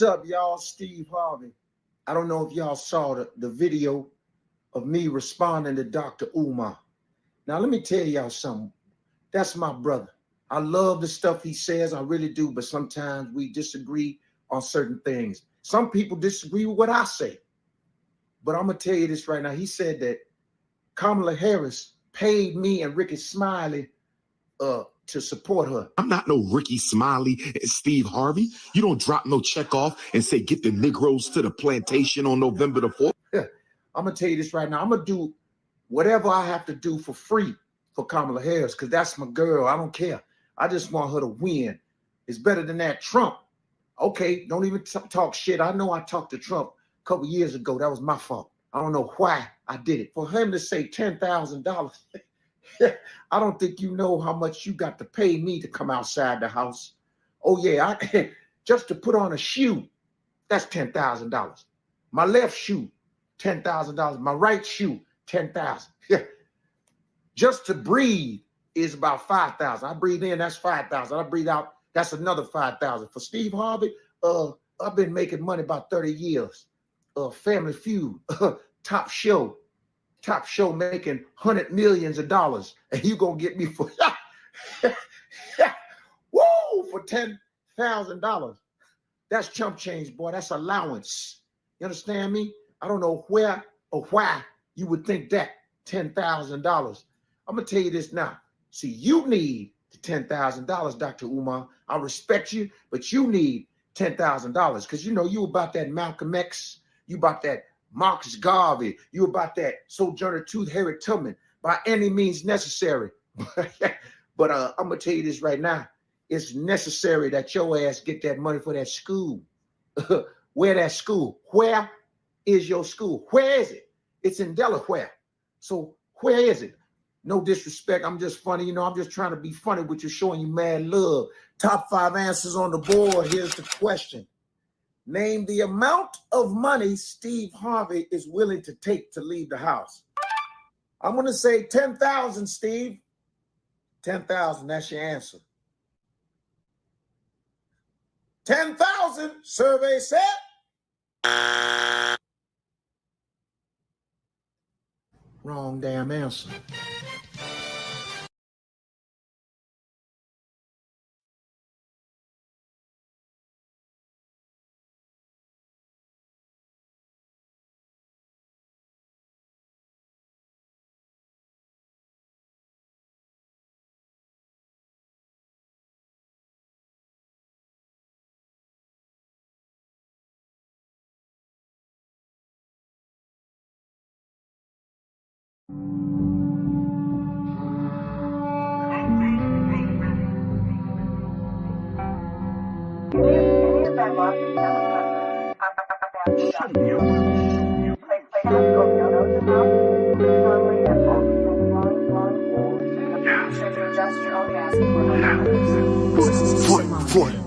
What's up, y'all? Steve Harvey. I don't know if y'all saw the video of me responding to Dr. Umar. Now, let me tell y'all something. That's my brother. I love the stuff he says. I really do. But sometimes we disagree on certain things. Some people disagree with what I say. But I'm going to tell you this right now. He said that Kamala Harris paid me and Ricky Smiley to support her. I'm not no Ricky Smiley and Steve Harvey. You don't drop no check off and say, get the Negroes to the plantation on November the 4th. Yeah. I'm going to tell you this right now. I'm going to do whatever I have to do for free for Kamala Harris because that's my girl. I don't care. I just want her to win. It's better than that Trump. Okay, don't even talk shit. I know I talked to Trump a couple years ago. That was my fault. I don't know why I did it. For him to say $10,000, I don't think you know how much you got to pay me to come outside the house. Oh, yeah, just to put on a shoe, that's $10,000. My left shoe, $10,000. My right shoe, $10,000. Yeah. Just to breathe is about $5,000. I breathe in, that's $5,000. I breathe out, that's another $5,000. For Steve Harvey, I've been making money about 30 years. Family Feud, top show making $100 million, and you gonna get me for woo for $10,000. That's chump change, boy. That's allowance. You understand me? I don't know where or why you would think that $10,000. I'm gonna tell you this now. See, you need the $10,000, Dr. Umar. I respect you, but you need $10,000 because you know you about that Malcolm X, you about that Marcus Garvey, you about that Sojourner Truth, Harriet Tubman, by any means necessary. But I'm gonna tell you this right now. It's necessary that your ass get that money for that school. Where that school? Where is your school? Where is it? It's in Delaware. So where is it? No disrespect. I'm just funny. You know, I'm just trying to be funny with you, showing you mad love. Top 5 answers on the board. Here's the question. Name the amount of money Steve Harvey is willing to take to leave the house. I'm going to say 10,000, Steve. 10,000. That's your answer. 10,000. Survey said. Wrong damn answer.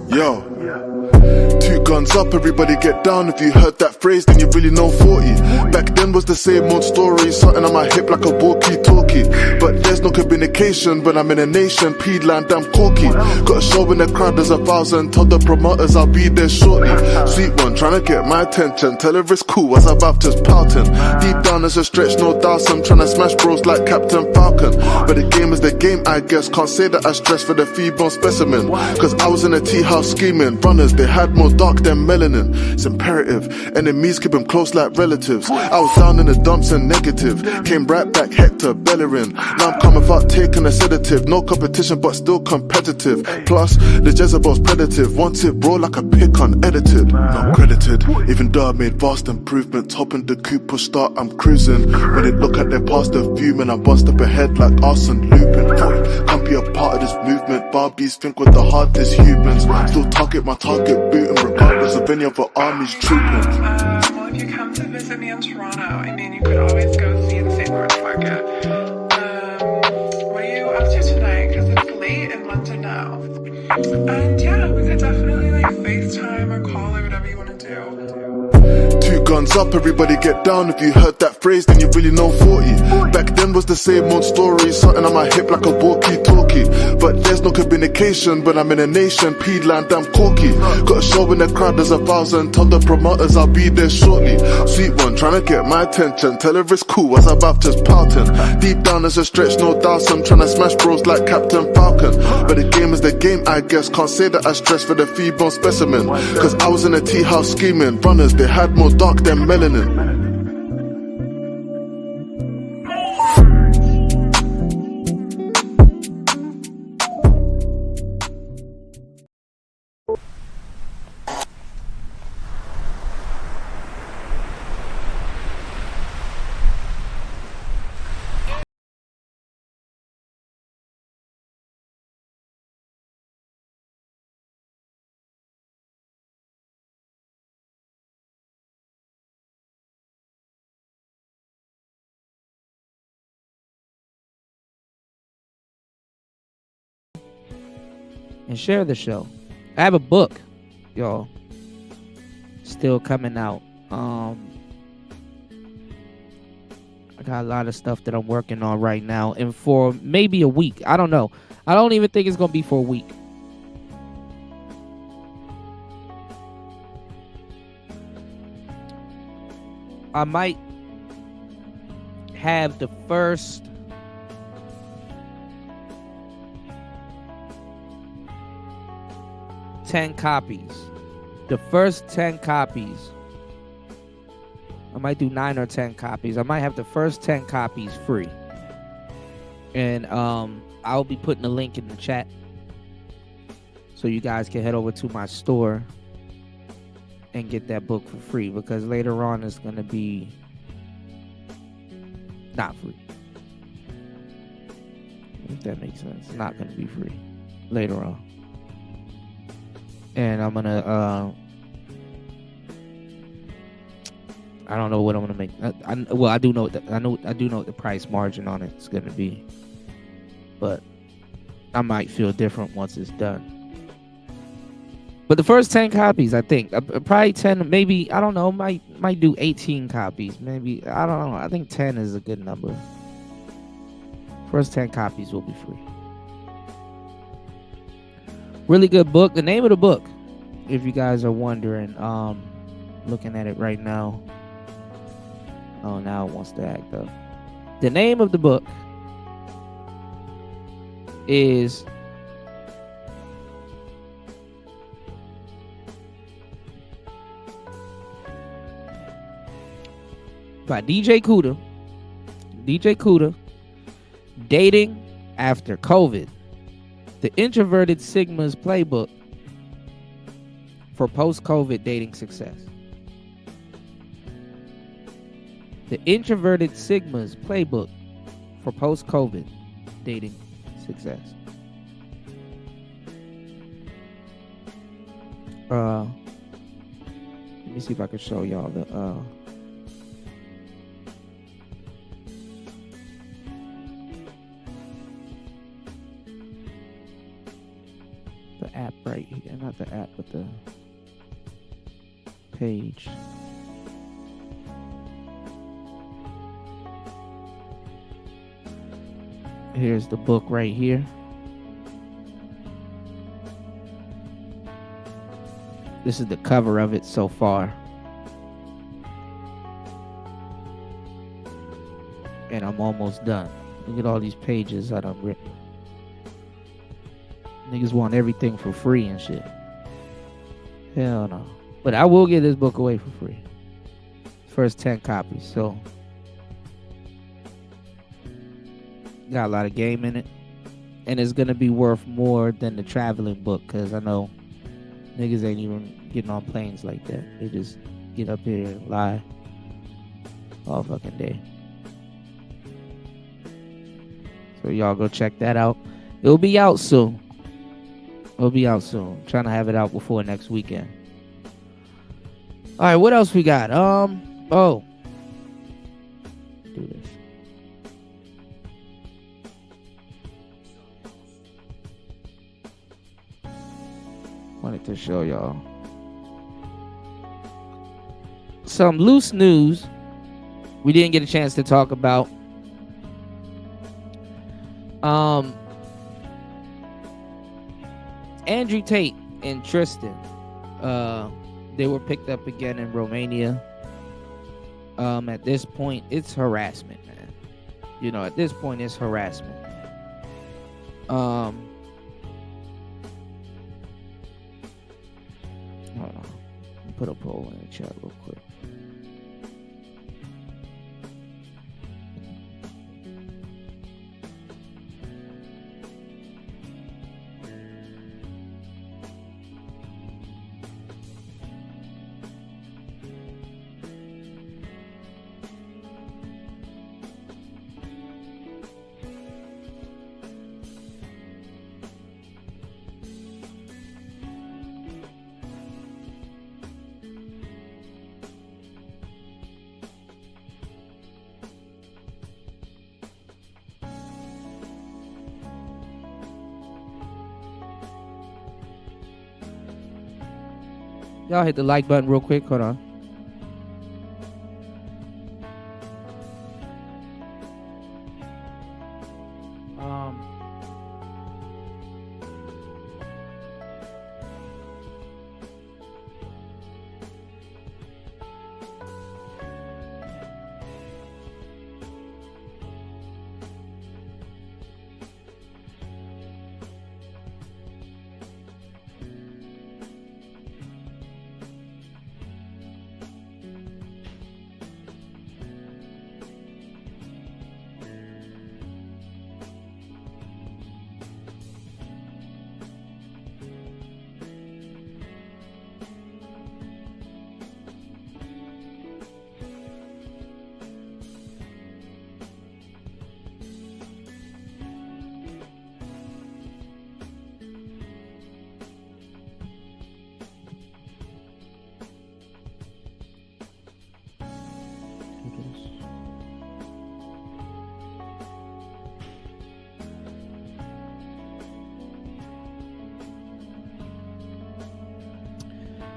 Yo. 2 guns up, everybody get down. If you heard that phrase, then you really know 40. Back then was the same old story, something on my hip like a walkie-talkie. But there's no communication when I'm in a nation, P-land, I'm corky. Got a show in the crowd, there's 1,000. Told the promoters I'll be there shortly. Sweet one, trying to get my attention. Tell her it's cool as I'm Baptist pouting. Deep down there's a stretch, no doubt. I'm trying to smash bros like Captain Falcon. But the game is the game, I guess. Can't say that I stress for the feeble specimen. Cause I was in a tea house scheming. Runners, they had more dark than melanin. It's imperative. Enemies keep them close like relatives. I was down in the dumps and negative. Came right back, Hector Bellerin. Now I'm coming out taking a sedative. No competition but still competitive. Plus, the Jezebel's predative. Want it raw like a pic unedited. Not credited. Even though I made vast improvements. Hopping the coupe, push start, I'm cruising. When they look at their past, they're fuming. I'm one step ahead like Arsene Lupin. Can't be a part of this movement. Barbies think we're the hardest humans. Still target my target booting regardless of any other armies trooping. Well, if you come to visit me in Toronto, I mean, you could always go see the St. Martin's Market. What are you up to tonight? Because it's late in London now. And yeah, we could definitely like FaceTime or call or whatever you want to do. 2 guns up, everybody get down. If you heard that phrase, then you really know 40. Back then was the same old story, something on my hip like a walkie-talkie. But there's no communication when I'm in a nation, P-land, I'm corky. Got a show in the crowd, there's 1,000. Tell the promoters I'll be there shortly. Sweet one, trying to get my attention. Tell her it's cool as I'm Baptist pouting. Deep down there's a stretch, no doubt. I'm trying to smash bros like Captain Falcon. But the game is the game, I guess. Can't say that I stress for the fee-bone specimen. Cause I was in a tea house scheming. Runners, they had more dark than melanin. And share the show. I have a book, y'all, still coming out. I got a lot of stuff that I'm working on right now, and for maybe a week, I don't know. I don't even think it's gonna be for a week. I might have the first copies. The first 10 copies. I might do 9 or 10 copies. I might have the first 10 copies free. And I'll be putting a link in the chat so you guys can head over to my store and get that book for free, because later on it's going to be not free. If that makes sense. It's not going to be free later on. And I'm gonna I don't know what I'm gonna make. I do know what the price margin on it's gonna be, but I might feel different once it's done. But the first 10 copies, I think, probably 10, maybe, I don't know, might do 18 copies, maybe, I don't know. I think 10 is a good number. First 10 copies will be free. Really good book. The name of the book, if you guys are wondering, looking at it right now. Oh, now it wants to act up. The name of the book is by DJ Kuda. DJ Kuda, Dating After COVID. The Introverted Sigma's Playbook for Post-COVID Dating Success. The Introverted Sigma's Playbook for Post-COVID Dating Success. Let me see if I can show y'all the app right here. Not the app, but the page. Here's the book right here. This is the cover of it so far. And I'm almost done. Look at all these pages that I've written. Niggas want everything for free and shit. Hell no. But I will give this book away for free. First 10 copies. So got a lot of game in it. And it's going to be worth more than the traveling book, because I know niggas ain't even getting on planes like that. They just get up here and lie all fucking day. So y'all go check that out. It'll be out soon. I'm trying to have it out before next weekend. All right, what else we got? Do this. Wanted to show y'all some loose news we didn't get a chance to talk about. Andrew Tate and Tristan, they were picked up again in Romania. At this point, it's harassment, man. You know, at this point, it's harassment. Hold on. Put a poll in the chat real quick. Y'all hit the like button real quick. Hold on.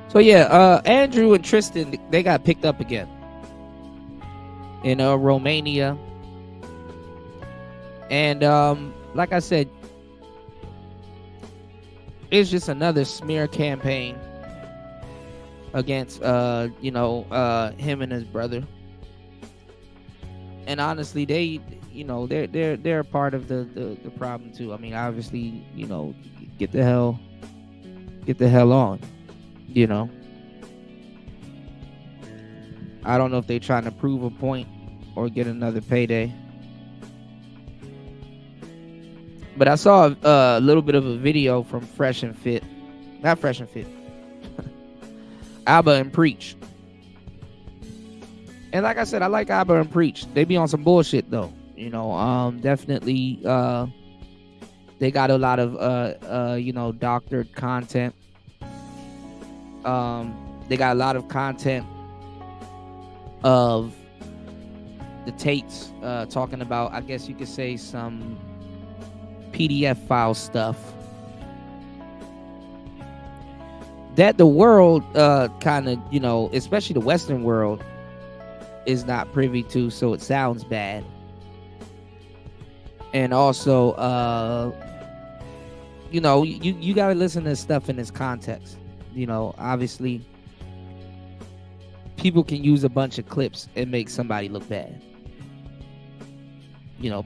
So yeah, Andrew and Tristan, they got picked up again in Romania, and like I said, it's just another smear campaign against him and his brother. And honestly, they're a part of the problem too. I mean, obviously, get the hell on. I don't know if they're trying to prove a point or get another payday. But I saw a little bit of a video from Fresh and Fit. Not Fresh and Fit. Abba and Preach. And like I said, I like Abba and Preach. They be on some bullshit though. Definitely they got a lot of doctored content. They got a lot of content of the Tates talking about, I guess you could say, some PDF file stuff that the world kind of, especially the Western world, is not privy to, so it sounds bad. And also, you got to listen to stuff in its context. Obviously, people can use a bunch of clips and make somebody look bad.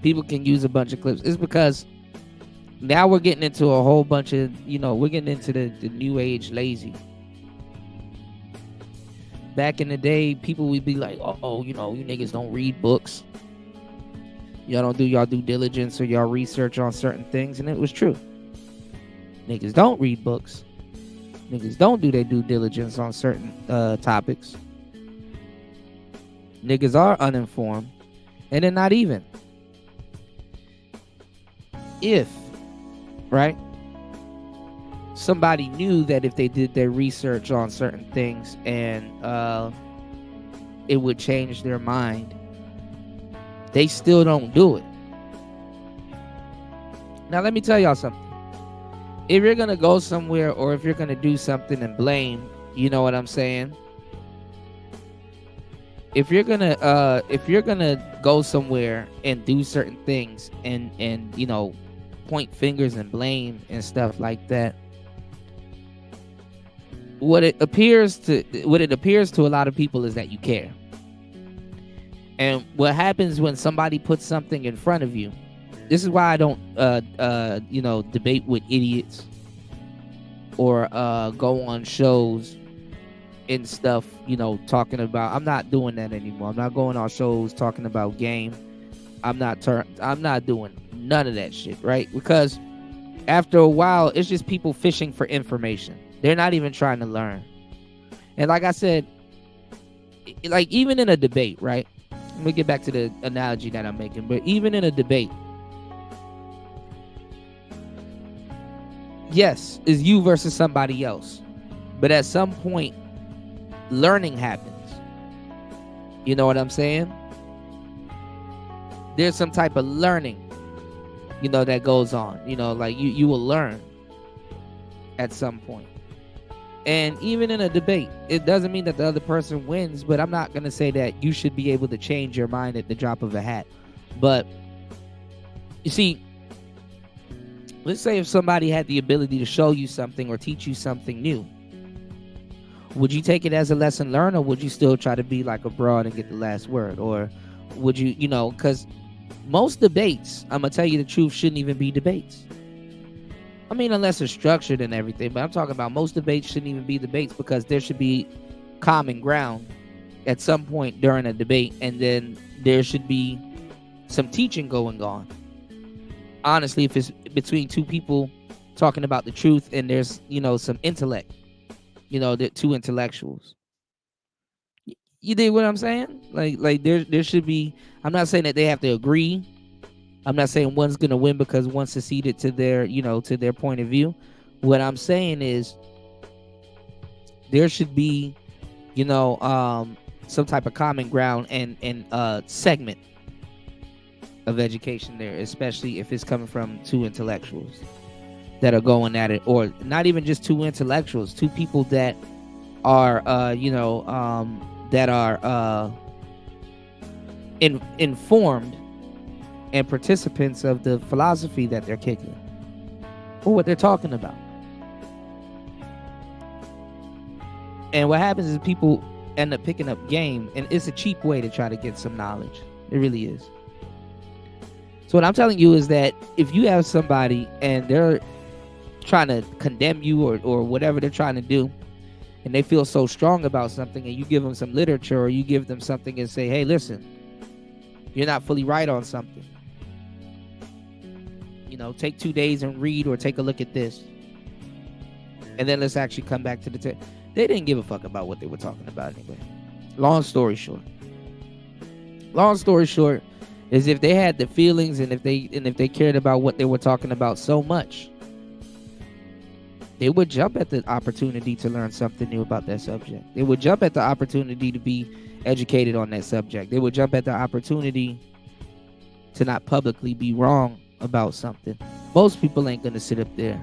People can use a bunch of clips. It's because now we're getting into a whole bunch of, we're getting into the new age lazy. Back in the day, people would be like, you niggas don't read books. Y'all don't do y'all due diligence or y'all research on certain things. And it was true. Niggas don't read books. Niggas don't do their due diligence on certain topics. Niggas are uninformed. And they're not even. If, right, somebody knew that if they did their research on certain things and it would change their mind, they still don't do it. Now, let me tell y'all something. If you're going to go somewhere or if you're going to do something and blame, you know what I'm saying? if you're gonna go somewhere and do certain things and you know, point fingers and blame and stuff like that, what it appears to a lot of people is that you care. And what happens when somebody puts something in front of you, this is why I don't you know, debate with idiots or go on shows and stuff, you know, talking about, I'm not doing that anymore. I'm not going on shows talking about game. I'm not doing none of that shit, right? Because after a while, it's just people fishing for information. They're not even trying to learn. And like I said, like even in a debate, right? Let me get back to the analogy that I'm making. But even in a debate, yes, it's you versus somebody else. But at some point, learning happens. You know what I'm saying? There's some type of learning, you know, that goes on. You know, like you will learn at some point. And even in a debate, it doesn't mean that the other person wins, but I'm not going to say that you should be able to change your mind at the drop of a hat. But you see, let's say if somebody had the ability to show you something or teach you something new, would you take it as a lesson learned, or would you still try to be like a broad and get the last word? Or would you, you know, because most debates, I'm going to tell you the truth, shouldn't even be debates. I mean, unless it's structured and everything, but I'm talking about most debates shouldn't even be debates, because there should be common ground at some point during a debate, and then there should be some teaching going on. Honestly, if it's between two people talking about the truth and there's, you know, some intellect, you know, the two intellectuals. You dig what I'm saying? Like there should be, I'm not saying that they have to agree. I'm not saying one's going to win because one seceded to their, you know, to their point of view. What I'm saying is there should be, you know, some type of common ground and segment of education there, especially if it's coming from two intellectuals that are going at it, or not even just two intellectuals, two people that are, you know, that are informed and participants of the philosophy that they're kicking or what they're talking about. And what happens is people end up picking up game, and it's a cheap way to try to get some knowledge. It really is. So what I'm telling you is that if you have somebody and they're trying to condemn you or whatever they're trying to do, and they feel so strong about something, and you give them some literature or you give them something and say, hey, listen, you're not fully right on something. You know, take 2 days and read, or take a look at this. And then let's actually come back to the table. They didn't give a fuck about what they were talking about anyway. Long story short is, if they had the feelings and if they cared about what they were talking about so much, they would jump at the opportunity to learn something new about that subject. They would jump at the opportunity to be educated on that subject. They would jump at the opportunity to not publicly be wrong about something. Most people ain't gonna sit up there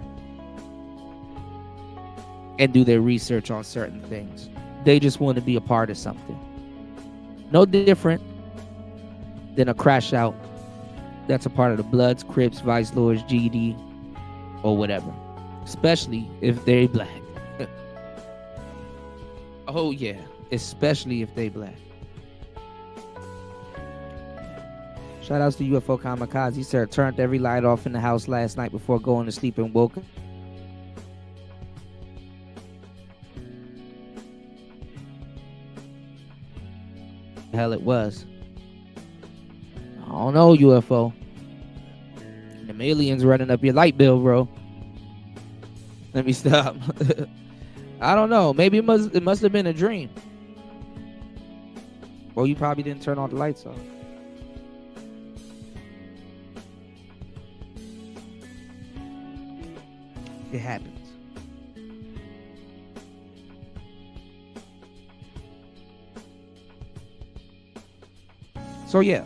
and do their research on certain things. They just want to be a part of something. No different than a crash out that's a part of the Bloods, Crips, Vice Lords, GD, or whatever. Especially if they're black. Oh yeah, especially if they black. Shout outs to UFO Kamikaze. He said, turned every light off in the house last night before going to sleep and woke up. Hell, it was. I don't know, UFO. Them aliens running up your light bill, bro. Let me stop. I don't know. Maybe it must have been a dream. Or you probably didn't turn all the lights off. It happens. So yeah.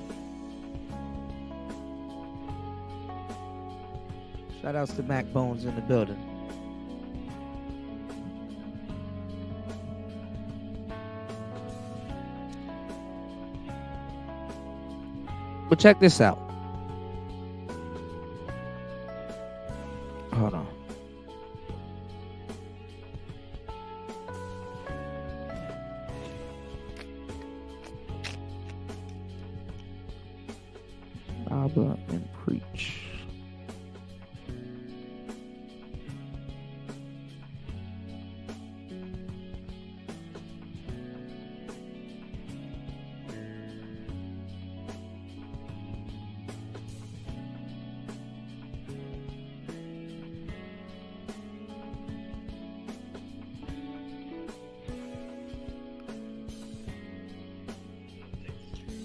Shout outs to Mac Bones in the building. But check this out. Hold on. Abba and preach.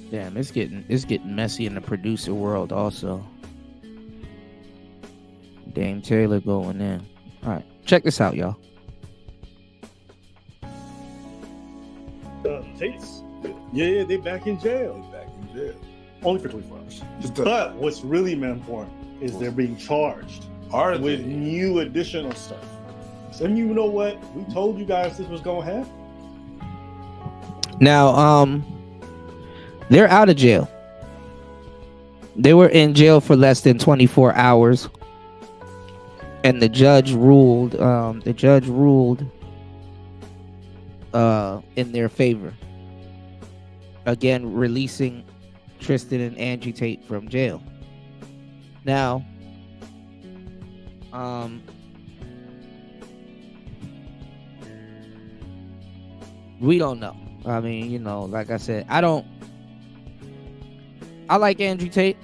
Damn, it's getting messy in the producer world also. Dame Taylor going in. All right, check this out, y'all. Tate's. Yeah, they back in jail. Only for 24 hours. But what's really important is they're being charged with new additional stuff. So you know what? We told you guys this was gonna happen. Now, they're out of jail. They were in jail for less than 24 hours, and the judge ruled. In their favor. Again, releasing Tristan and Angie Tate from jail. Now, we don't know. I mean, you know, like I said, I like Andrew Tate.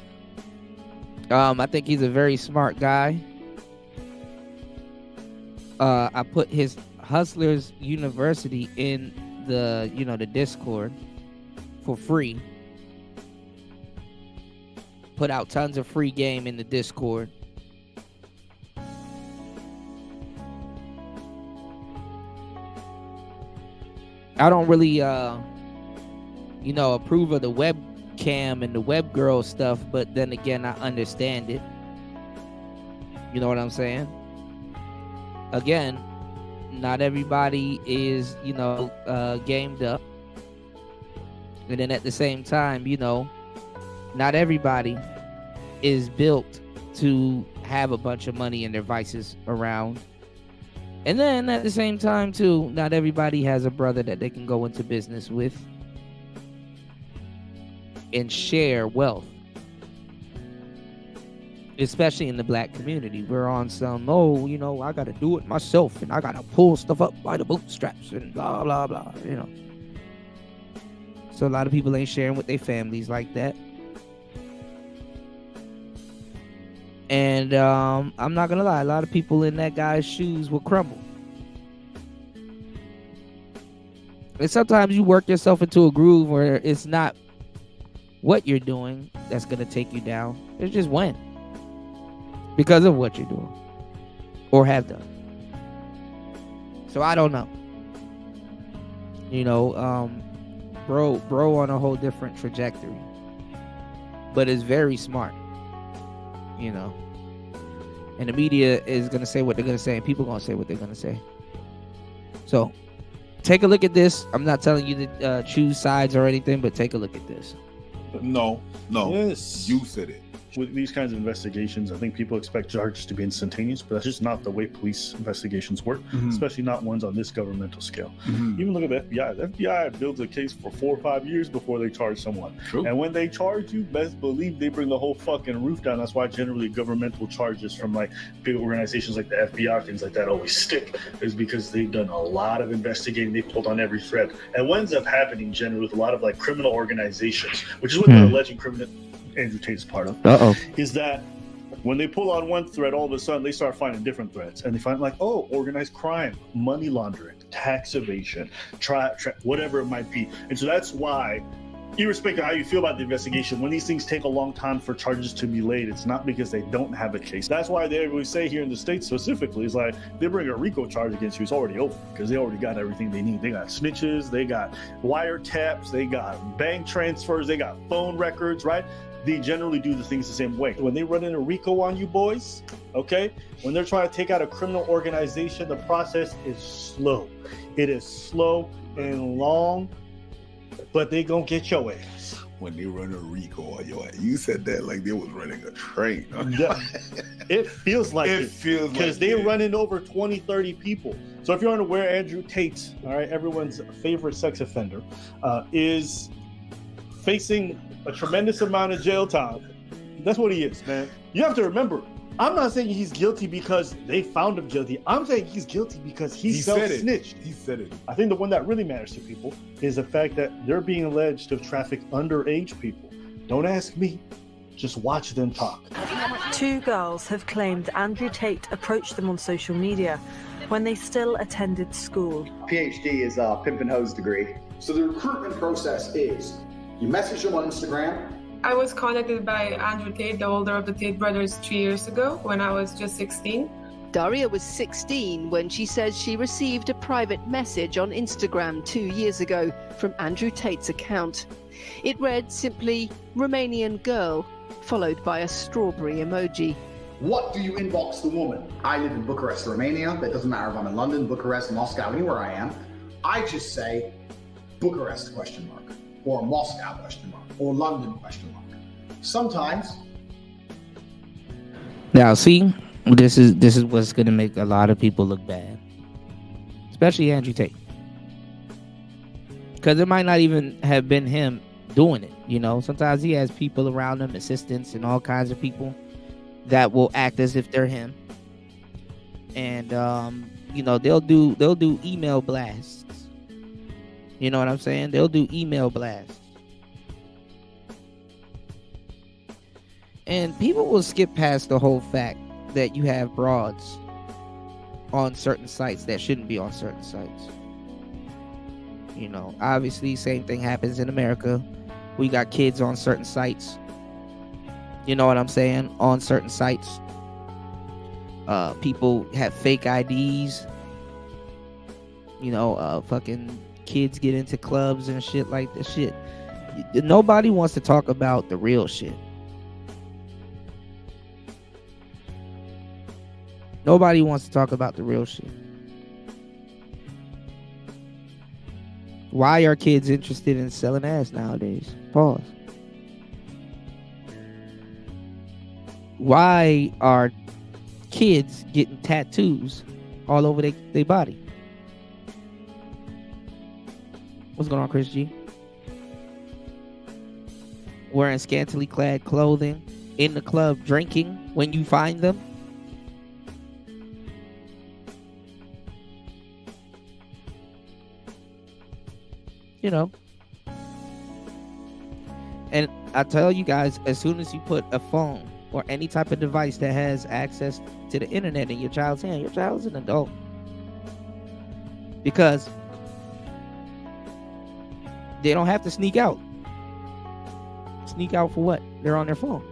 I think he's a very smart guy. I put his Hustlers University in the, the Discord for free. Put out tons of free game in the Discord. I don't really, approve of the webcam and the web girl stuff, but then again, I understand it. You know what I'm saying? Again, not everybody is, gamed up. And then at the same time, not everybody is built to have a bunch of money and their vices around. And then at the same time, too, not everybody has a brother that they can go into business with and share wealth. Especially in the black community. We're on some, I got to do it myself and I got to pull stuff up by the bootstraps and blah, blah, blah, So a lot of people ain't sharing with their families like that. And I'm not going to lie, a lot of people in that guy's shoes will crumble. And sometimes you work yourself into a groove where it's not what you're doing that's going to take you down. It's just when. Because of what you're doing. Or have done. So I don't know. Bro on a whole different trajectory. But is very smart. And the media is going to say what they're going to say, and people are going to say what they're going to say. So, take a look at this. I'm not telling you to choose sides or anything, but take a look at this. No. Yes. You said it. With these kinds of investigations, I think people expect charges to be instantaneous, but that's just not the way police investigations work, especially not ones on this governmental scale. Even look at the FBI. The FBI builds a case for 4 or 5 years before they charge someone. True. And when they charge you, best believe they bring the whole fucking roof down. That's why generally governmental charges from like big organizations like the FBI, things like that always stick, is because they've done a lot of investigating. They pulled on every thread. And what ends up happening generally with a lot of like criminal organizations, which is what the alleged criminal Andrew Tate's part of, is that when they pull on one thread, all of a sudden they start finding different threads, and they find like, organized crime, money laundering, tax evasion, whatever it might be. And so that's why, irrespective of how you feel about the investigation, when these things take a long time for charges to be laid, it's not because they don't have a case. That's why they always say here in the States specifically, is like they bring a RICO charge against you, it's already over because they already got everything they need. They got snitches, they got wiretaps, they got bank transfers, they got phone records, right? They generally do the things the same way. When they run in a RICO on you boys, okay, when they're trying to take out a criminal organization, the process is slow. It is slow and long, but they gonna get your ass. when they run a RICO on your ass. You said that like they was running a train. Yeah. It feels like It feels like because they're it. running over 20, 30 people. So if you're unaware, Andrew Tate, all right, everyone's favorite sex offender, is facing a tremendous amount of jail time. That's what he is, man. You have to remember, I'm not saying he's guilty because they found him guilty. I'm saying he's guilty because he self-snitched. He said it. I think the one that really matters to people is the fact that they're being alleged to have trafficked underage people. Don't ask me, just watch them talk. 2 girls have claimed Andrew Tate approached them on social media when they still attended school. PhD is a pimp and hose degree. So the recruitment process is, you message them on Instagram. I was contacted by Andrew Tate, the older of the Tate brothers, 3 years ago when I was just 16. Daria was 16 when she says she received a private message on Instagram 2 years ago from Andrew Tate's account. It read simply, Romanian girl, followed by a strawberry emoji. What do you inbox the woman? I live in Bucharest, Romania. That doesn't matter if I'm in London, Bucharest, Moscow, anywhere I am. I just say Bucharest ? Or Moscow ? Or London ? Sometimes. Now, see, this is what's gonna make a lot of people look bad, especially Andrew Tate, because it might not even have been him doing it. You know, sometimes he has people around him, assistants, and all kinds of people that will act as if they're him, and you know, they'll do email blasts. You know what I'm saying? They'll do email blasts. And people will skip past the whole fact that you have broads on certain sites that shouldn't be on certain sites. You know, obviously, same thing happens in America. We got kids on certain sites. You know what I'm saying? On certain sites. People have fake IDs. You know, fucking kids get into clubs and shit like this shit. Nobody wants to talk about the real shit. Nobody wants to talk about the real shit. Why are kids interested in selling ass nowadays? Pause. Why are kids getting tattoos all over their body? What's going on, Chris G? Wearing scantily clad clothing, in the club drinking when you find them. You know. And I tell you guys, as soon as you put a phone or any type of device that has access to the internet in your child's hand, your child's an adult. Because they don't have to sneak out. Sneak out for what? They're on their phone.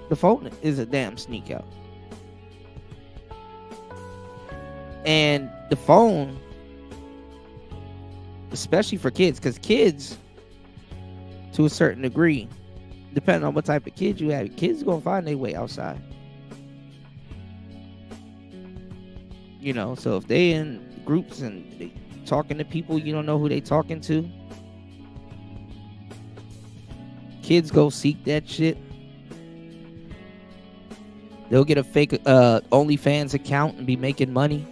The phone is a damn sneak out. And the phone, especially for kids, because kids, to a certain degree, depending on what type of kid you have, kids are going to find their way outside. You know, so if they in groups and they talking to people you don't know who they talking to, kids go seek that shit. They'll get a fake OnlyFans account and be making money.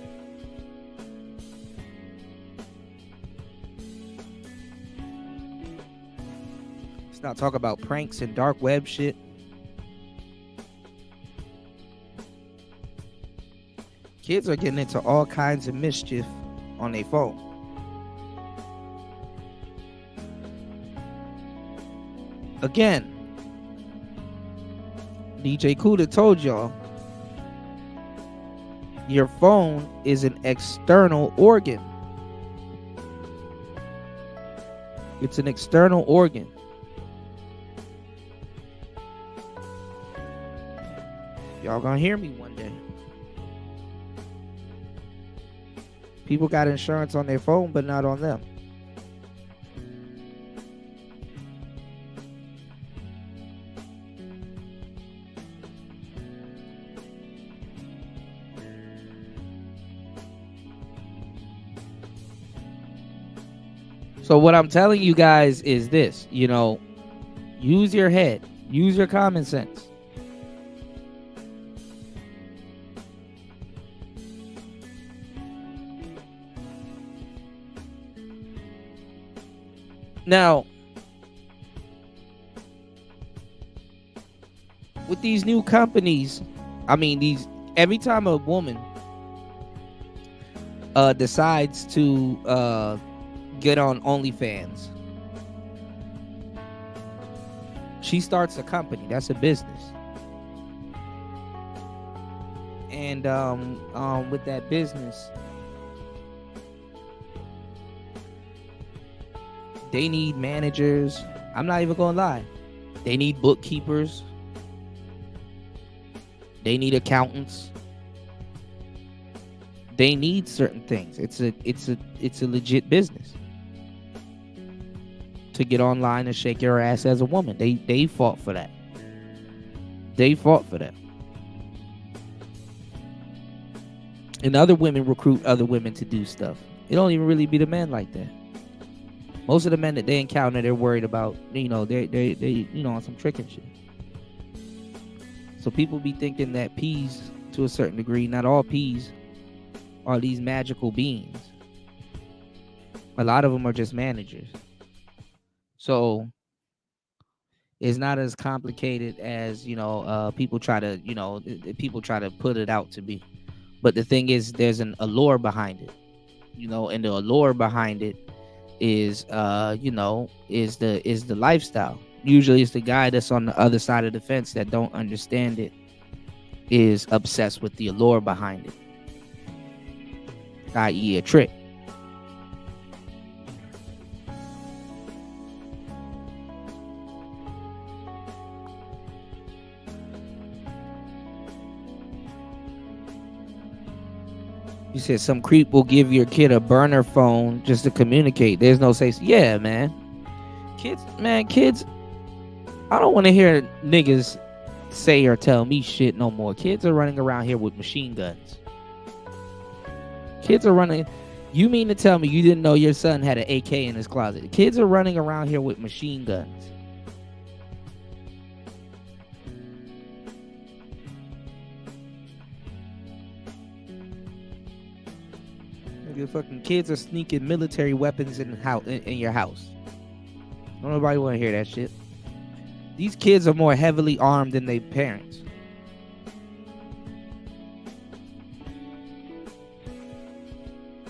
Let's not talk about pranks and dark web shit. Kids are getting into all kinds of mischief on their phone. Again, DJ Kuda told y'all, your phone is an external organ. It's an external organ. Y'all gonna hear me one day. People got insurance on their phone, but not on them. So what I'm telling you guys is this, use your head, use your common sense. Now, with these new companies, every time a woman decides to get on OnlyFans, she starts a company. That's a business. And with that business, they need managers. I'm not even gonna lie. They need bookkeepers. They need accountants. They need certain things. It's a legit business. To get online and shake your ass as a woman. They fought for that. They fought for that. And other women recruit other women to do stuff. It don't even really be the men like that. Most of the men that they encounter, they're worried about, they on some tricking shit. So people be thinking that peas, to a certain degree, not all peas are these magical beings. A lot of them are just managers. So it's not as complicated as, people try to put it out to be. But the thing is, there's an allure behind it, and the allure behind it is the lifestyle. Usually it's the guy that's on the other side of the fence that don't understand it, is obsessed with the allure behind it, i.e. a trick. You said some creep will give your kid a burner phone just to communicate. There's no say. Yeah, man. Kids. I don't want to hear niggas say or tell me shit no more. Kids are running around here with machine guns. Kids are running. You mean to tell me you didn't know your son had an AK in his closet? Kids are running around here with machine guns. Your fucking kids are sneaking military weapons in your house. Don't nobody want to hear that shit. These kids are more heavily armed than their parents.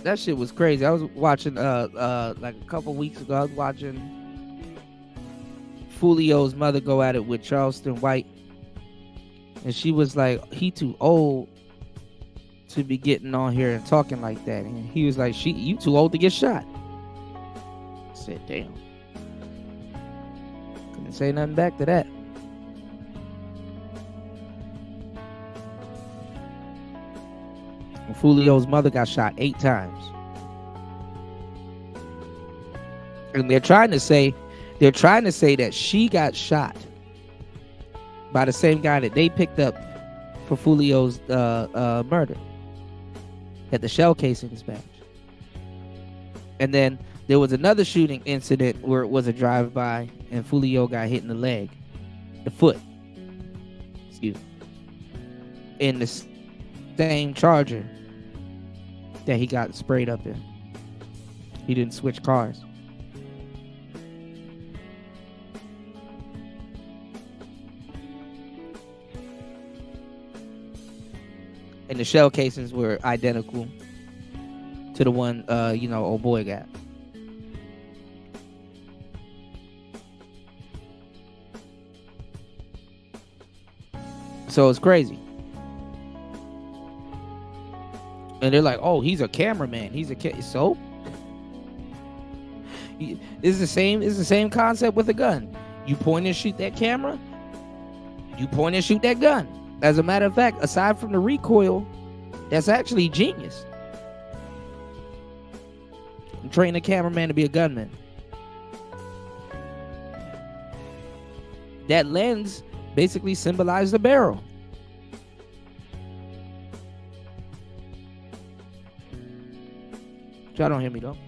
That shit was crazy. I was watching like a couple weeks ago. I was watching Fulio's mother go at it with Charleston White, and she was like, "He too old to be getting on here and talking like that." And he was like, "You too old to get shot." I said, damn. Couldn't say nothing back to that. And Fulio's mother got shot 8 times. And they're trying to say that she got shot by the same guy that they picked up for Fulio's murder at the shell casings match. And then there was another shooting incident where it was a drive-by and Fulio got hit in the foot. Excuse me. In the same Charger that he got sprayed up in. He didn't switch cars. And the shell casings were identical to the one, old boy got. So it's crazy. And they're like, "Oh, he's a cameraman. So it's the same concept with a gun. You point and shoot that camera. You point and shoot that gun. As a matter of fact, aside from the recoil, that's actually genius. Train a cameraman to be a gunman. That lens basically symbolized the barrel. Y'all don't hear me though.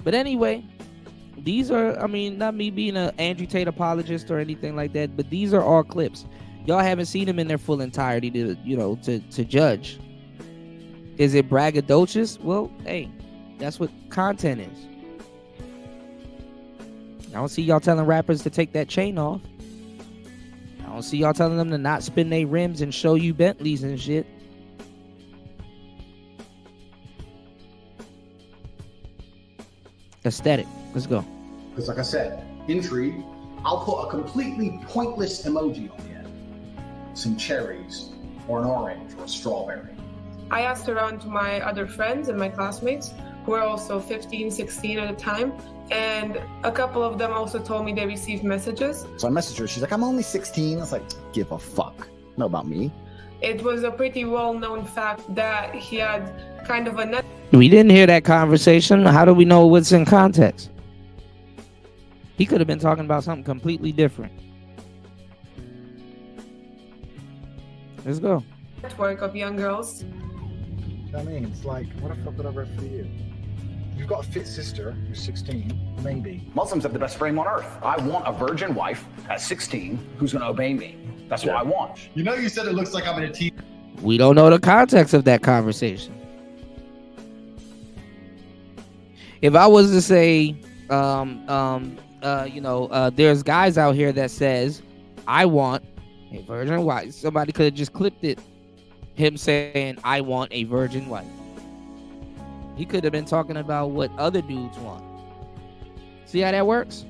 But anyway, these are, I mean, not me being an Andrew Tate apologist or anything like that, but these are all clips. Y'all haven't seen them in their full entirety to, you know, to judge. Is it braggadocious? Well, hey, that's what content is. I don't see y'all telling rappers to take that chain off. I don't see y'all telling them to not spin their rims and show you Bentleys and shit. Aesthetic. Let's go. Because like I said, intrigue, I'll put a completely pointless emoji on the end. Some cherries, or an orange, or a strawberry. I asked around to my other friends and my classmates, who were also 15, 16 at the time, and a couple of them also told me they received messages. So I messaged her. She's like, I'm only 16. I was like, give a fuck. Know about me. It was a pretty well-known fact that he had kind of a net. We didn't hear that conversation. How do we know what's in context? He could have been talking about something completely different. Let's go. Network of young girls. I mean, it's like, what the fuck would I read for you? You've got a fit sister who's 16, maybe. Muslims have the best frame on earth. I want a virgin wife at 16 who's going to obey me. That's what I want. You know, you said it looks like I'm in a teen. We don't know the context of that conversation. If I was to say, there's guys out here that says, I want a virgin wife. Somebody could have just clipped it. Him saying, I want a virgin wife. He could have been talking about what other dudes want. See how that works?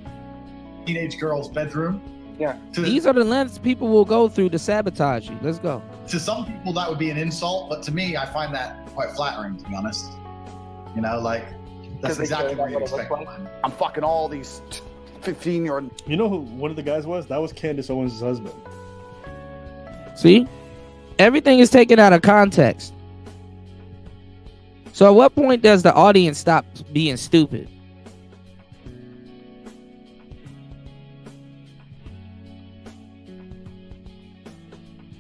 Teenage girl's bedroom. Yeah. These are the lengths people will go through to sabotage you. Let's go. To some people, that would be an insult, but to me, I find that quite flattering, to be honest. You know, like, that's exactly what you expect. I'm fucking all these 15-year-old. You know who one of the guys was? That was Candace Owens' husband. See? Everything is taken out of context. So at what point does the audience stop being stupid?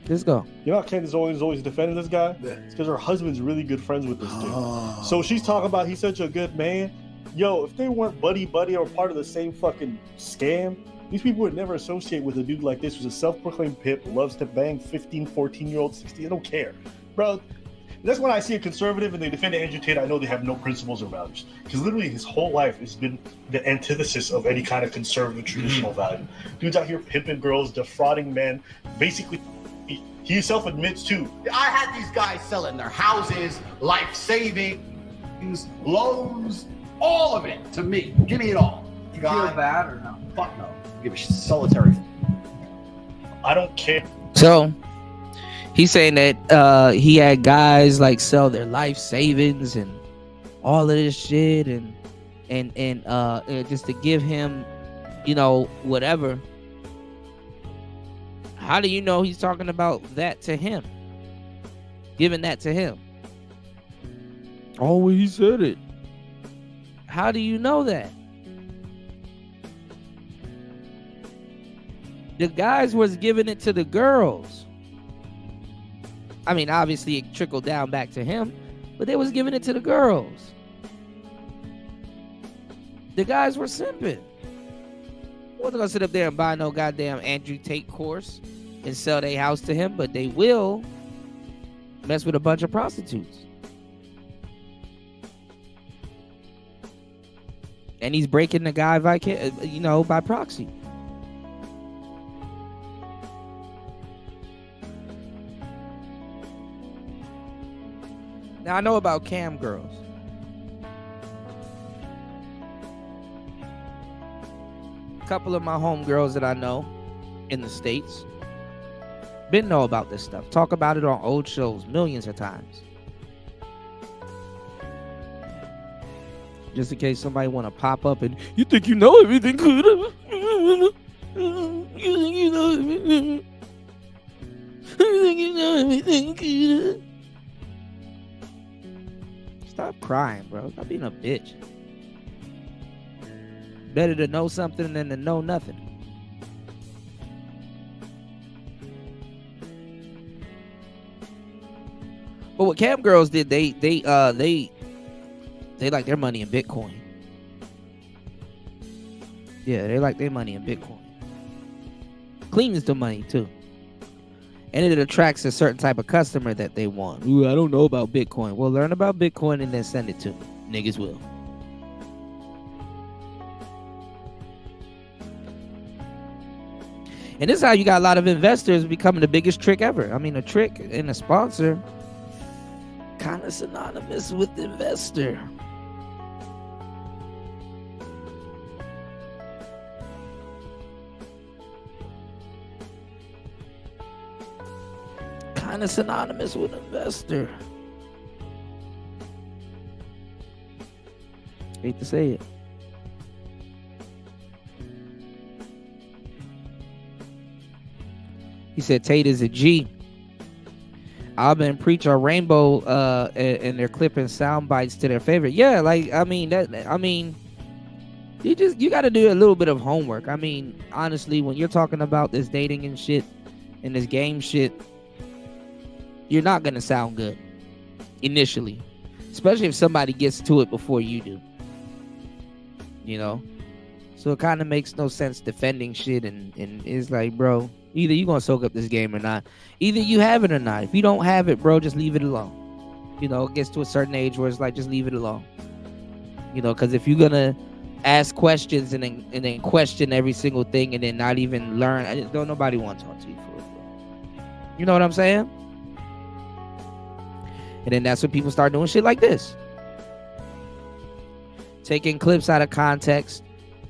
Let's go. You know how Candace Owens always defending this guy? Yeah. It's because her husband's really good friends with this dude. So she's talking about he's such a good man. Yo, if they weren't buddy or part of the same fucking scam, these people would never associate with a dude like this who's a self-proclaimed pimp, loves to bang 15, 14-year-olds, 16. I don't care. Bro, that's when I see a conservative and they defend Andrew Tate, I know they have no principles or values. Because literally his whole life has been the antithesis of any kind of conservative traditional value. Dude's out here pimping girls, defrauding men. Basically, he himself admits too. I had these guys selling their houses, life savings, loans, all of it to me. Give me it all. You feel bad or no? Fuck no. Give a solitary. I don't care. So he's saying that he had guys like sell their life savings and all of this shit and just to give him, you know, whatever. How do you know he's talking about that to him? Giving that to him? Oh, he said it. How do you know that? The guys was giving it to the girls. I mean, obviously it trickled down back to him, but they was giving it to the girls. The guys were simping. Wasn't gonna sit up there and buy no goddamn Andrew Tate course and sell their house to him, but they will mess with a bunch of prostitutes. And he's breaking the guy by proxy. Now I know about cam girls. A couple of my homegirls that I know in the States been know about this stuff. Talk about it on old shows millions of times. Just in case somebody want to pop up and you think you know everything, could you think you know everything? You think you know everything, could Stop crying, bro. Stop being a bitch. Better to know something than to know nothing. But what cam girls did, they like their money in Bitcoin. Yeah, they like their money in Bitcoin. Cleans the money too. And it attracts a certain type of customer that they want. Ooh, I don't know about Bitcoin. Well, learn about Bitcoin and then send it to me. Niggas will. And this is how you got a lot of investors becoming the biggest trick ever. I mean, a trick and a sponsor kind of synonymous with investor. Kind of synonymous with investor. Hate to say it. He said Tate is a G. Alba and Preach are rainbow and they're clipping sound bites to their favorite. Yeah, like you got to do a little bit of homework. I mean, honestly, when you're talking about this dating and shit and this game shit, you're not going to sound good initially, especially if somebody gets to it before you do. You know? So it kind of makes no sense defending shit and it's like, bro, either you're going to soak up this game or not. Either you have it or not. If you don't have it, bro, just leave it alone. You know, it gets to a certain age where it's like, just leave it alone. You know, because if you're going to ask questions and then question every single thing and then not even learn, don't nobody want to talk to you for it. You know what I'm saying? And then that's when people start doing shit like this. Taking clips out of context.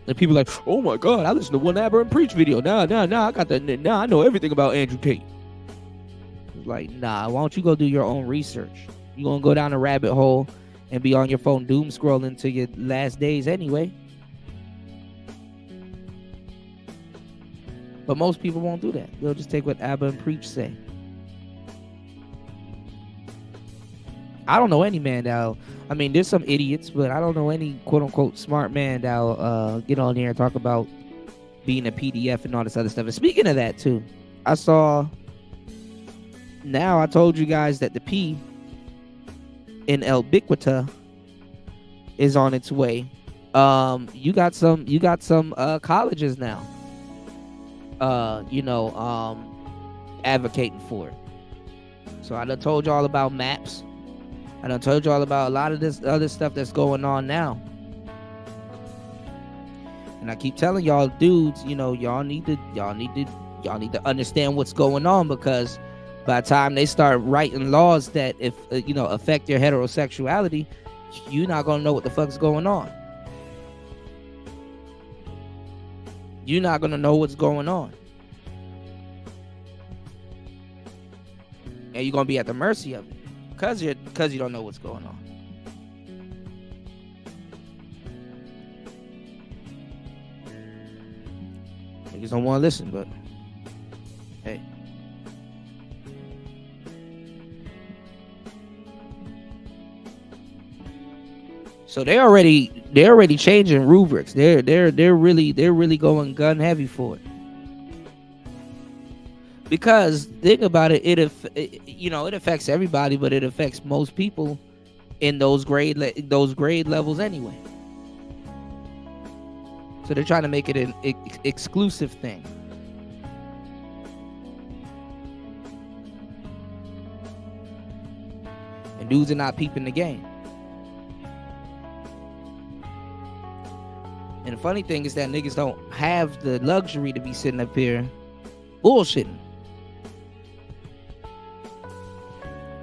And people like, oh my God, I listened to one Aber and Preach video. Nah, I got that. Nah, I know everything about Andrew Tate. Like, nah, why don't you go do your own research? You're going to go down a rabbit hole and be on your phone doom scrolling to your last days anyway. But most people won't do that. They'll just take what Aber and Preach say. I don't know any man that'll, I mean, there's some idiots, but I don't know any quote-unquote smart man that'll get on there and talk about being a PDF and all this other stuff. And speaking of that, too, I saw, now I told you guys that the P in Ubiquita is on its way. You got some colleges now, advocating for it. So I done told you all about maps. I done told you all about a lot of this other stuff that's going on now. And I keep telling y'all dudes, you know, y'all need to understand what's going on, because by the time they start writing laws that affect your heterosexuality, you're not going to know what the fuck's going on. You're not going to know what's going on. And you're going to be at the mercy of it. Because you don't know what's going on. Niggas don't want to listen, but hey. So they're already changing rubrics. They're really going gun heavy for it. Because think about it, it affects everybody, but it affects most people in those grade levels anyway. So they're trying to make it an exclusive thing. And dudes are not peeping the game. And the funny thing is that niggas don't have the luxury to be sitting up here bullshitting.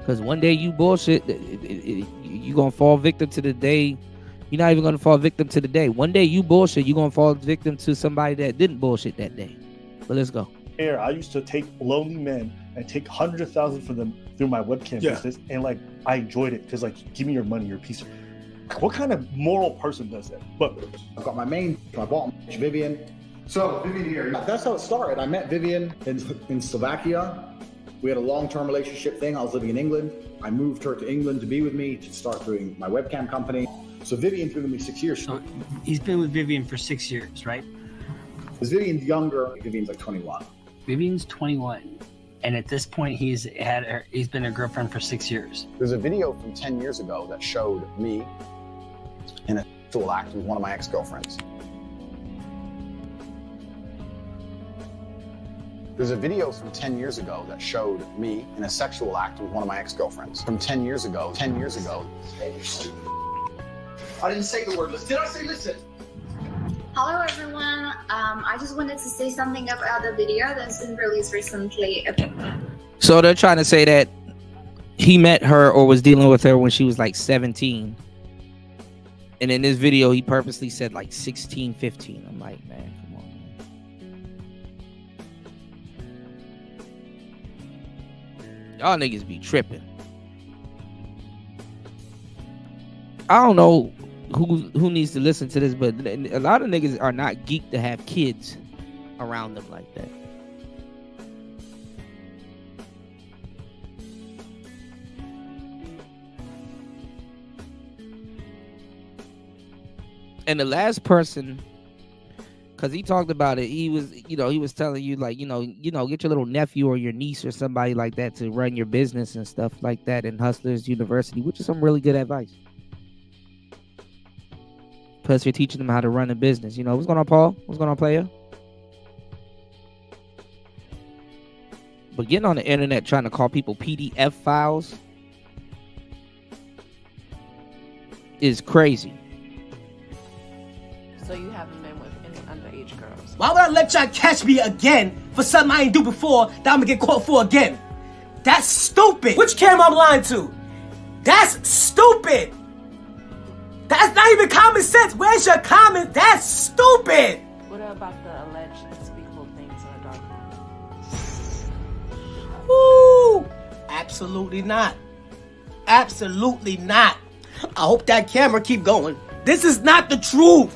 Because one day you bullshit, you're going to fall victim to the day. You're not even going to fall victim to the day. One day you bullshit, you're going to fall victim to somebody that didn't bullshit that day. But let's go. I used to take lonely men and take hundreds of thousands for them through my webcam business. And I enjoyed it because give me your money, your piece. What kind of moral person does that? But I've got my bottom, Vivian. So Vivian here, that's how it started. I met Vivian in Slovakia. We had a long-term relationship thing. I was living in England. I moved her to England to be with me to start doing my webcam company. So Vivian's been with me 6 years. So he's been with Vivian for 6 years, right? Because Vivian's younger. Vivian's like 21. Vivian's 21. And at this point, he's been a girlfriend for 6 years. There's a video from 10 years ago that showed me in a sexual act with one of my ex-girlfriends. There's a video from 10 years ago that showed me in a sexual act with one of my ex-girlfriends. From 10 years ago, 10 years ago. I didn't say the word listen. Did I say listen? Hello everyone, I just wanted to say something about the video that's been released recently. So they're trying to say that he met her or was dealing with her when she was like 17. And in this video, he purposely said like 16, 15. I'm like, man, come on, man. Y'all niggas be tripping. I don't know who needs to listen to this, but a lot of niggas are not geeked to have kids around them like that. And the last person, because he talked about it, he was telling you like, get your little nephew or your niece or somebody like that to run your business and stuff like that in Hustlers University, which is some really good advice. Plus, you're teaching them how to run a business. What's going on, Paul? What's going on, player? But getting on the internet trying to call people PDF files is crazy. So you haven't been with any underage girls? Why would I let y'all catch me again for something I ain't do before that I'm gonna get caught for again? That's stupid. Which camera I'm lying to? That's stupid. That's not even common sense. Where's your comment? That's stupid. What about the alleged unspeakable things in the dark room? Woo! Absolutely not. Absolutely not. I hope that camera keep going. This is not the truth.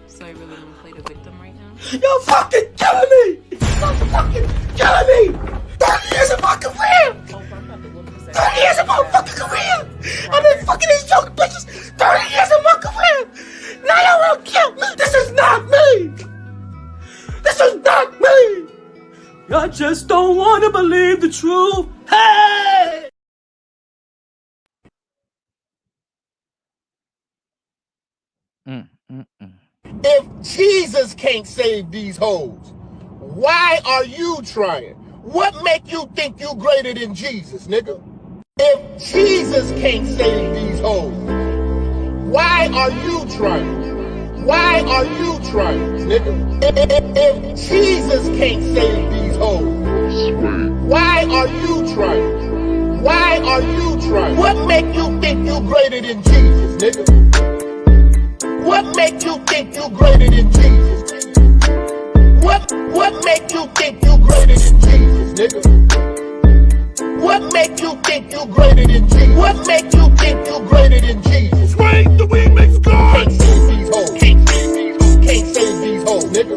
So you really want to play the victim right now? You're fucking killing me. You're fucking killing me. 30 years of my career. 30 years of my fucking career. I've been fucking these young bitches 30 years of my career. Now y'all want to kill me. This is not me. This is not me. Y'all just don't want to believe the truth. Hey! If Jesus can't save these hoes, why are you trying? What make you think you greater than Jesus, nigga? If Jesus can't save these hoes, why are you trying? Why are you trying, nigga? If Jesus can't save these hoes, why are you trying? Why are you trying? What make you think you greater than Jesus, nigga? What make you think you greater than Jesus? What make you think you greater than Jesus, nigga? What make you think you greater than Jesus? What make you think you greater than Jesus? Swing the remix God! Can't save these hoes. Can't save these hoes. Can't save these hoes, nigga.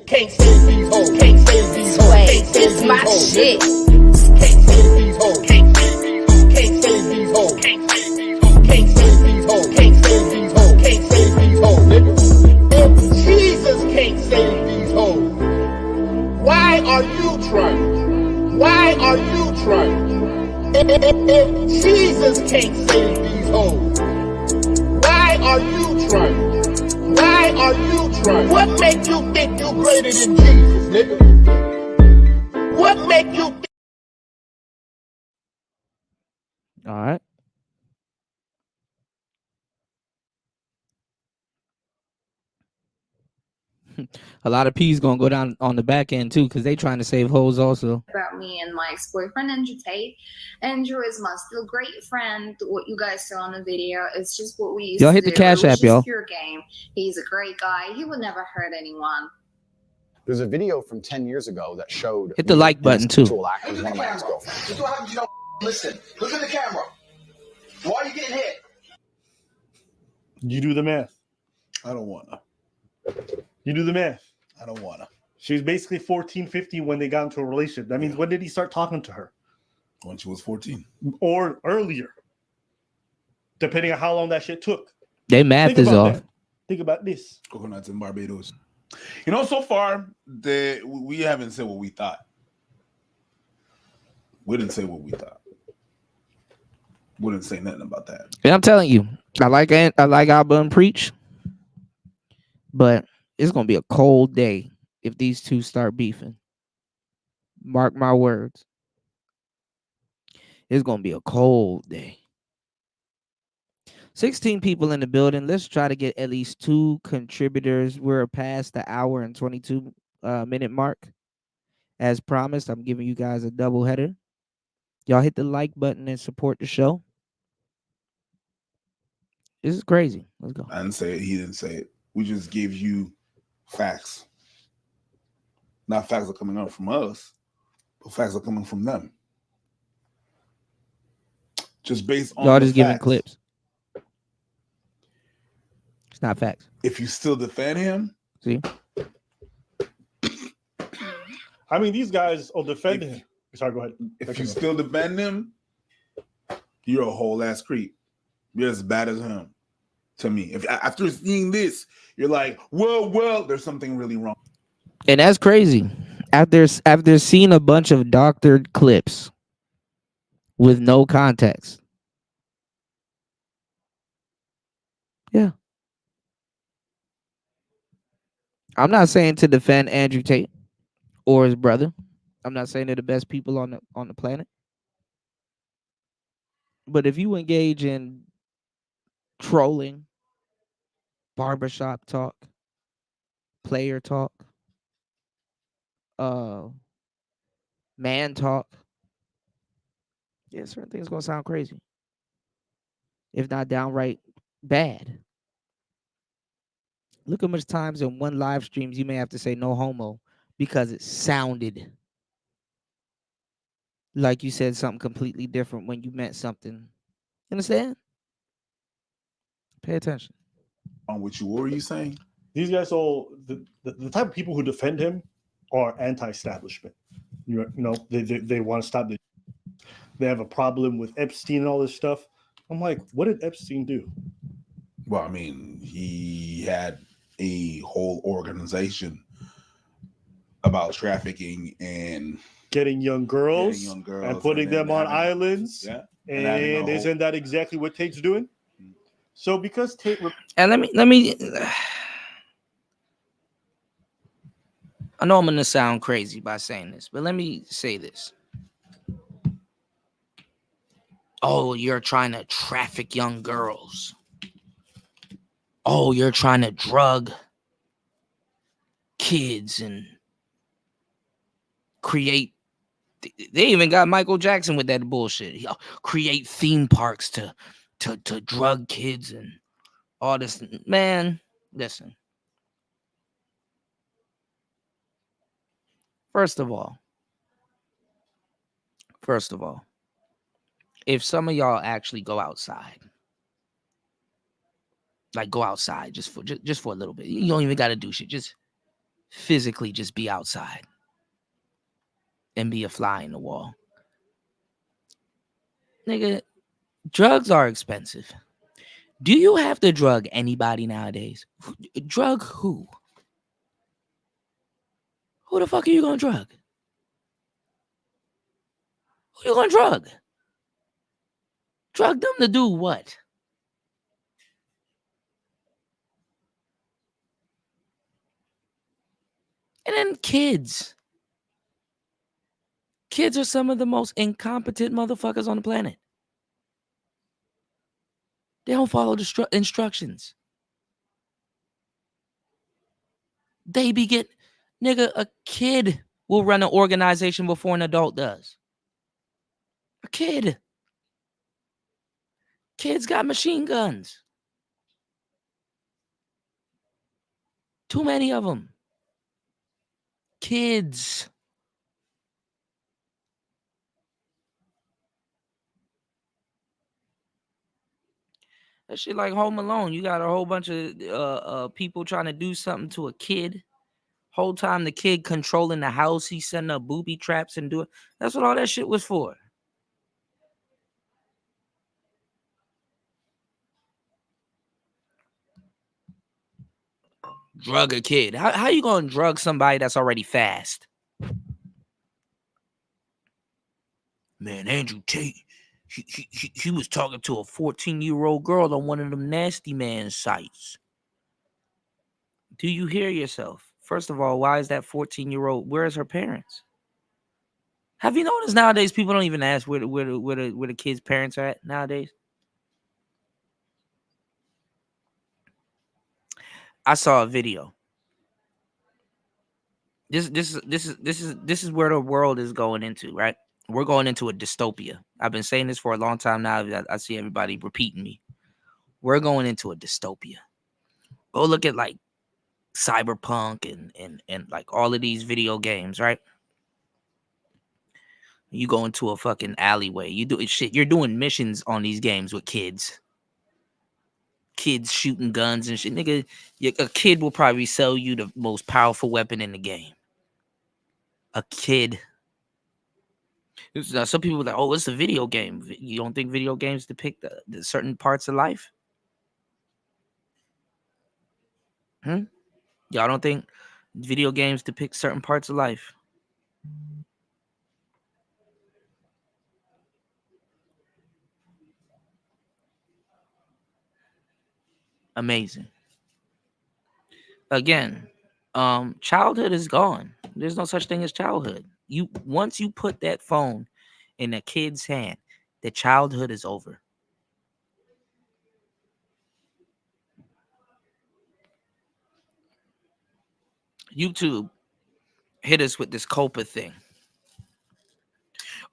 Can't save these hoes. Can't save these hoes. Can't save these hoes. Shit. Can't save these hoes. Can't save these hoes. Can't save these hoes. Can't save these hoes. Can't save these hoes. Can't save these hoes. Can't save these hoes, nigga. If Jesus can't save these hoes, why are you trying? Why are you trying? If Jesus can't save these hoes, why are you trying? Why are you trying? What make you think you greater than Jesus, nigga? What make you think? All right. A lot of P's gonna go down on the back end too, because they trying to save hoes also. About me and my ex-boyfriend Andrew Tate. Andrew is my still great friend. What you guys saw on the video, it's just what we used Y'all to hit the do. Cash It was App, just y'all. pure game. He's a great guy. He would never hurt anyone. There's a video from 10 years ago that showed Hit the like button too. sexual act with one of my ex-girlfriends. Just what happens you don't listen. Look at the camera. Why are you getting hit? You do the math. I don't wanna. You do the math. I don't wanna. She was basically 14, 15 when they got into a relationship. That means when did he start talking to her? When she was 14. Or earlier. Depending on how long that shit took. They math Think is about off. that. Think about this. Coconuts in Barbados. You know, so far, we haven't said what we thought. We didn't say what we thought. We didn't say nothing about that. And I'm telling you, I like Abba and Preach, but it's gonna be a cold day if these two start beefing. Mark my words. It's gonna be a cold day. 16 people in the building. Let's try to get at least 2 contributors. We're past the hour and 22 minute mark. As promised, I'm giving you guys a double header. Y'all hit the like button and support the show. This is crazy. Let's go. I didn't say it. He didn't say it. We just gave you facts. Not facts are coming out from us, but facts are coming from them. Just based on y'all just facts. giving clips. It's not facts. If you still defend him, see. I mean, these guys will defend him. Sorry, go ahead. If you still defend him, you're a whole ass creep. You're as bad as him. To me, if after seeing this, you're like, well, there's something really wrong. And that's crazy. After seeing a bunch of doctored clips with no context. Yeah. I'm not saying to defend Andrew Tate or his brother. I'm not saying they're the best people on the planet. But if you engage in trolling, barbershop talk, player talk, man talk, yeah, certain things gonna sound crazy. If not downright bad. Look how much times in one live streams you may have to say no homo because it sounded like you said something completely different when you meant something. You understand? Pay attention. On what you were you saying? These guys all the type of people who defend him are anti-establishment. You know, they want to stop the. They have a problem with Epstein and all this stuff. I'm like, what did Epstein do? Well, I mean, he had a whole organization about trafficking and getting young girls and putting them on islands. Yeah. And isn't that exactly what Tate's doing? So because Tate and let me I know I'm gonna sound crazy by saying this, but let me say this. Oh, you're trying to traffic young girls. Oh, you're trying to drug kids and create. They even got Michael Jackson with that bullshit. Create theme parks to drug kids and all this. Man, listen. First of all, if some of y'all actually go outside, like go outside just for a little bit, you don't even got to do shit. Just physically just be outside and be a fly in the wall. Nigga, drugs are expensive. Do you have to drug anybody nowadays? Drug who? Who the fuck are you gonna drug? Who you gonna drug? Drug them to do what? And then kids. Kids are some of the most incompetent motherfuckers on the planet. They don't follow the instructions. They nigga, a kid will run an organization before an adult does. A kid. Kids got machine guns. Too many of them. Kids. That shit like Home Alone. You got a whole bunch of people trying to do something to a kid. Whole time the kid controlling the house, he's setting up booby traps and doing. That's what all that shit was for. Drug a kid. How you gonna drug somebody that's already fast? Man, Andrew Tate, he was talking to a 14-year-old girl on one of them nasty man sites. Do you hear yourself? First of all, why is that 14-year-old? Where is her parents? Have you noticed nowadays people don't even ask where the kids' parents are at nowadays? I saw a video. This is where the world is going into, right? We're going into a dystopia. I've been saying this for a long time now. I see everybody repeating me. We're going into a dystopia. Go look at like Cyberpunk and like all of these video games, right? You go into a fucking alleyway. You do shit. You're doing missions on these games with kids. Kids shooting guns and shit. Nigga, a kid will probably sell you the most powerful weapon in the game. A kid. Some people are like, oh, it's a video game. You don't think video games depict the certain parts of life? Y'all don't think video games depict certain parts of life? Amazing. Again, childhood is gone. There's no such thing as childhood. Once you put that phone in a kid's hand, the childhood is over. YouTube hit us with this COPA thing.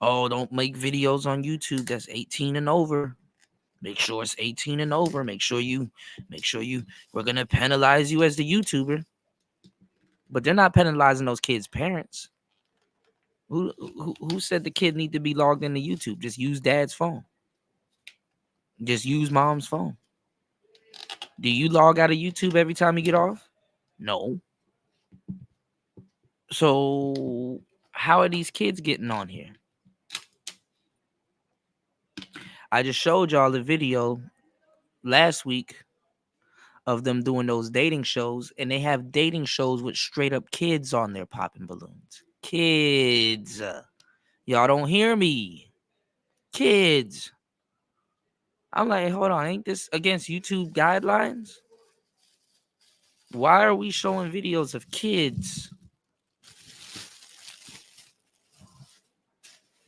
Oh, don't make videos on YouTube that's 18 and over. Make sure it's 18 and over. Make sure we're gonna penalize you as the YouTuber. But they're not penalizing those kids' parents. Who said the kid need to be logged into YouTube? Just use dad's phone. Just use mom's phone. Do you log out of YouTube every time you get off? No. So how are these kids getting on here? I just showed y'all the video last week of them doing those dating shows, and they have dating shows with straight up kids on there popping balloons. Kids. Y'all don't hear me. Kids. I'm like, hold on, ain't this against YouTube guidelines? Why are we showing videos of kids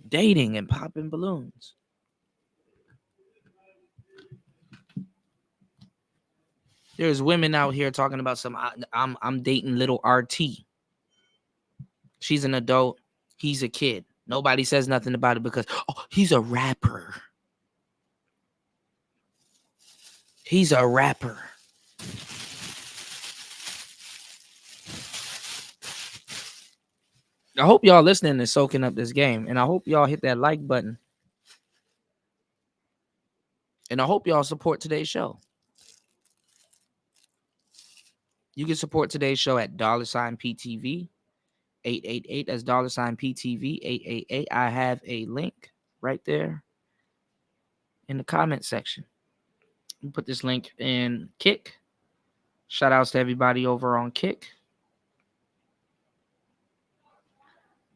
dating and popping balloons? There's women out here talking about I'm dating little RT. She's an adult. He's a kid. Nobody says nothing about it because he's a rapper. He's a rapper. I hope y'all listening and soaking up this game, and I hope y'all hit that like button. And I hope y'all support today's show. You can support today's show at $PTV 888. That's $PTV 888. I have a link right there in the comment section. Put this link in Kick. Shout outs to everybody over on Kick.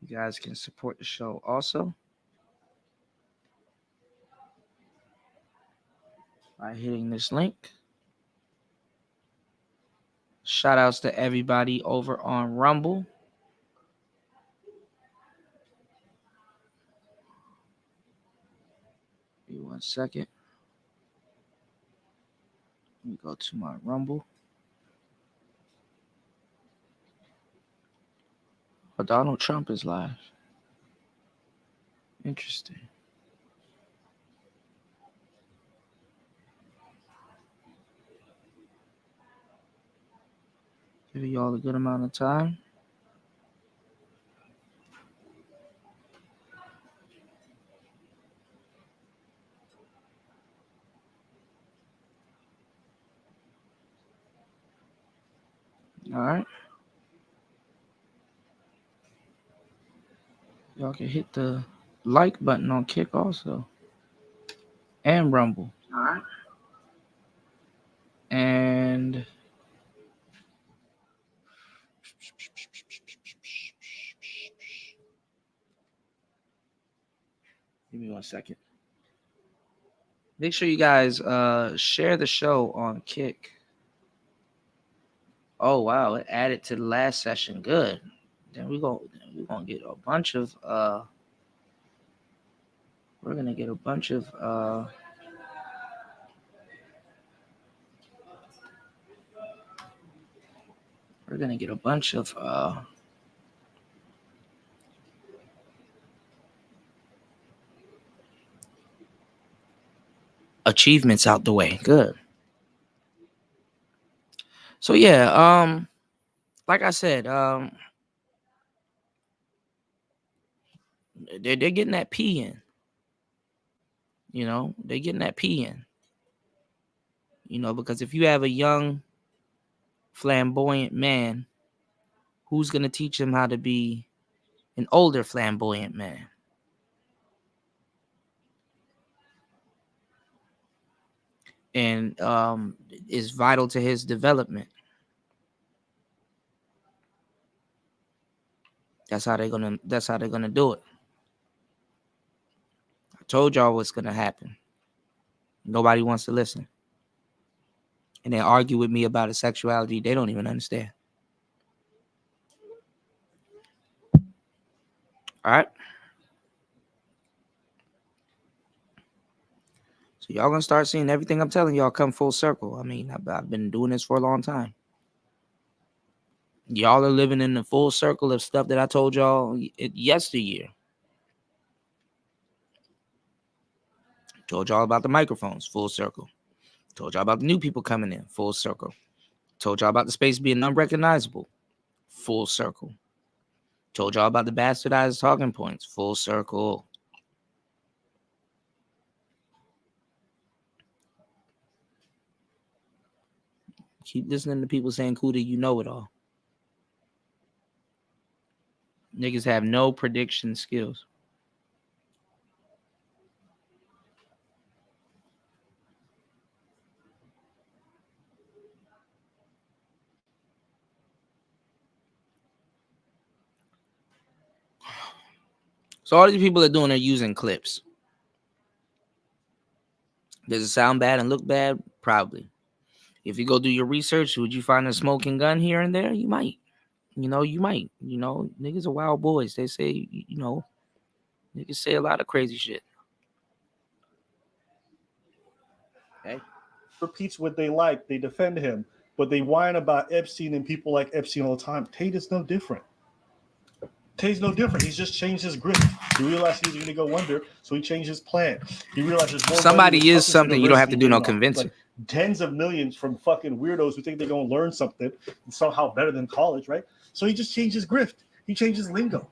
You guys can support the show also by hitting this link. Shout outs to everybody over on Rumble. Give me 1 second. Let me go to my Rumble. Oh, Donald Trump is live. Interesting. Give y'all a good amount of time. All right. Y'all can hit the like button on Kick also. And Rumble. All right. And give me 1 second. Make sure you guys share the show on Kick. Oh wow, it added to the last session. Good. Then we're gonna get a bunch of We're gonna get a bunch of achievements out the way. Good. So yeah, like I said, they're getting that pee in. You know, they're getting that pee in. You know, because if you have a young, flamboyant man, who's gonna teach him how to be an older, flamboyant man? And is vital to his development. That's how they're gonna do it. I told y'all what's gonna happen. Nobody wants to listen. And they argue with me about his sexuality. They don't even understand. All right. So y'all gonna start seeing everything I'm telling y'all come full circle. I mean, I've been doing this for a long time. Y'all are living in the full circle of stuff that I told y'all yesteryear. Told y'all about the microphones, full circle. Told y'all about the new people coming in, full circle. Told y'all about the space being unrecognizable, full circle. Told y'all about the bastardized talking points, full circle. Keep listening to people saying, Kuda, you know it all. Niggas have no prediction skills. So all these people are doing are using clips. Does it sound bad and look bad? Probably. If you go do your research, would you find a smoking gun here and there? You might. You might. Niggas are wild boys. They say, niggas say a lot of crazy shit. Okay. Repeats what they like. They defend him. But they whine about Epstein and people like Epstein all the time. Tate is no different. Tate's no different. He's just changed his grip. He realized he was going to go under, so he changed his plan. He realized there's more Somebody is something. You don't have to do no convincing. Like tens of millions from fucking weirdos who think they're going to learn something somehow better than college, right? So he just changed his grift. He changed his lingo.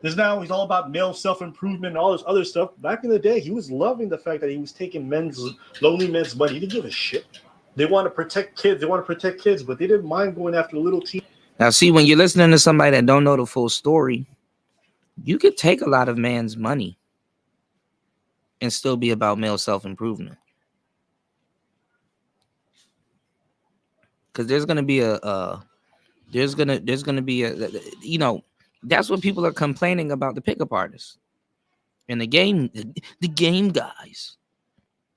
He's all about male self-improvement and all this other stuff. Back in the day, he was loving the fact that he was taking lonely men's money. He didn't give a shit. They want to protect kids. But they didn't mind going after the little teens. Now, see, when you're listening to somebody that don't know the full story, you could take a lot of man's money and still be about male self-improvement. Because there's gonna be that's what people are complaining about the pickup artists and the game guys.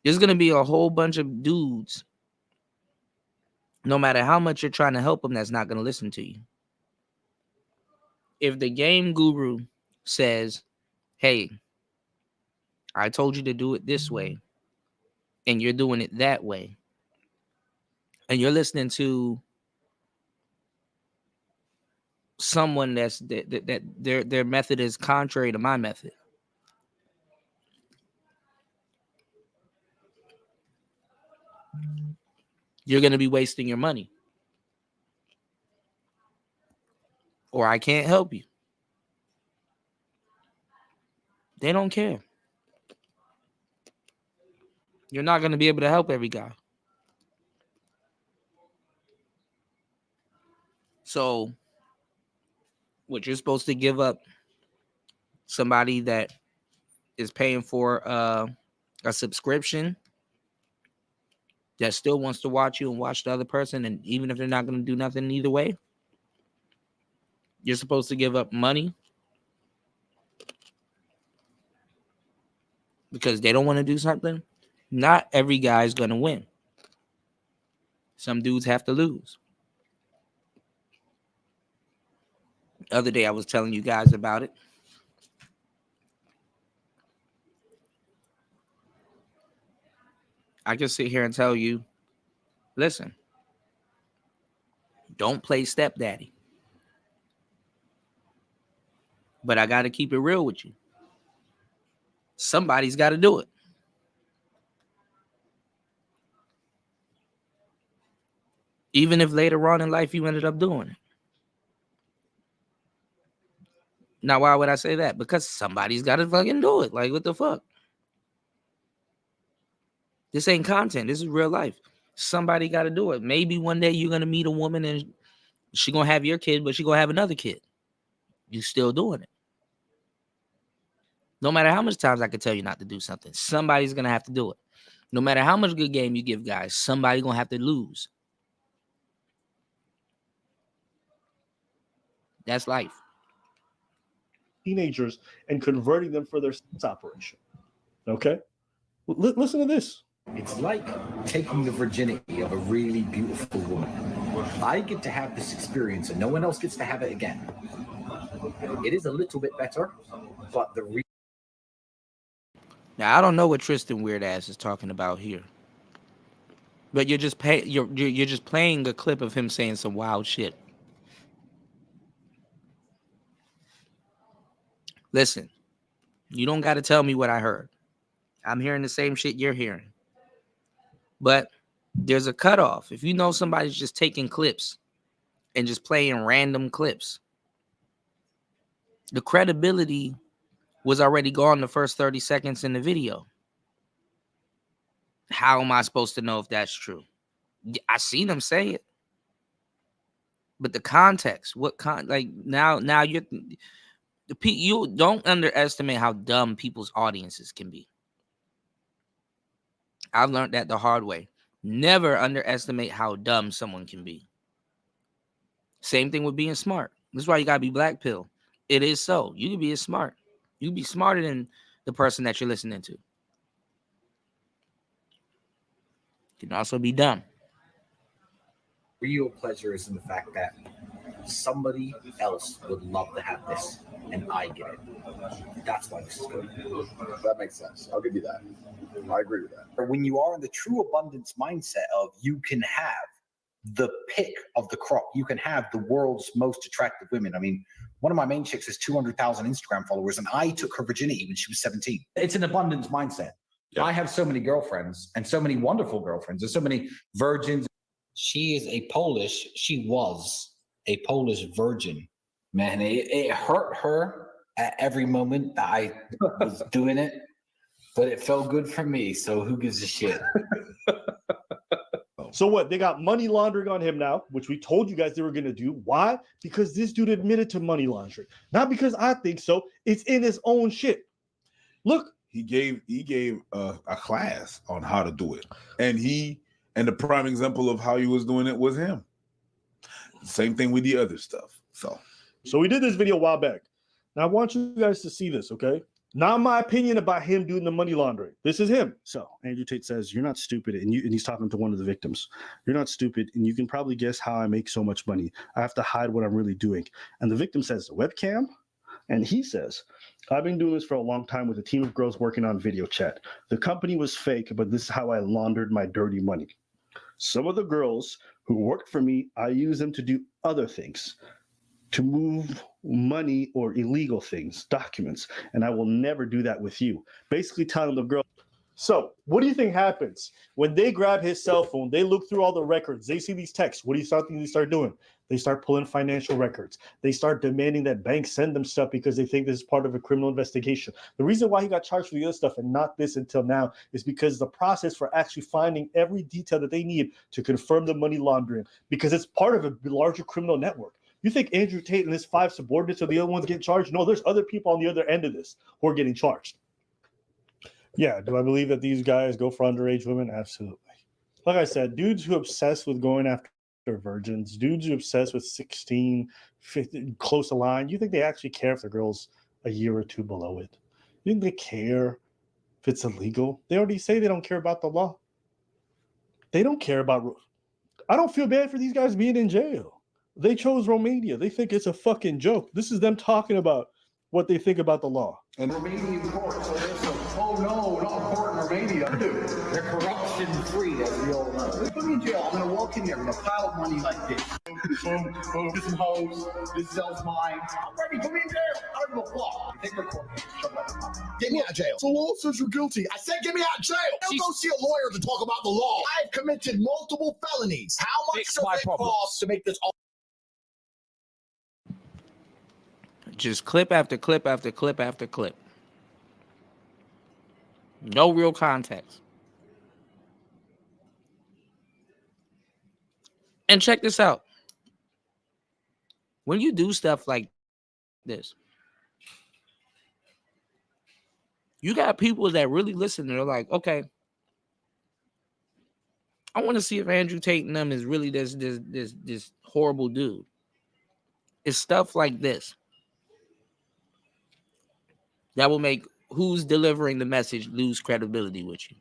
There's gonna be a whole bunch of dudes, no matter how much you're trying to help them, that's not gonna listen to you. If the game guru says, hey, I told you to do it this way, and you're doing it that way, and you're listening to someone that their method is contrary to my method, you're going to be wasting your money. Or I can't help you. They don't care. You're not going to be able to help every guy. So what you're supposed to give up somebody that is paying for a subscription that still wants to watch you and watch the other person, and even if they're not going to do nothing either way, you're supposed to give up money because they don't want to do something. Not every guy is going to win. Some dudes have to lose. The other day I was telling you guys about it. I can sit here and tell you, listen, don't play stepdaddy. But I got to keep it real with you. Somebody's got to do it. Even if later on in life you ended up doing it. Now, why would I say that? Because somebody's got to fucking do it. Like, what the fuck? This ain't content. This is real life. Somebody got to do it. Maybe one day you're going to meet a woman and she going to have your kid, but she going to have another kid. You still doing it. No matter how much times I can tell you not to do something, somebody's going to have to do it. No matter how much good game you give guys, somebody's going to have to lose. That's life. Teenagers and converting them for their sex operation. Okay? Listen to this. It's like taking the virginity of a really beautiful woman. I get to have this experience and no one else gets to have it again. It is a little bit better, but the Now I don't know what Tristan Weird Ass is talking about here, but you're just playing a clip of him saying some wild shit. Listen, you don't got to tell me what I heard. I'm hearing the same shit you're hearing, but there's a cutoff. If you know somebody's just taking clips and just playing random clips, the credibility was already gone the first 30 seconds in the video. How am I supposed to know if that's true? I seen him say it, but the context, now you don't underestimate how dumb people's audiences can be. I've learned that the hard way. Never underestimate how dumb someone can be. Same thing with being smart. This is why you gotta be black pill. It is so. You can be as smart. You can be smarter than the person that you're listening to. You can also be dumb. real pleasure is in the fact that somebody else would love to have this, and I get it. That's why this is good. That makes sense. I'll give you that. I agree with that. When you are in the true abundance mindset of you can have the pick of the crop, you can have the world's most attractive women. I mean, one of my main chicks has 200,000 Instagram followers, and I took her virginity when she was 17. It's an abundance mindset. Yeah. I have so many girlfriends, and so many wonderful girlfriends, and so many virgins. She was a Polish virgin. Man, it hurt her at every moment that I was doing it, but it felt good for me, so who gives a shit? So what? They got money laundering on him now, which we told you guys they were going to do. Why? Because this dude admitted to money laundering. Not because I think so. It's in his own shit. Look. He gave a class on how to do it. And the prime example of how he was doing it was him. Same thing with the other stuff. So we did this video a while back. Now I want you guys to see this, okay? Not my opinion about him doing the money laundering. This is him. So Andrew Tate says, you're not stupid. And he's talking to one of the victims. You're not stupid. And you can probably guess how I make so much money. I have to hide what I'm really doing. And the victim says, webcam? And he says, I've been doing this for a long time with a team of girls working on video chat. The company was fake, but this is how I laundered my dirty money. Some of the girls who worked for me, I use them to do other things, to move money or illegal things, documents, and I will never do that with you. Basically telling the girl. So what do you think happens when they grab his cell phone? They look through all the records. They see these texts. What do you think they start doing? They start pulling financial records. They start demanding that banks send them stuff because they think this is part of a criminal investigation. The reason why he got charged for the other stuff and not this until now is because the process for actually finding every detail that they need to confirm the money laundering, because it's part of a larger criminal network. You think Andrew Tate and his 5 subordinates are the other ones getting charged? No, there's other people on the other end of this who are getting charged. Yeah, do I believe that these guys go for underage women? Absolutely. Like I said, dudes who obsess with going after virgins, dudes who obsess with 16, 15, close to line, you think they actually care if the girl's a year or two below it? You think they care if it's illegal? They already say they don't care about the law. They don't care about... I don't feel bad for these guys being in jail. They chose Romania. They think it's a fucking joke. This is them talking about what they think about the law. And Romanian court, so there's some, oh no, not court in Romania. They're corruption-free, as we all know. Put me in jail. I'm gonna walk in here with a pile of money like this. Boom, boom, this is hoes. This sells mine. I'm ready. Put me in jail. I don't give a fuck. You think they're cool? Get me out of jail. The law says you're guilty. I said get me out of jail. Don't go see a lawyer to talk about the law. I've committed multiple felonies. How much does it cost to make this all? Just clip after clip after clip after clip. No real context. And check this out. When you do stuff like this, you got people that really listen. They're like, okay, I want to see if Andrew Tate and them is really this horrible dude. It's stuff like this that will make who's delivering the message lose credibility with you.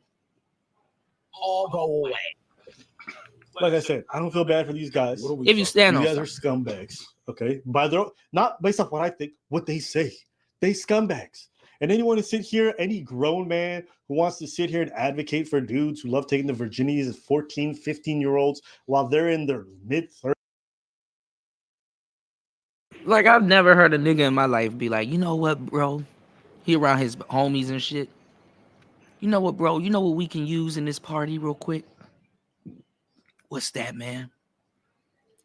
All go away. Like I said, I don't feel bad for these guys. If you stand on these guys are scumbags, okay? By their not based off what I think, what they say. They scumbags. And then you want to sit here, any grown man who wants to sit here and advocate for dudes who love taking the virginities of 14, 15-year-olds while they're in their mid-30s. Like, I've never heard a nigga in my life be like, you know what, bro? He around his homies and shit. You know what, bro? You know what we can use in this party real quick? What's that, man?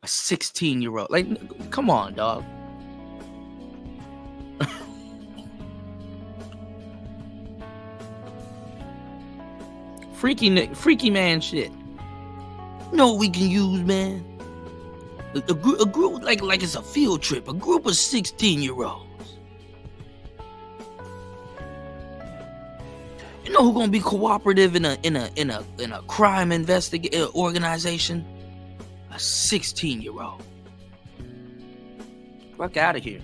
A 16-year-old. Like, come on, dog. Freaky man shit. You know what we can use, man? A group like it's a field trip. A group of 16-year-olds. You know who's gonna be cooperative in a crime organization? A 16-year-old. Fuck out of here.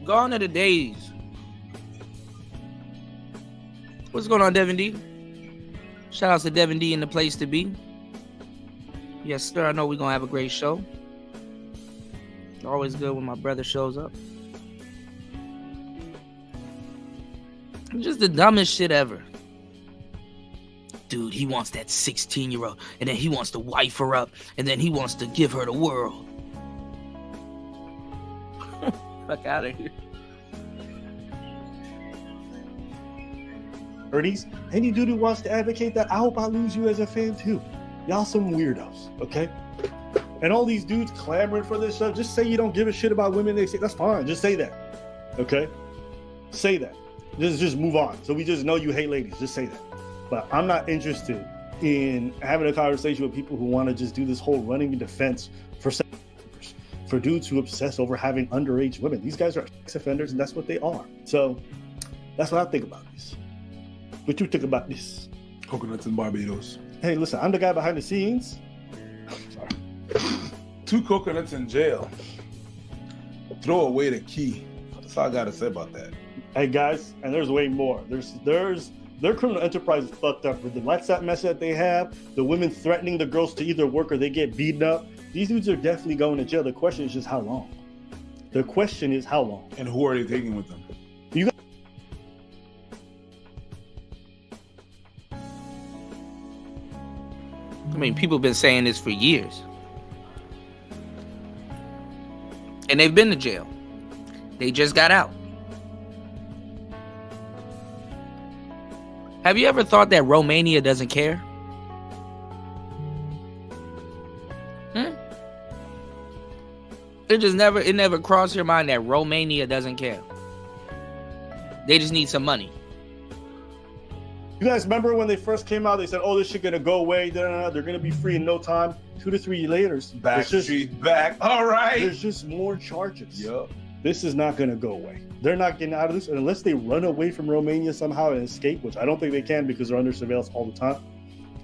Gone are the days. What's going on, Devin D? Shout out to Devin D in the place to be. Yes, sir. I know we're gonna have a great show. Always good when my brother shows up. Just the dumbest shit ever. Dude, he wants that 16-year-old, and then he wants to wife her up, and then he wants to give her the world. Fuck out of here. 30s, any dude who wants to advocate that, I hope I lose you as a fan too. Y'all some weirdos, okay? And all these dudes clamoring for this stuff, just say you don't give a shit about women. They say that's fine. Just say that, okay? Say that. Just move on. So we just know you hate ladies. Just say that. But I'm not interested in having a conversation with people who want to just do this whole running in defense for dudes who obsess over having underage women. These guys are sex offenders, and that's what they are. So that's what I think about this. What you think about this? Coconuts in Barbados. Hey, listen, I'm the guy behind the scenes. Sorry. 2 coconuts in jail. Throw away the key. That's all I gotta say about that. Hey guys, and there's way more. Their criminal enterprise is fucked up with the WhatsApp mess that they have, the women threatening the girls to either work or they get beaten up. These dudes are definitely going to jail. The question is just how long. The question is how long. And who are they taking with them? I mean, people have been saying this for years. And they've been to jail. They just got out. Have you ever thought that Romania doesn't care? It never crossed your mind that Romania doesn't care. They just need some money. You guys remember when they first came out, they said, oh, this shit gonna go away. They're gonna be free in no time. 2 to 3 years later, back. All right. There's just more charges. Yep. This is not gonna go away. They're not getting out of this unless they run away from Romania somehow and escape, which I don't think they can because they're under surveillance all the time.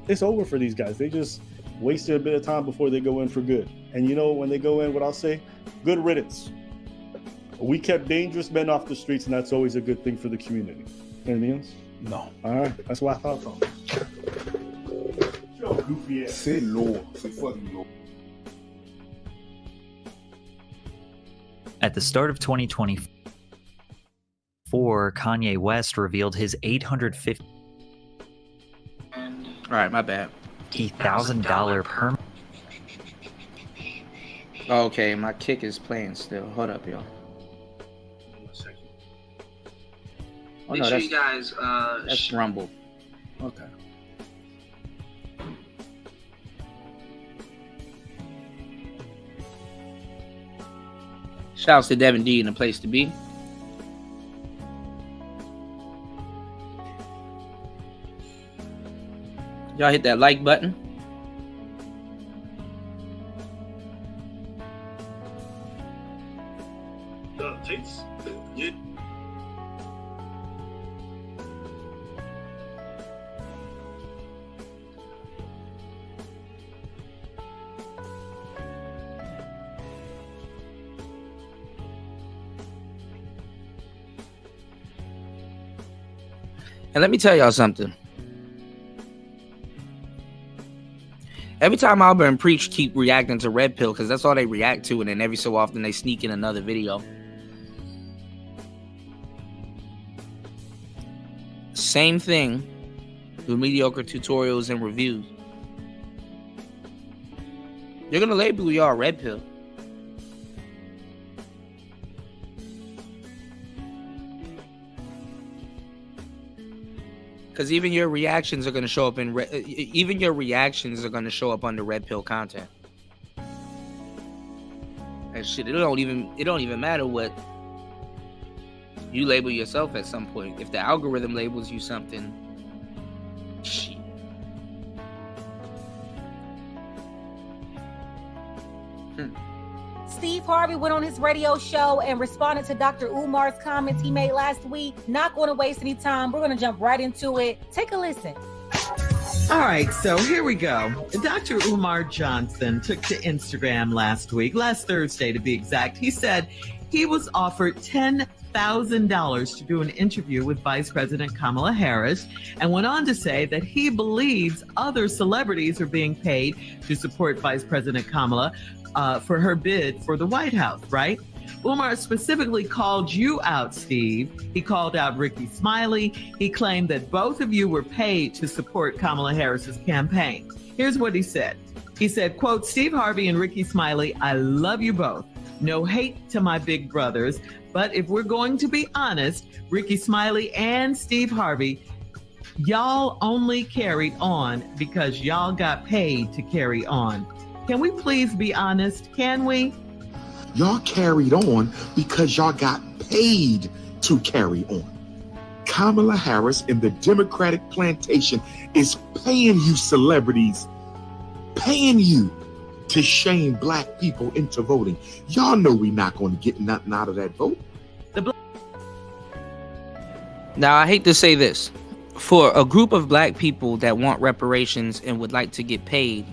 It's over for these guys. They just wasted a bit of time before they go in for good. And you know, when they go in, what I'll say, good riddance. We kept dangerous men off the streets, and that's always a good thing for the community. Anything else? No. All right, that's what I thought from. Yo, goofy ass. Say low. Say fucking low. At the start of 2024, Kanye West revealed his $850,000 All right, my bad. per. Okay, my kick is playing still. Hold up, y'all. Oh, Make no, sure that's, you guys that's Rumble. Okay. Shouts to Devin D in the place to be. Y'all hit that like button. Tate's, yeah. And let me tell y'all something. Every time Albert and Preach keep reacting to Red Pill, because that's all they react to, and then every so often they sneak in another video. Same thing with mediocre tutorials and reviews. They're gonna label y'all Red Pill. Because even your reactions are going to show up in even your reactions are going to show up under Red Pill content. And shit, it don't even matter what you label yourself at some point. If the algorithm labels you something, shit. Steve Harvey went on his radio show and responded to Dr. Umar's comments he made last week. Not going to waste any time. We're going to jump right into it. Take a listen. All right, so here we go. Dr. Umar Johnson took to Instagram last Thursday to be exact. He said he was offered $10,000 to do an interview with Vice President Kamala Harris, and went on to say that he believes other celebrities are being paid to support Vice President Kamala for her bid for the White House, right? Umar specifically called you out, Steve. He called out Ricky Smiley. He claimed that both of you were paid to support Kamala Harris's campaign. Here's what he said. He said, quote, Steve Harvey and Ricky Smiley, I love you both. No hate to my big brothers, but if we're going to be honest, Ricky Smiley and Steve Harvey, y'all only carried on because y'all got paid to carry on. Can we please be honest? Can we? Y'all carried on because y'all got paid to carry on. Kamala Harris and the Democratic plantation is paying you celebrities, paying you to shame black people into voting. Y'all know we're not going to get nothing out of that vote. Now, I hate to say this. For a group of black people that want reparations and would like to get paid,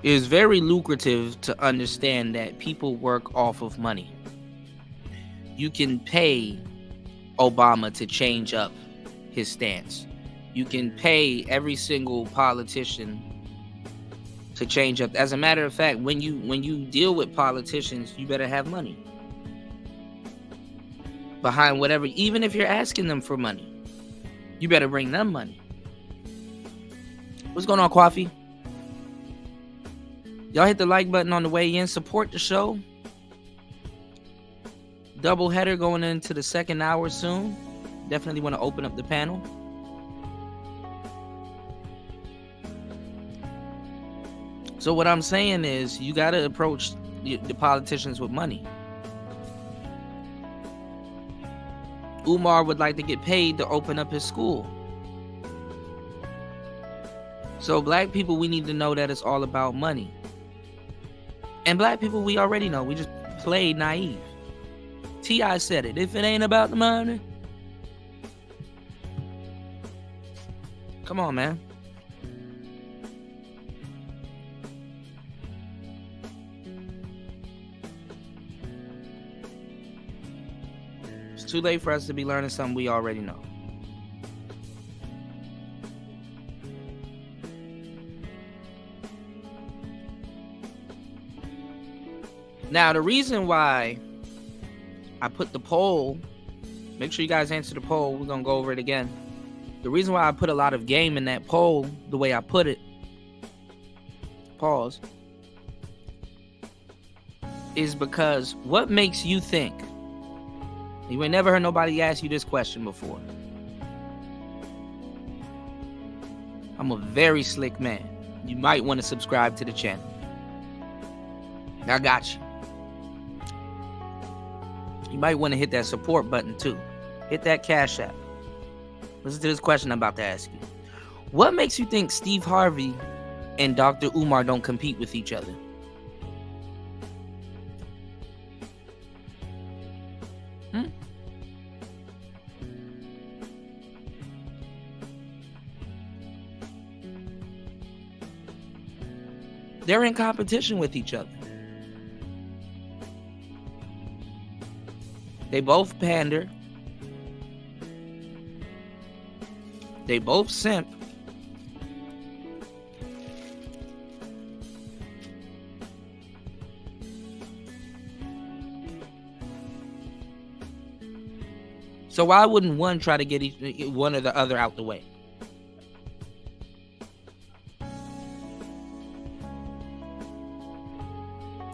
it is very lucrative to understand that people work off of money. You can pay Obama to change up his stance. You can pay every single politician to change up. As a matter of fact, when you deal with politicians, you better have money behind whatever. Even if you're asking them for money, you better bring them money. What's going on, Coffee? Y'all hit the like button on the way in. Support the show. Double header going into the second hour soon. Definitely want to open up the panel. So what I'm saying is you got to approach the politicians with money. Umar would like to get paid to open up his school. So black people, we need to know that it's all about money. And black people, we already know. We just play naive. T.I. said it. If it ain't about the money. Come on, man. It's too late for us to be learning something we already know. Now, the reason why I put the poll. Make sure you guys answer the poll. We're going to go over it again. The reason why I put a lot of game in that poll, the way I put it, pause, is because what makes you think? You ain't never heard nobody ask you this question before. I'm a very slick man. You might want to subscribe to the channel. I got you. You might want to hit that support button too. Hit that Cash App. Listen to this question I'm about to ask you. What makes you think Steve Harvey and Dr. Umar don't compete with each other? They're in competition with each other. They both pander. They both simp. So why wouldn't one try to get one or the other out the way?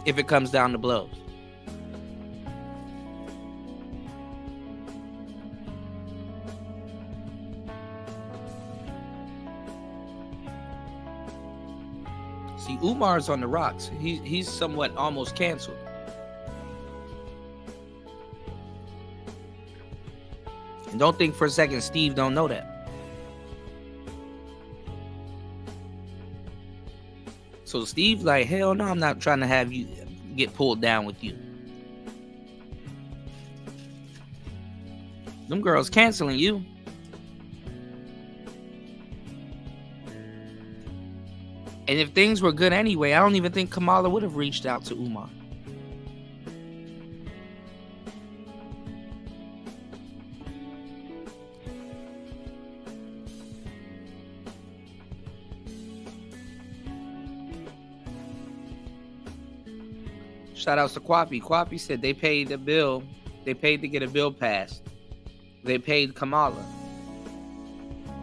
If it comes down to blows. See, Umar's on the rocks. He's somewhat almost canceled. And don't think for a second Steve don't know that. So Steve's like, hell no, I'm not trying to have you get pulled down with you. Them girls canceling you. And if things were good anyway, I don't even think Kamala would have reached out to Umar. Shout outs to Kwapi. Kwapi said they paid the bill. They paid to get a bill passed. They paid Kamala.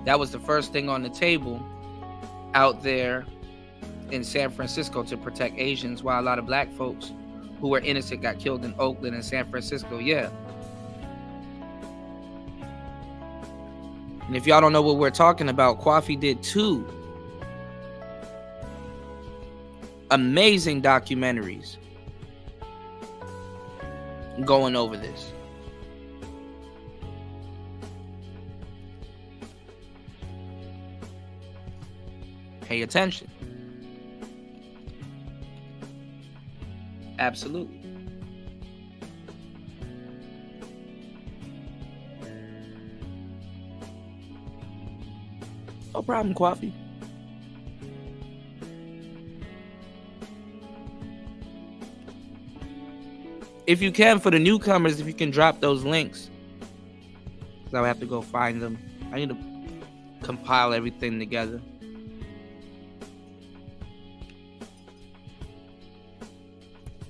That was the first thing on the table out there in San Francisco to protect Asians, while a lot of black folks who were innocent got killed in Oakland and San Francisco. Yeah. And if y'all don't know what we're talking about, Kwafi did 2 amazing documentaries going over this. Pay attention. Absolutely. No problem, Kwafi. If you can, for the newcomers, if you can drop those links, because I would have to go find them. I need to compile everything together.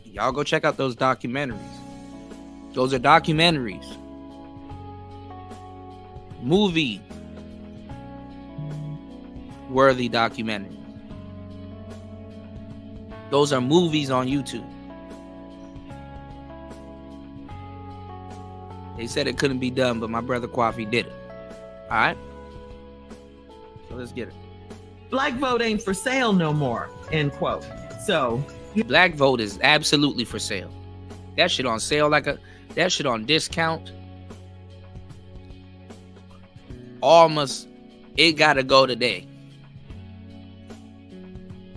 Y'all go check out those documentaries. Those are documentaries. Movie worthy documentaries. Those are movies on YouTube. They said it couldn't be done, but my brother Kwafi did it. All right? So let's get it. Black vote ain't for sale no more, end quote. So black vote is absolutely for sale. That shit on sale that shit on discount. Almost, it gotta go today.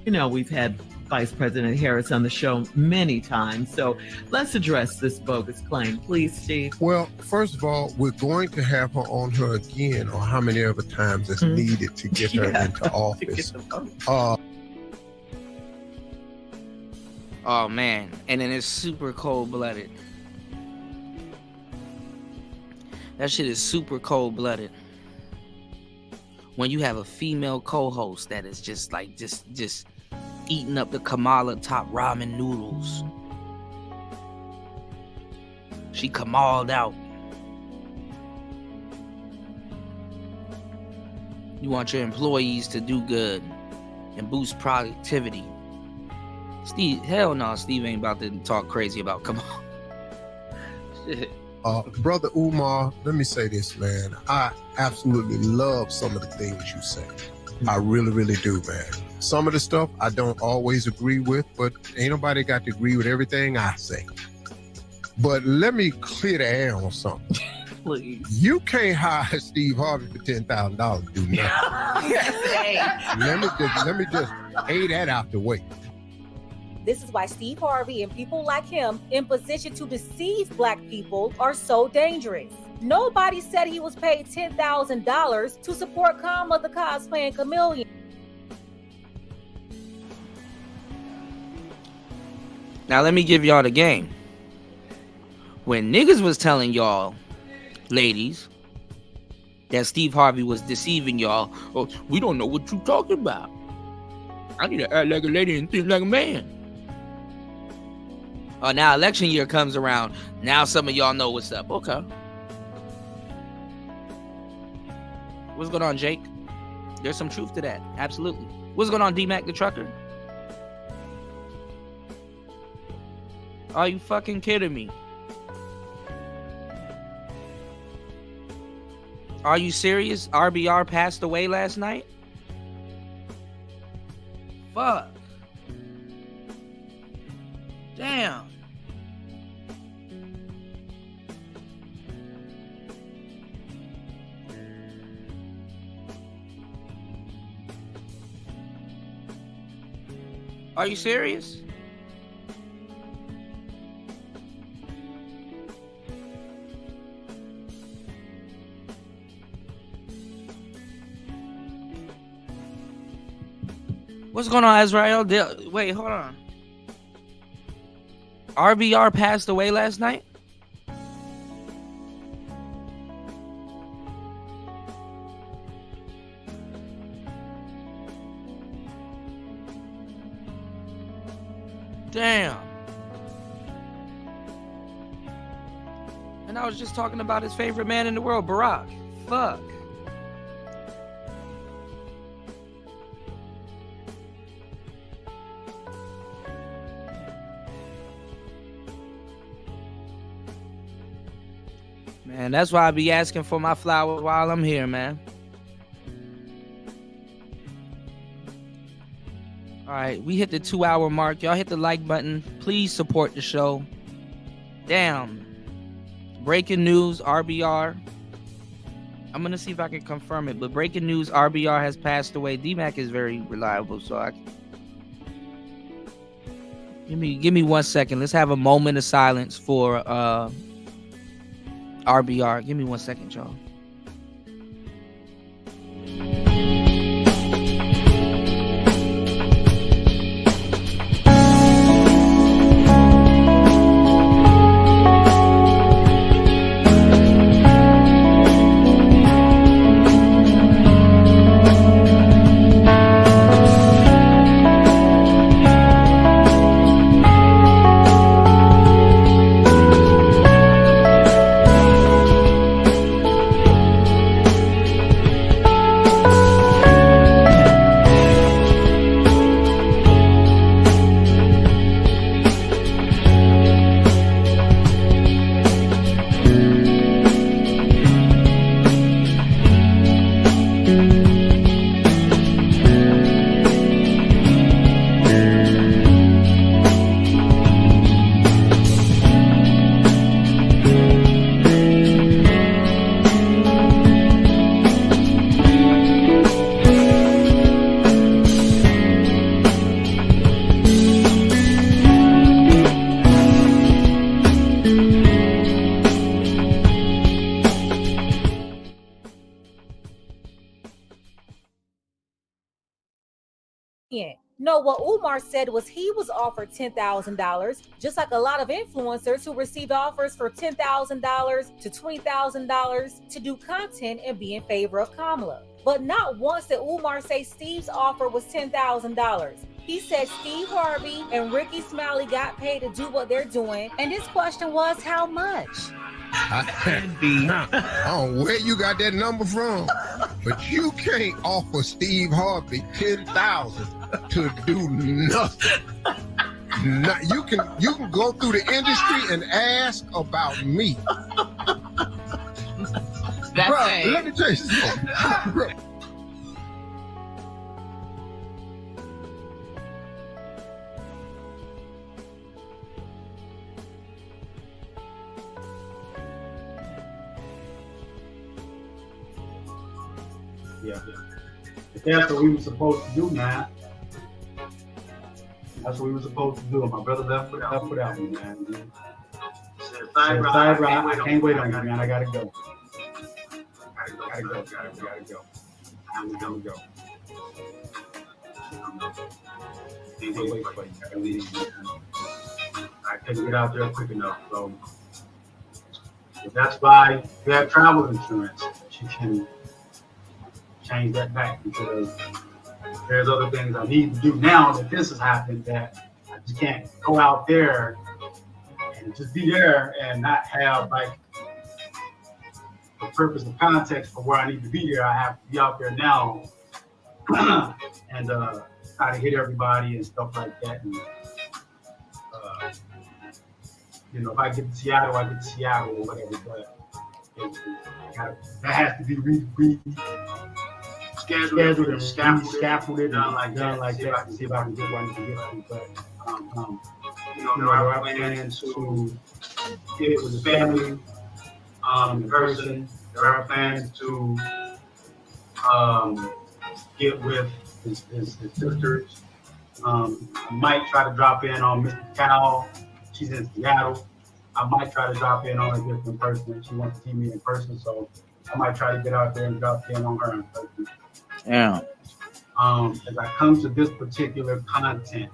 You know, we've had Vice President Harris on the show many times, so let's address this bogus claim. Please, Steve. Well, first of all, we're going to have her on her again, or how many other times it's needed to get her into office. Oh man, and then it's super cold-blooded. That shit is super cold-blooded. When you have a female co-host that is just like just eating up the Kamala top ramen noodles. She Kamal'd out. You want your employees to do good and boost productivity. Steve, hell no, Steve ain't about to talk crazy about Kamal. Shit. Brother Umar, let me say this, man. I absolutely love some of the things you say. I really, really do, man. Some of the stuff I don't always agree with, but ain't nobody got to agree with everything I say. But let me clear the air on something. Please. You can't hire Steve Harvey for $10,000 to do nothing. let me just lay that out the way. This is why Steve Harvey and people like him in position to deceive Black people are so dangerous. Nobody said he was paid $10,000 to support Kamala the cosplaying chameleon. Now let me give y'all the game. When niggas was telling y'all, ladies, that Steve Harvey was deceiving y'all, oh, we don't know what you talking about. I need to act like a lady and think like a man. Oh, now election year comes around. Now some of y'all know what's up. Okay. What's going on, Jake? There's some truth to that. Absolutely. What's going on, D-Mac the trucker? Are you fucking kidding me? Are you serious? RBR passed away last night? Fuck. Damn. Are you serious? What's going on, Azrael? Wait, hold on. RBR passed away last night? Damn. And I was just talking about his favorite man in the world, Barack. Fuck. Man, that's why I be asking for my flowers while I'm here, man. All right, we hit the 2-hour mark. Y'all hit the like button. Please support the show. Damn. Breaking news, RBR. I'm going to see if I can confirm it, but breaking news, RBR has passed away. D-Mac is very reliable, so I... Give me 1 second. Let's have a moment of silence for RBR. Give me 1 second, y'all. No, what Umar said was he was offered $10,000, just like a lot of influencers who received offers for $10,000 to $20,000 to do content and be in favor of Kamala. But not once did Umar say Steve's offer was $10,000. He said Steve Harvey and Ricky Smiley got paid to do what they're doing. And his question was, how much? I don't know where you got that number from, but you can't offer Steve Harvey $10,000 to do nothing. You can go through the industry and ask about me. Bro, let me tell you something. Bro. Yeah. If that's what we were supposed to do, man. That's what we were supposed to do. My brother left without me, man. Sorry, bro, I can't wait on you, man. I gotta go. Gotta go. Time to go. Can't wait for you. I gotta leave. I couldn't get out there quick enough, so that's why you have travel insurance. You can change that back because there's other things I need to do now that this has happened that I just can't go out there and just be there and not have like the purpose and context for where I need to be there. I have to be out there now and try to hit everybody and stuff like that. And if I get to Seattle, I get to Seattle or whatever. But that has to be scheduled and scaffolded done like that. See if I can get what I need to get to. But there are plans to get it with the family, in person. There are plans to get with his sisters. I might try to drop in on Mr. Cal. She's in Seattle. I might try to drop in on her in person. She wants to see me in person, so I might try to get out there and drop in on her in person. Yeah. As I come to this particular content,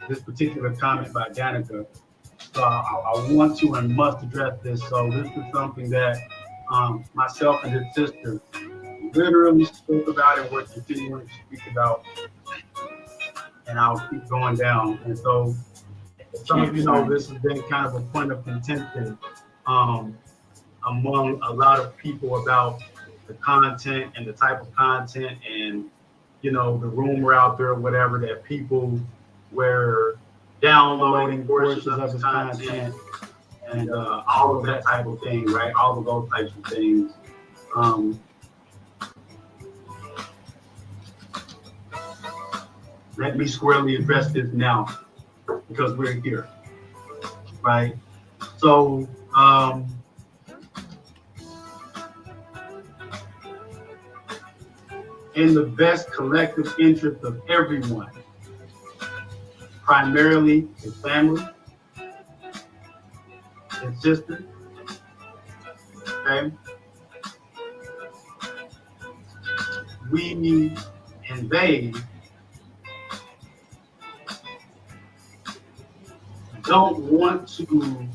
this particular comment by Danica, so I want to and must address this. So this is something that myself and his sister literally spoke about and we're continuing to speak about, and I'll keep going down. And so some of you know this has been kind of a point of contention among a lot of people about the content and the type of content and, the rumor out there or whatever that people were downloading portions of his content and all of that type of thing, right? All of those types of things. Let me squarely address this now because we're here, right? So, in the best collective interest of everyone, primarily his family, his sister, okay? We and they don't want to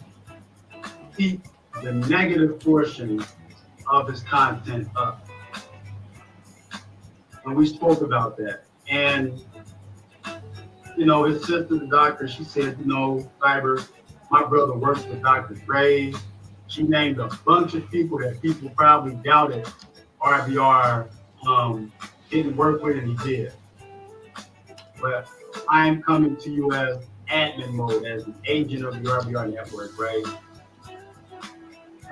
keep the negative portion of his content up. And we spoke about that. And, his sister, the doctor, she said, Cyber, my brother works with Dr. Gray. She named a bunch of people that people probably doubted RBR didn't work with, and he did. But I'm coming to you as admin mode, as an agent of the RBR network, right?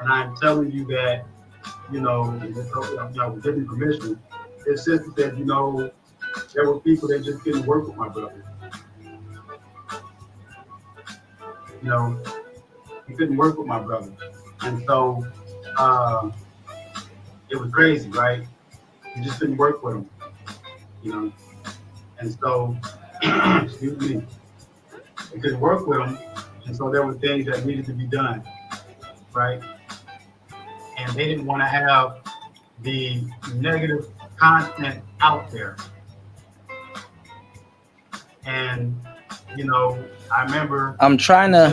And I'm telling you that, with given permission, his sister said, there were people that just didn't work with my brother. He couldn't work with my brother. And so it was crazy, right? He just couldn't work with him, And so, excuse me, he couldn't work with him. And so there were things that needed to be done, right? And they didn't want to have the negative content out there. And, I remember I'm trying to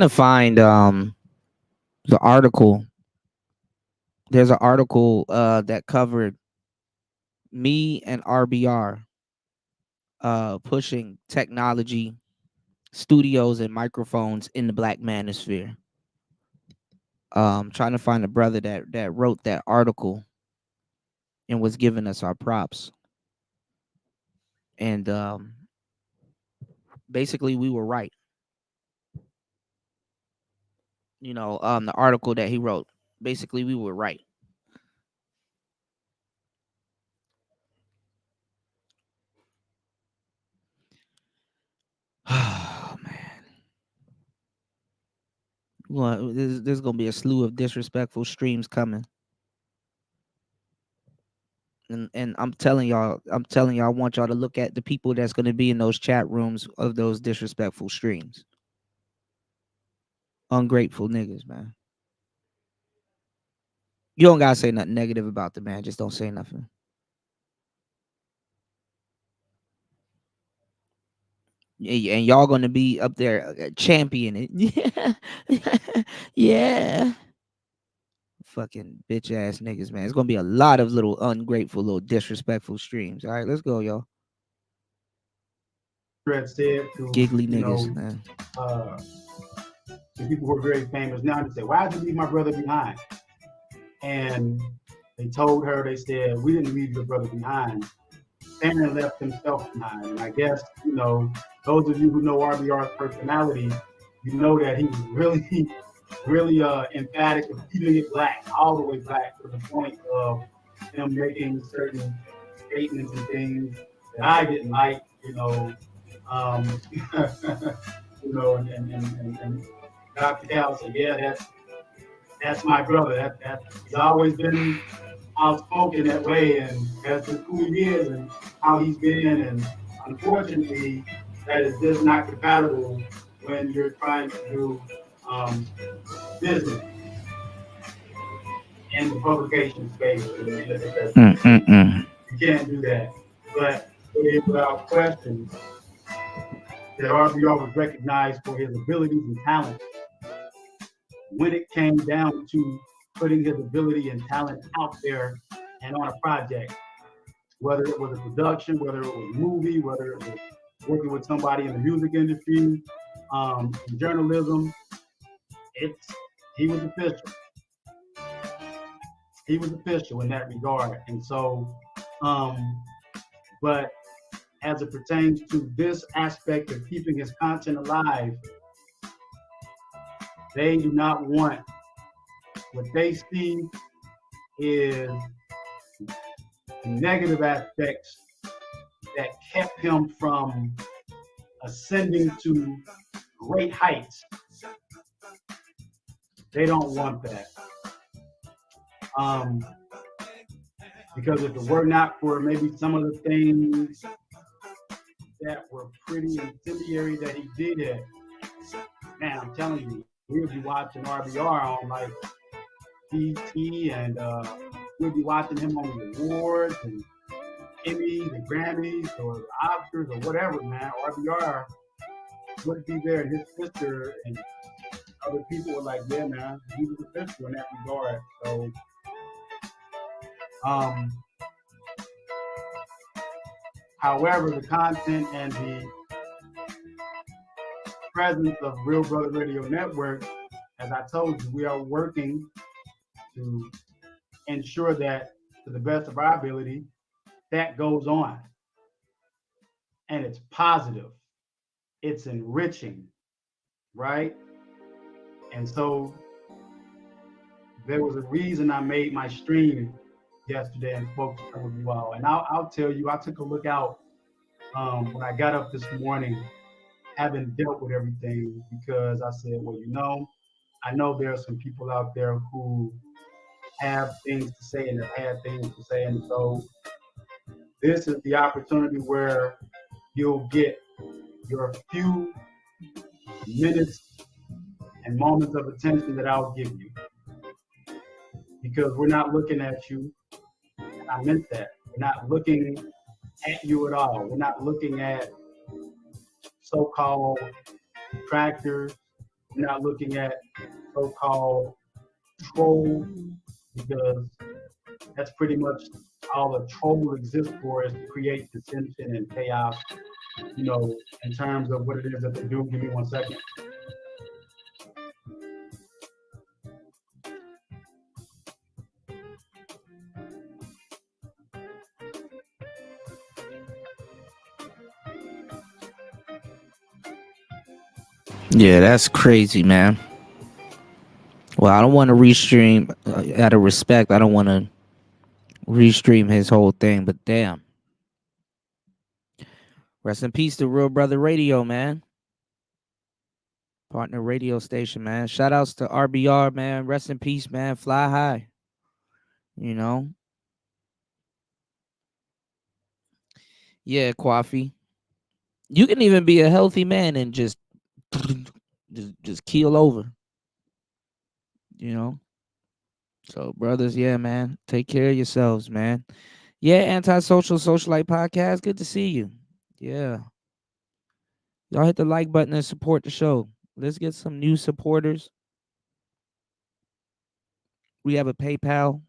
find the article There's an article that covered me and RBR pushing technology, studios, and microphones in the Black manosphere. Trying to find a brother that wrote that article and was giving us our props. And basically we were right. The article that he wrote, basically we were right. Oh man. Well, there's gonna be a slew of disrespectful streams coming. And I'm telling y'all, I want y'all to look at the people that's gonna be in those chat rooms of those disrespectful streams. Ungrateful niggas, man. You don't gotta say nothing negative about the man. Just don't say nothing. And y'all gonna be up there championing it. Yeah. Yeah. Fucking bitch ass niggas, man. It's gonna be a lot of little ungrateful, little disrespectful streams. All right, let's go, y'all. Fred said to Giggly niggas, man. The people who are very famous now, they say, "Why did you leave my brother behind?" And they told her, they said, "We didn't leave your brother behind. Tanner left himself behind." And I guess, those of you who know RBR's personality, you know that he was really, really emphatic of keeping it black, all the way black, to the point of him making certain statements and things that I didn't like, and Dr. Cal said, "Yeah, that's my brother. He's always been outspoken that way, and that's just who he is and how he's been." And unfortunately, that is just not compatible when you're trying to do business in the publication space. You can't do that. But it is without question that RBR was recognized for his abilities and talent when it came down to putting his ability and talent out there and on a project, whether it was a production, whether it was a movie, whether it was working with somebody in the music industry, in journalism. He was official. He was official in that regard. And so, but as it pertains to this aspect of keeping his content alive, they do not want, what they see is the negative aspects that kept him from ascending to great heights. They don't want that. Because if it were not for maybe some of the things that were pretty incendiary that he did, man, I'm telling you, we would be watching RBR on like BT, and we'd be watching him on the awards and Emmys and Grammys or Oscars or whatever, man. RBR would be there, and his sister and other people were like, yeah, man, he was official in that regard. So, however, the content and the presence of Real Brother Radio Network, as I told you, we are working to ensure that, to the best of our ability, that goes on. And it's positive. It's enriching, right? And so there was a reason I made my stream yesterday and spoke to some of you all. And I'll tell you, I took a look out when I got up this morning, having dealt with everything, because I said, well, I know there are some people out there who have things to say and have had things to say. And so this is the opportunity where you'll get your few minutes and moments of attention that I'll give you. Because we're not looking at you, and I meant that. We're not looking at you at all. We're not looking at so-called detractors. We're not looking at so-called trolls. because that's pretty much all a troll exists for, is to create dissension and chaos, in terms of what it is that they do. Give me 1 second. Yeah, that's crazy, man. Well, I don't want to restream out of respect. I don't want to restream his whole thing, but damn. Rest in peace to Real Brother Radio, man. Partner radio station, man. Shout outs to RBR, man. Rest in peace, man. Fly high. Yeah, Kwafi. You can even be a healthy man and just keel over. So, brothers, yeah, man. Take care of yourselves, man. Yeah, Antisocial Socialite Podcast. Good to see you. Yeah. Y'all hit the like button and support the show. Let's get some new supporters. We have a PayPal.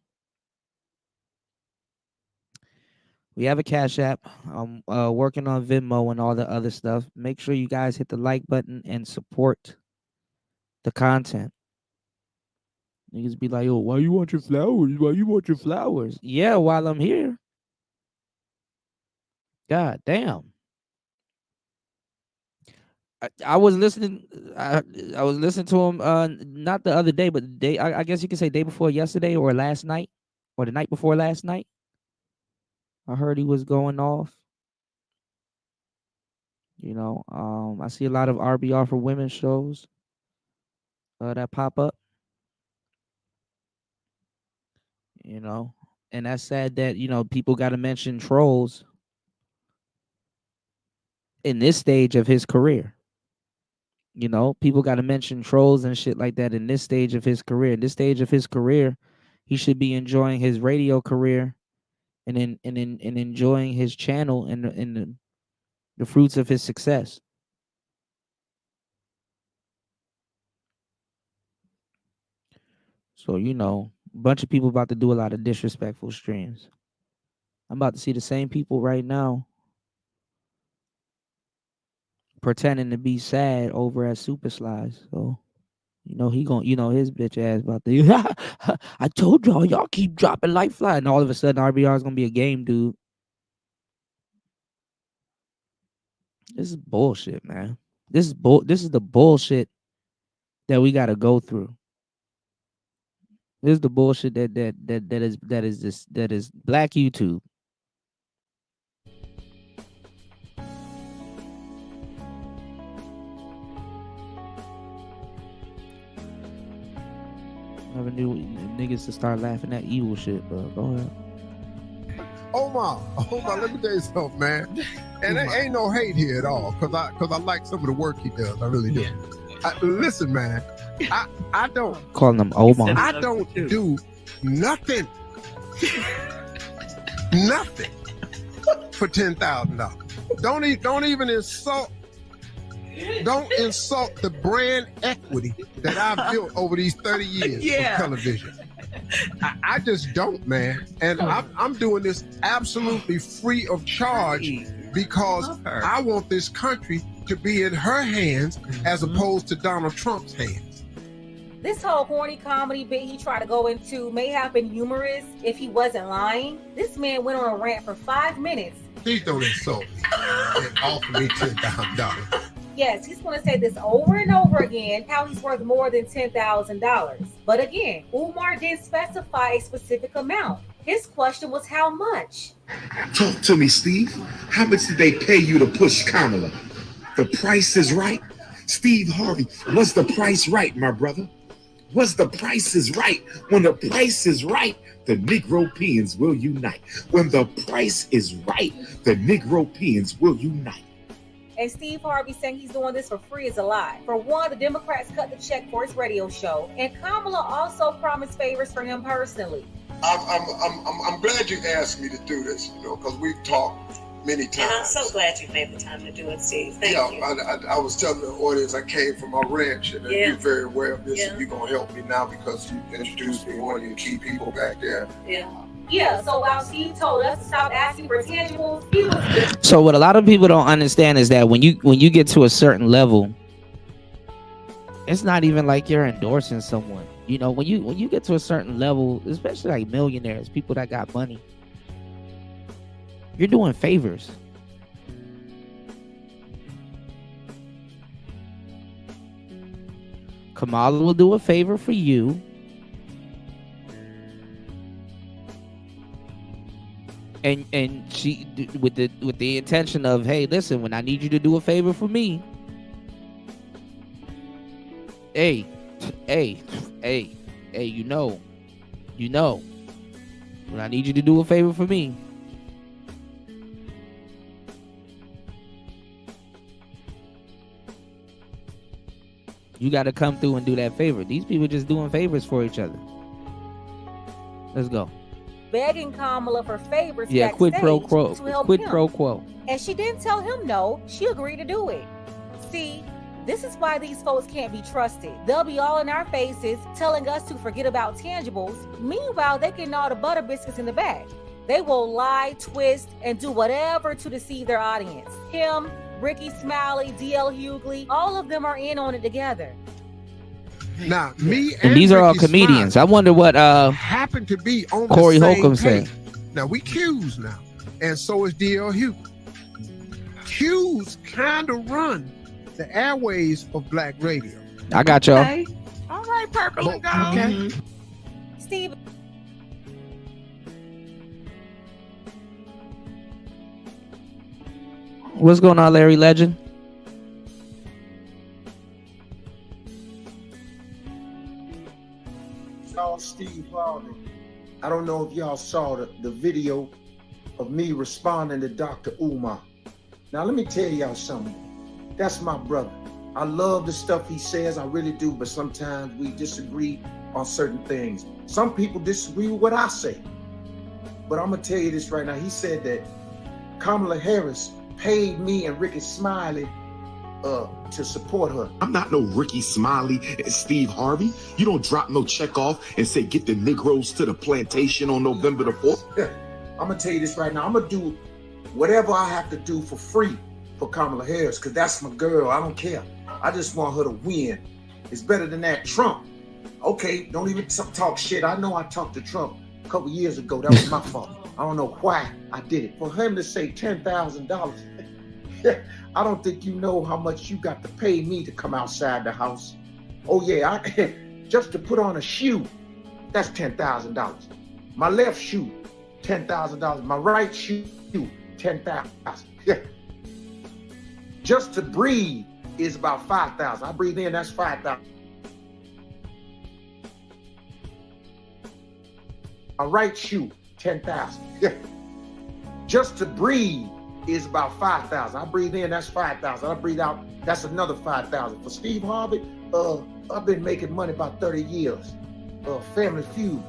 We have a Cash App. I'm working on Venmo and all the other stuff. Make sure you guys hit the like button and support the content. Niggas be like, "Oh, why you want your flowers? Why you want your flowers?" Yeah, while I'm here. God damn. I was listening. I was listening to him. Not the other day, but the day. I guess you could say day before yesterday, or last night, or the night before last night. I heard he was going off. I see a lot of RBR for women shows that pop up. And that's sad that people got to mention trolls in this stage of his career. People got to mention trolls and shit like that in this stage of his career. In this stage of his career, he should be enjoying his radio career and enjoying his channel and the fruits of his success. So, a bunch of people about to do a lot of disrespectful streams. I'm about to see the same people right now pretending to be sad over at Super Slides. So, he gonna, his bitch ass about to, I told y'all keep dropping like fly. And all of a sudden, RBR is gonna be a game, dude. This is bullshit, man. This is the bullshit that we gotta go through. This is the bullshit that is Black YouTube. Never knew niggas to start laughing at evil shit, bro. Go ahead. Omar, let me tell you something, man. And there ain't no hate here at all, cause I like some of the work he does. I really do. Listen, man, I don't calling them Omar. I don't do nothing for $10,000. Don't even insult. Don't insult the brand equity that I've built over these 30 years of television. I just don't, man. And I'm doing this absolutely free of charge because I want this country to be in her hands as opposed to Donald Trump's hands. This whole corny comedy bit he tried to go into may have been humorous if he wasn't lying. This man went on a rant for 5 minutes. Please don't insult me and offer me $10,000. Yes, he's going to say this over and over again, how he's worth more than $10,000. But again, Umar didn't specify a specific amount. His question was how much? Talk to me, Steve. How much did they pay you to push Kamala? The price is right. Steve Harvey, was the price right, my brother? Was the price is right? When the price is right, the Negropeans will unite. When the price is right, the Negropeans will unite. And Steve Harvey saying he's doing this for free is a lie. For one, the Democrats cut the check for his radio show, and Kamala also promised favors for him personally. I'm glad you asked me to do this, because we've talked, many times. And I'm so glad you made the time to do it, Steve. Thank you. I was telling the audience I came from my ranch, and you're very aware of this, and you're going to help me now because you introduced me one of your key people back there. Yeah, so while Steve told us to stop asking for tangibles, he was So what a lot of people don't understand is that when you get to a certain level, it's not even like you're endorsing someone. You know, when you get to a certain level, especially like millionaires, people that got money, you're doing favors. Kamala will do a favor for you. And she with the intention of, hey, listen, when I need you to do a favor for me, hey, you know, when I need you to do a favor for me, you got to come through and do that favor. These people just doing favors for each other. Let's go. begging Kamala for favors quid pro quo. to help Quid him. pro quo. And she didn't tell him no. She agreed to do it. See, this is why these folks can't be trusted. They'll be all in our faces telling us to forget about tangibles. Meanwhile, they getting all the butter biscuits in the bag. They will lie, twist, and do whatever to deceive their audience. Him, Ricky Smiley, DL Hughley, all of them are in on it together. Now, me And these are all Ricky comedians. Smiley I wonder what happen to be on Corey the same Holcomb said. page. Now we Q's now, and so is DL Hughley. Q's kind of run the airways of Black radio. I got y'all. Okay. All right, Purple and Gold. Okay. Steve. What's going on, Larry Legend? Y'all, Steve Harvey. I don't know if y'all saw the video of me responding to Dr. Umar. Now, let me tell y'all something. That's my brother. I love the stuff he says, I really do, but sometimes we disagree on certain things. Some people disagree with what I say. But I'm gonna tell you this right now. He said that Kamala Harris paid me and Ricky Smiley to support her. I'm not no Ricky Smiley and Steve Harvey. You don't drop no check off and say, get the Negroes to the plantation on November the 4th. I'm gonna tell you this right now. I'm gonna do whatever I have to do for free for Kamala Harris, because that's my girl. I don't care. I just want her to win. It's better than that Trump. Okay, don't even talk shit. I know I talked to Trump a couple years ago. That was my fault. I don't know why I did it. For him to say $10,000, I don't think you know how much you got to pay me to come outside the house. Oh yeah, just to put on a shoe, that's $10,000. My left shoe, $10,000. My right shoe, $10,000. Yeah. Just to breathe is about $5,000. I breathe in, that's $5,000. My right shoe, $10,000. Yeah. Just to breathe is about $5,000. I breathe in, that's $5,000. I breathe out, that's another $5,000. For Steve Harvey, I've been making money about 30 years. Family Feud,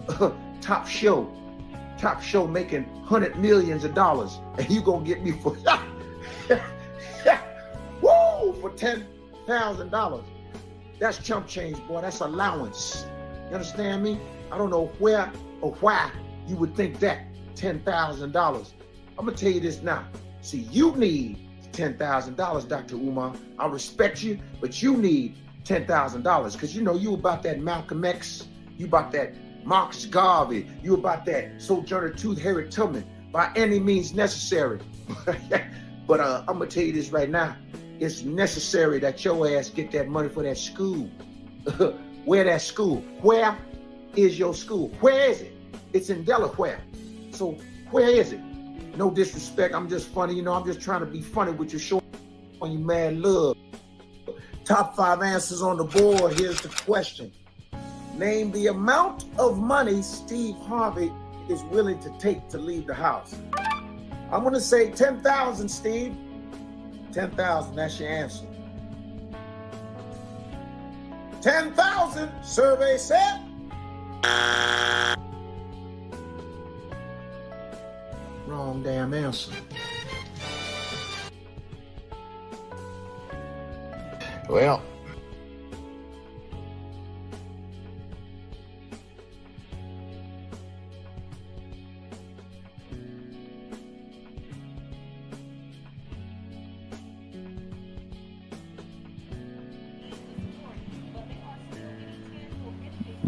top show making $100 millions, and you gonna get me for woo, for $10,000. That's chump change, boy. That's allowance. You understand me? I don't know where or why you would think that $10,000. I'm gonna tell you this now. See, you need $10,000, Dr. Umar. I respect you, but you need $10,000 because you know you about that Malcolm X, you about that Marcus Garvey, you about that Sojourner Truth, Harriet Tubman, by any means necessary. But I'm gonna tell you this right now. It's necessary that your ass get that money for that school. Where that school? Where is your school? Where is it? It's in Delaware. So where is it? No disrespect, I'm just funny, you know, I'm just trying to be funny with you, showing you mad love. Top 5 answers on the board. Here's the question. Name the amount of money Steve Harvey is willing to take to leave the house. I'm gonna say 10,000, Steve. 10,000, that's your answer. 10,000, survey said. Wrong damn answer. Well,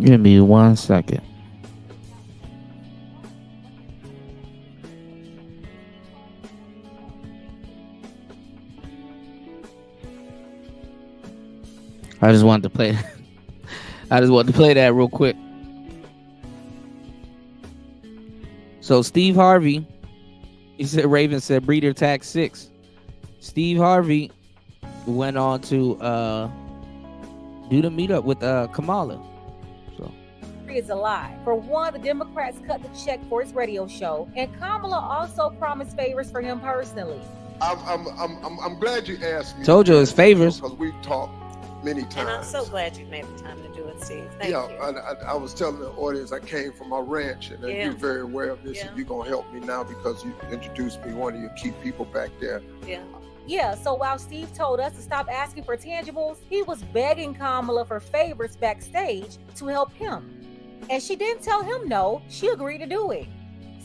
give me 1 second. I just wanted to play. I just wanted to play that real quick. So Steve Harvey, he said Raven said breeder tag 6. Steve Harvey went on to do the meetup with Kamala. So is a lie. For one, the Democrats cut the check for his radio show, and Kamala also promised favors for him personally. I'm glad you asked me. Told you his favors. Because we've talked many times. And I'm so glad you made the time to do it, Steve. Thank you. I was telling the audience I came from my ranch, and you're very aware of this, and you're going to help me now because you introduced me, one of your key people back there. Yeah, so while Steve told us to stop asking for tangibles, he was begging Kamala for favors backstage to help him. And she didn't tell him no, she agreed to do it.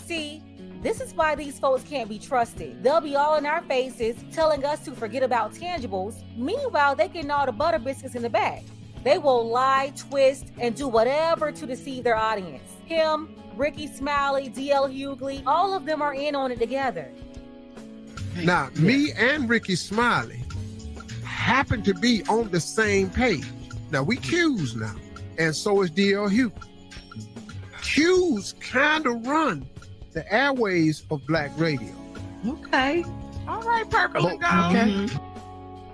See, this is why these folks can't be trusted. They'll be all in our faces telling us to forget about tangibles. Meanwhile, they getting all the butter biscuits in the bag. They will lie, twist, and do whatever to deceive their audience. Him, Ricky Smiley, DL Hughley, all of them are in on it together. Now, me and Ricky Smiley happen to be on the same page. Now, we Q's now, and so is DL Hughley. Q's kind of run the airways of black radio. Okay. All right, Purple and Gold. Okay.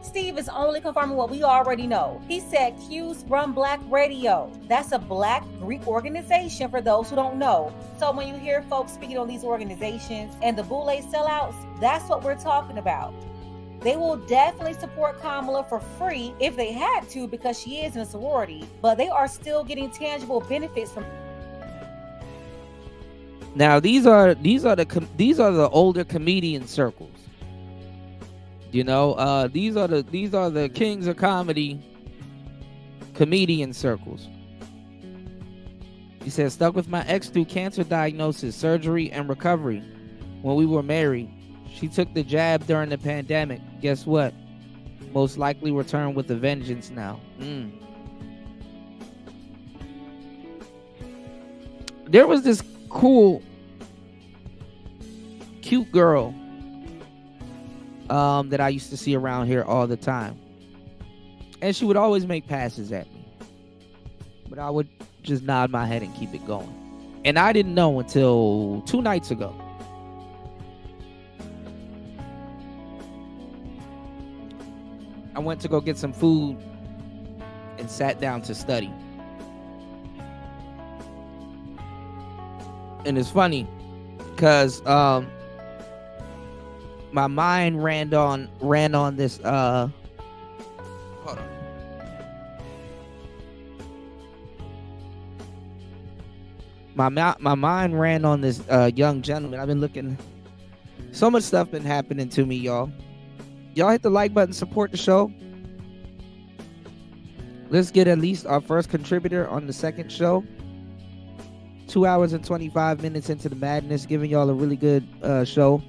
Steve is only confirming what we already know. He said Q's run Black Radio. That's a Black Greek organization for those who don't know. So when you hear folks speaking on these organizations and the Boule sellouts, that's what we're talking about. They will definitely support Kamala for free if they had to because she is in a sorority, but they are still getting tangible benefits from. Now these are the older comedian circles. You know, these are the kings of comedy comedian circles. He said, stuck with my ex through cancer diagnosis, surgery, and recovery. When we were married, she took the jab during the pandemic. Guess what? Most likely return with a vengeance now. There was this cool, cute girl that I used to see around here all the time. And she would always make passes at me. But I would just nod my head and keep it going. And I didn't know until 2 nights ago. I went to go get some food and sat down to study. And it's funny because my mind ran on this hold on. My mind ran on this young gentleman. I've been looking, so much stuff been happening to me, y'all. Y'all hit the like button, support the show. Let's get at least our first contributor on the second show. 2 hours and 25 minutes into the madness, giving y'all a really good show.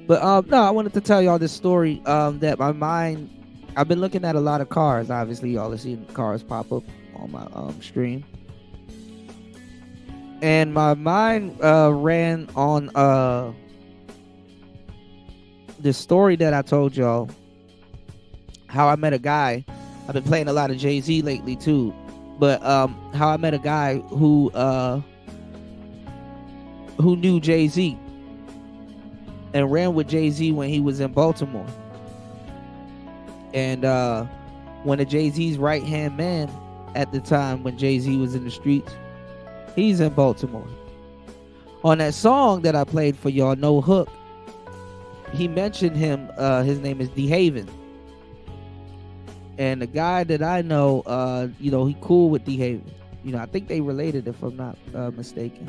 But no, I wanted to tell y'all this story that my mind, I've been looking at a lot of cars. Obviously, y'all have seen cars pop up on my stream. And my mind ran on this story that I told y'all, how I met a guy. I've been playing a lot of Jay-Z lately too. But how I met a guy who knew Jay-Z and ran with Jay-Z when he was in Baltimore. And one of Jay-Z's right-hand man at the time when Jay-Z was in the streets, he's in Baltimore. On that song that I played for y'all, No Hook, he mentioned him, his name is D-Haven. And the guy that I know, you know, he cool with D-Haven. You know, I think they related if I'm not mistaken.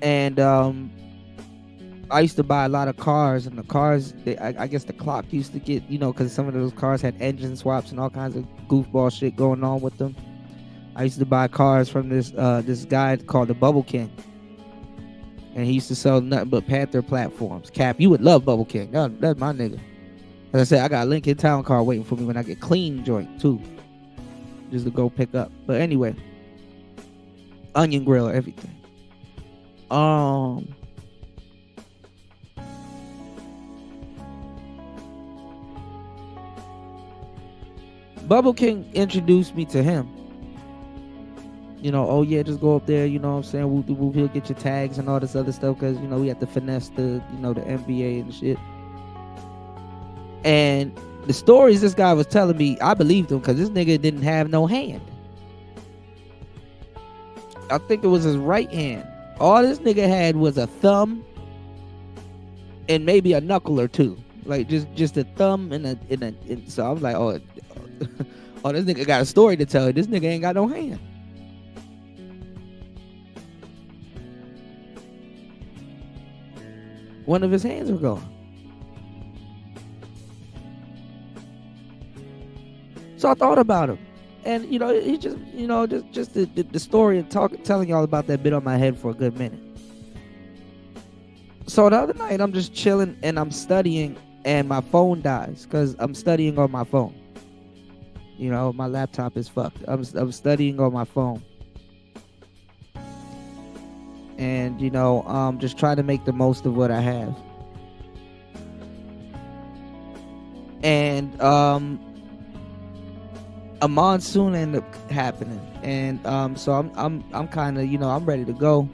And I used to buy a lot of cars, and the cars, I guess the clock used to get, because some of those cars had engine swaps and all kinds of goofball shit going on with them. I used to buy cars from this guy called the Bubble King, and he used to sell nothing but Panther platforms. Cap, you would love Bubble King. That's my nigga. As I said, I got a Lincoln Town car waiting for me when I get clean joint too, just to go pick up. But anyway, onion grill, everything. Bubble King introduced me to him. Oh yeah, just go up there, you know what I'm saying? We'll he'll get your tags and all this other stuff, because we have to finesse the the NBA and shit. And the stories this guy was telling me, I believed him, because this nigga didn't have no hand. I think it was his right hand. All this nigga had was a thumb and maybe a knuckle or two, like just a thumb and so I was like, oh, this nigga got a story to tell. This nigga ain't got no hand. One of his hands were gone. So I thought about him, and he just just the story and telling y'all about that bit on my head for a good minute. So the other night I'm just chilling and I'm studying, and my phone dies because I'm studying on my phone. My laptop is fucked. I'm studying on my phone, and just trying to make the most of what I have. And a monsoon ended up happening, and so I'm kind of I'm ready to go,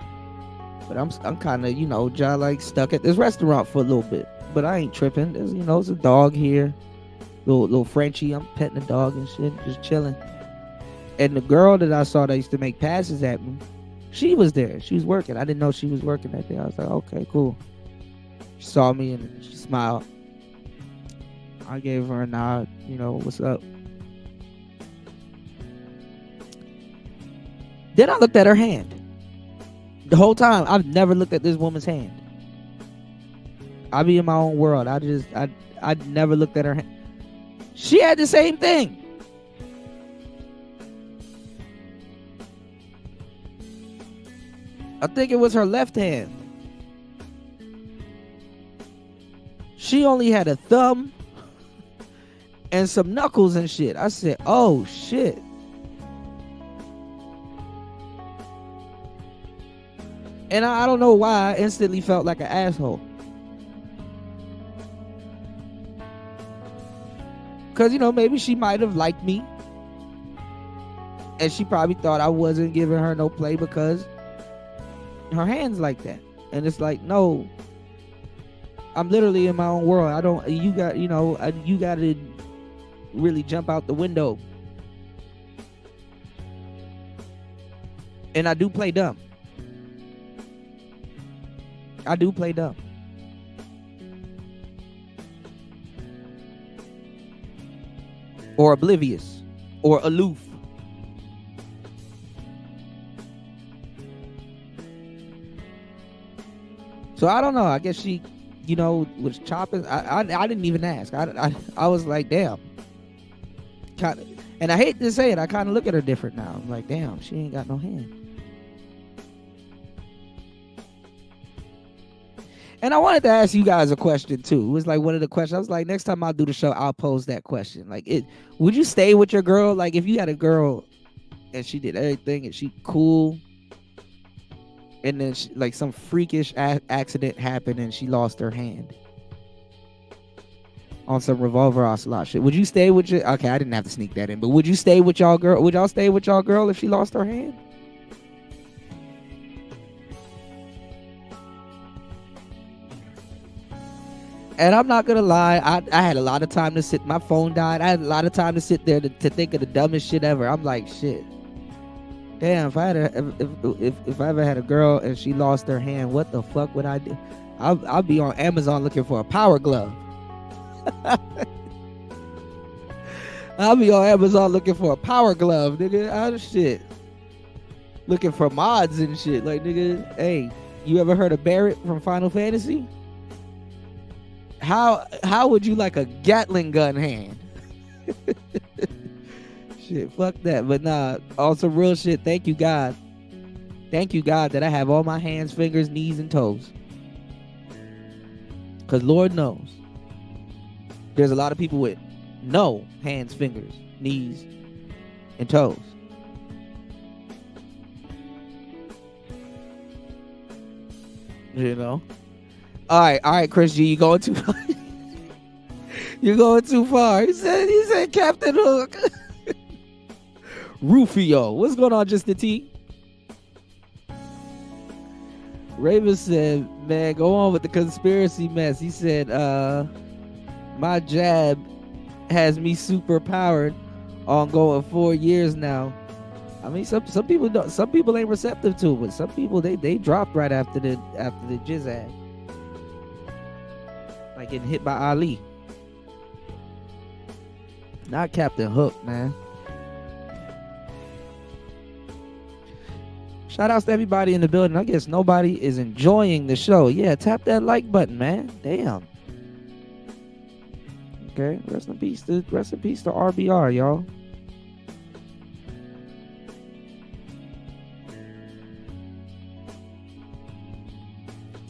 but I'm kind of like stuck at this restaurant for a little bit, but I ain't tripping. There's there's a dog here, little Frenchie. I'm petting the dog and shit, just chilling. And the girl that I saw that used to make passes at me, she was there. She was working. I didn't know she was working that day. I was like, okay, cool. She saw me and she smiled. I gave her a nod. What's up? Then I looked at her hand. The whole time, I've never looked at this woman's hand. I be in my own world. I never looked at her hand. She had the same thing. I think it was her left hand. She only had a thumb and some knuckles and shit. I said, oh shit. And I don't know why I instantly felt like an asshole. Because, maybe she might have liked me. And she probably thought I wasn't giving her no play because her hand's like that. And it's like, no. I'm literally in my own world. You got to really jump out the window. And I do play dumb. I do play dumb. Or oblivious. Or aloof. So I don't know. I guess she, was chopping. I didn't even ask. I was like, damn. And I hate to say it, I kind of look at her different now. I'm like, damn, she ain't got no hand. And I wanted to ask you guys a question too. It was like one of the questions. I was like, next time I do the show, I'll pose that question. Like, would you stay with your girl? Like, if you had a girl and she did everything and she cool, and then like some freakish accident happened and she lost her hand on some revolver ocelot shit, would you stay with your? Okay, I didn't have to sneak that in, but would you stay with y'all girl? Would y'all stay with y'all girl if she lost her hand? And I'm not gonna lie, I had a lot of time to sit. My phone died. I had a lot of time to sit there to think of the dumbest shit ever. I'm like, shit. Damn, if I ever had a girl and she lost her hand, what the fuck would I do? I'll be on Amazon looking for a power glove. I'll be on Amazon looking for a power glove, nigga. Shit. Looking for mods and shit. Like, nigga, hey, you ever heard of Barrett from Final Fantasy? How would you like a Gatling gun hand? Shit, fuck that. But nah, on some real shit, thank you God. Thank you God that I have all my hands, fingers, knees, and toes. Because Lord knows there's a lot of people with no hands, fingers, knees, and toes. You know? All right, Chris G, you going too far. You're going too far. He said Captain Hook. Rufio. What's going on, Just the T? Raven said, man, go on with the conspiracy mess. He said, my jab has me super powered on going 4 years now. I mean, some people don't, some people ain't receptive to it, but some people they dropped right after the jizz ad. Like getting hit by Ali. Not Captain Hook, man. Shout outs to everybody in the building. I guess nobody is enjoying the show. Yeah, tap that like button, man. Damn. Okay, rest in peace to RBR, y'all.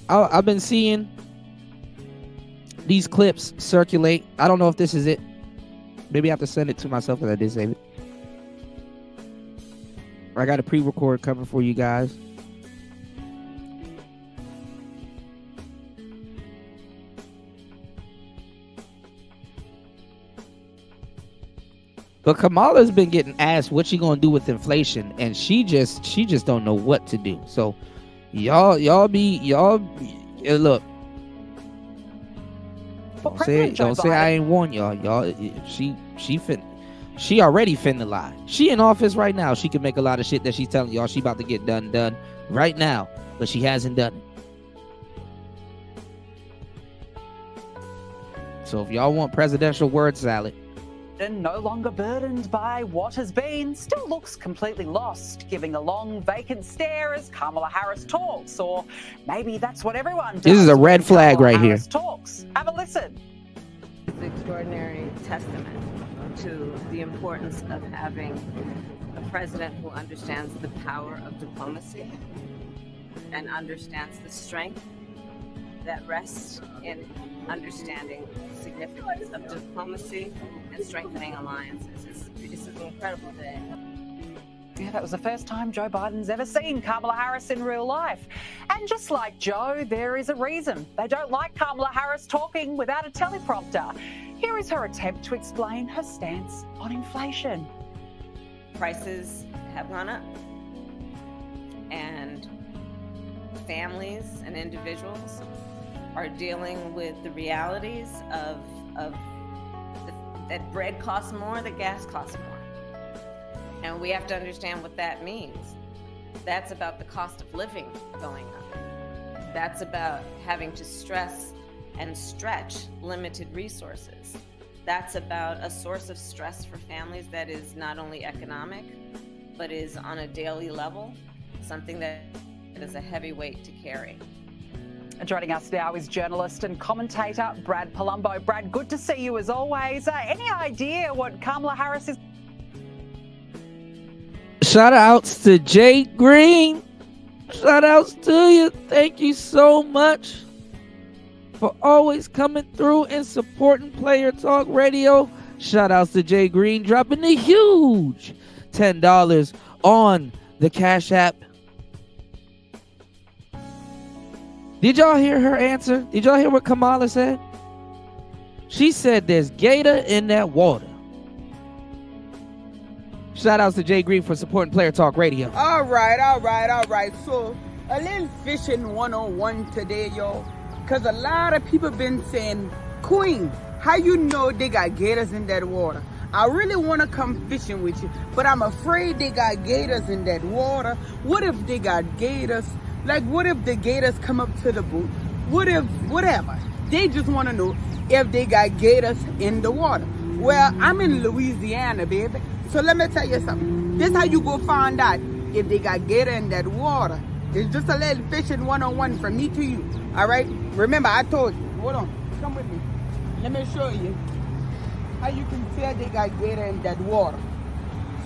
I've been seeing these clips circulate. I don't know if this is it. Maybe I have to send it to myself because I did save it. I got a pre-record coming for you guys. But Kamala's been getting asked what she gonna do with inflation, and she just don't know what to do. So y'all look. Don't say I ain't warned y'all. She already finna lie. She in office right now. She can make a lot of shit that she's telling y'all she about to get done right now, but she hasn't done it. So if y'all want presidential word salad, and no longer burdened by what has been, still looks completely lost, giving a long vacant stare as Kamala Harris talks, or maybe that's what everyone does. This is a red flag right here. Talks. Have a listen. It's an extraordinary testament to the importance of having a president who understands the power of diplomacy and understands the strength that rests in understanding the significance of diplomacy and strengthening alliances. It's an incredible day. Yeah, that was the first time Joe Biden's ever seen Kamala Harris in real life. And just like Joe, there is a reason. They don't like Kamala Harris talking without a teleprompter. Here is her attempt to explain her stance on inflation. Prices have gone up, and families and individuals are dealing with the realities of that bread costs more, that gas costs more. And we have to understand what that means. That's about the cost of living going up. That's about having to stress and stretch limited resources. That's about a source of stress for families that is not only economic, but is on a daily level, something that is a heavy weight to carry. Joining us now is journalist and commentator Brad Palumbo. Brad, good to see you as always. Any idea what Kamala Harris is? Shout outs to Jay Green. Shout outs to you. Thank you so much for always coming through and supporting Player Talk Radio. Shout outs to Jay Green dropping a huge $10 on the Cash App. Did y'all hear her answer? Did y'all hear what Kamala said? She said there's gator in that water. Shout outs to Jay Green for supporting Player Talk Radio. All right. So a little fishing 101 today, y'all. Because a lot of people been saying, Queen, how you know they got gators in that water? I really want to come fishing with you, but I'm afraid they got gators in that water. What if they got gators? Like, what if the gators come up to the boat? What if, whatever. They just want to know if they got gators in the water. Well, I'm in Louisiana, baby. So let me tell you something. This is how you go find out if they got gator in that water. It's just a little fishing 101 from me to you. All right? Remember, I told you. Hold on. Come with me. Let me show you how you can tell they got gator in that water.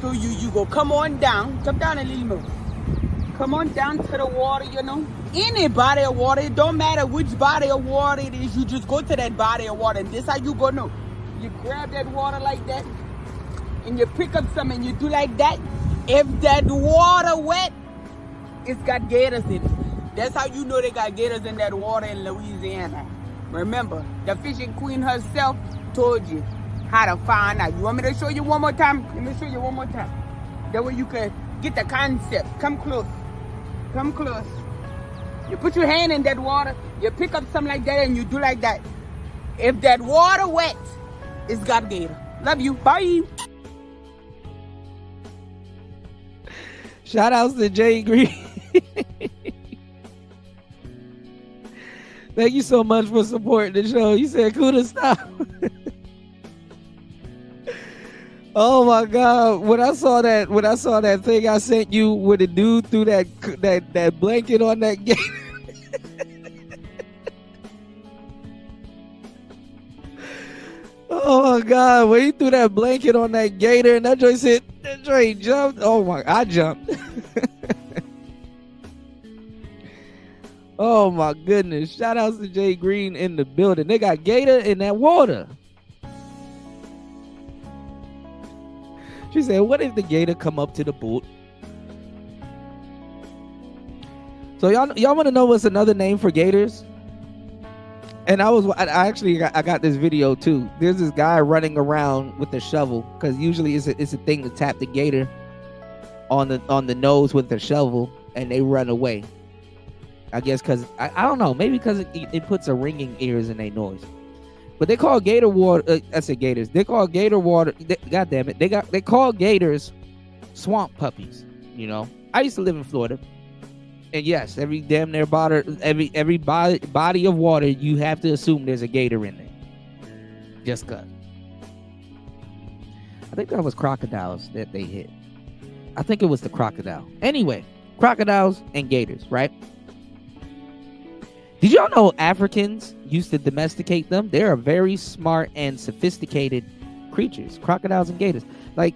So you go come on down. Come down a little more. Come on down to the water, you know. Any body of water, it don't matter which body of water it is, you just go to that body of water. And this how you go know. You grab that water like that, and you pick up some and you do like that. If that water wet, it's got gators in it. That's how you know they got gators in that water in Louisiana. Remember, the fishing queen herself told you how to find out. You want me to show you one more time? Let me show you one more time. That way you can get the concept. Come close. Come close. You put your hand in that water, you pick up something like that and you do like that. If that water wet, it's got gator. Love you. Bye. Shout outs to Jay Green. Thank you so much for supporting the show. You said cool to stop. Oh my God! When I saw that thing I sent you where the dude threw that blanket on that gator. Oh my God! When he threw that blanket on that gator and that joint jumped. Oh my! I jumped. Oh my goodness! Shout outs to Jay Green in the building. They got gator in that water. She said, what if the gator come up to the boat? So y'all want to know what's another name for gators? And I got this video too. There's this guy running around with a shovel because usually it's a thing to tap the gator on the nose with the shovel and they run away. I guess because I don't know, maybe because it puts a ringing ears in their noise. But they call gator water. I said gators. They call gator water. God damn it. They call gators swamp puppies. You know. I used to live in Florida, and yes, every damn near every body of water, you have to assume there's a gator in there. Just cause. I think that was crocodiles that they hit. I think it was the crocodile. Anyway, crocodiles and gators, right? Did y'all know Africans used to domesticate them? They're very smart and sophisticated creatures, crocodiles and gators. Like,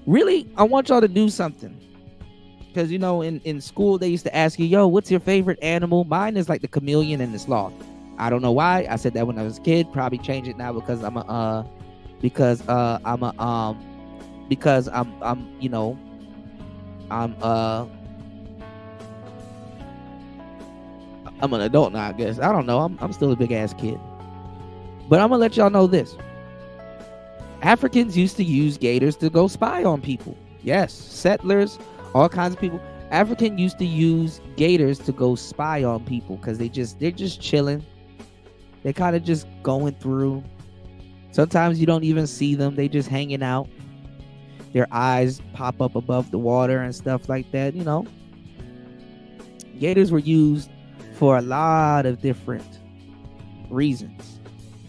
really, I want y'all to do something. Because, you know, in school, they used to ask you, yo, what's your favorite animal? Mine is like the chameleon and the sloth. I don't know why. I said that when I was a kid. Probably change it now because I'm an adult now, I guess. I don't know. I'm still a big ass kid. But I'm gonna let y'all know this. Africans used to use gators to go spy on people. Yes, settlers, all kinds of people. Africans used to use gators to go spy on people because they're just chilling. They're kind of just going through. Sometimes you don't even see them. They just hanging out. Their eyes pop up above the water and stuff like that, you know. Gators were used for a lot of different reasons.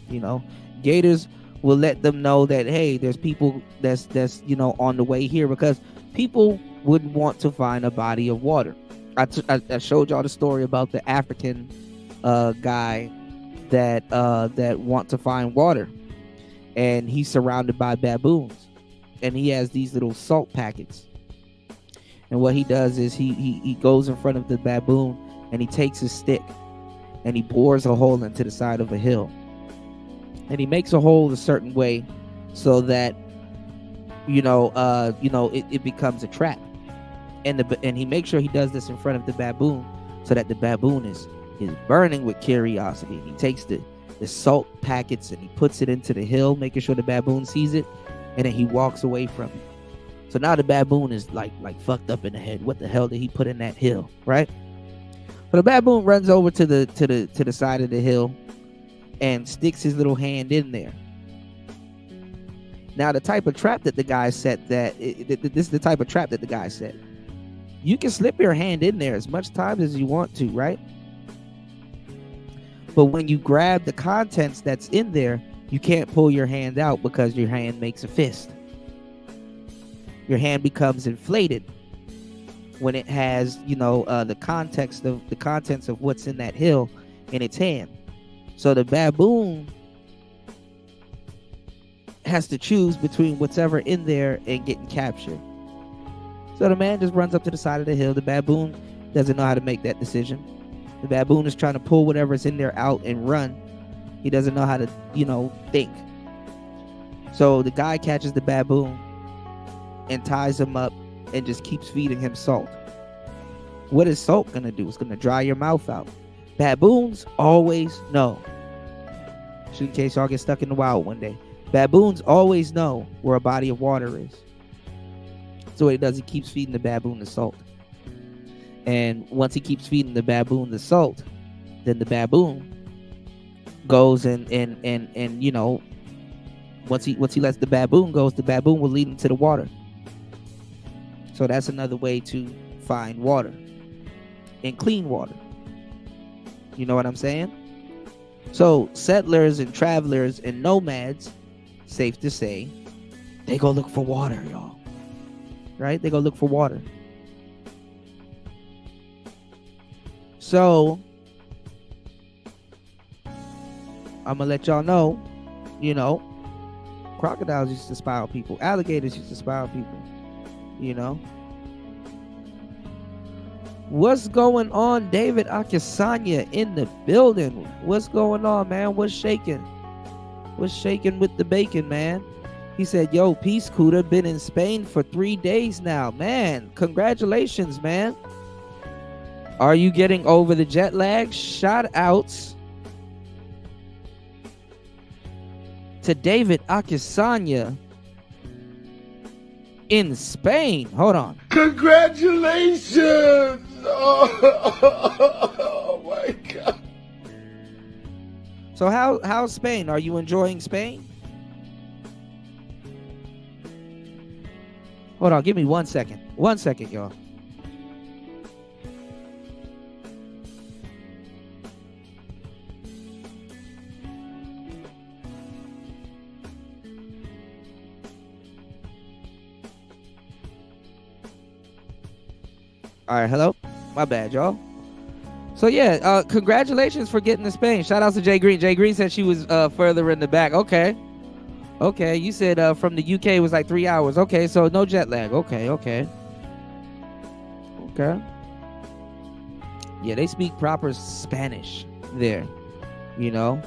You know, gators will let them know that, hey, there's people that's you know, on the way here, because people would want to find a body of water. I showed y'all the story about the African guy that want to find water, and he's surrounded by baboons, and he has these little salt packets. And what he does is he goes in front of the baboon and he takes his stick and he bores a hole into the side of a hill. And he makes a hole a certain way so that, it becomes a trap. And he makes sure he does this in front of the baboon so that the baboon is burning with curiosity. And he takes the salt packets and he puts it into the hill, making sure the baboon sees it, and then he walks away from it. So now the baboon is like fucked up in the head. What the hell did he put in that hill, right? So the baboon runs over to the side of the hill and sticks his little hand in there. Now the type of trap that the guy set, this is the type of trap that the guy set. You can slip your hand in there as much times as you want to, right? But when you grab the contents that's in there, you can't pull your hand out because your hand makes a fist. Your hand becomes inflated when it has, the contents of what's in that hill in its hand. So the baboon has to choose between whatever in there and getting captured. So the man just runs up to the side of the hill. The baboon doesn't know how to make that decision. The baboon is trying to pull whatever's in there out and run. He doesn't know how to, think. So the guy catches the baboon and ties him up and just keeps feeding him salt. What is salt going to do? It's going to dry your mouth out. Baboons always know. Just in case y'all get stuck in the wild one day. Baboons always know where a body of water is. So what he does, he keeps feeding the baboon the salt. And once he keeps feeding the baboon the salt, then the baboon goes and once he lets the baboon go, the baboon will lead him to the water. So that's another way to find water and clean water. You know what I'm saying? So settlers and travelers and nomads, safe to say, they go look for water, y'all. Right? They go look for water. So I'm gonna let y'all know, crocodiles used to spy on people, alligators used to spy on people, What's going on? David Akisanya in the building. What's going on, man? What's shaking? What's shaking with the bacon, man? He said, yo, peace, Kuda. Been in Spain for 3 days now. Man, congratulations, man. Are you getting over the jet lag? Shout outs to David Akisanya in Spain. Hold on. Congratulations! Oh my God. So how's Spain? Are you enjoying Spain? Hold on, give me 1 second. 1 second, y'all. All right, hello. My bad, y'all. So yeah, congratulations for getting to Spain. Shout out to Jay Green. Jay Green said she was further in the back. Okay, you said from the UK it was like 3 hours. Okay, so no jet lag. Okay. Yeah, they speak proper Spanish there. You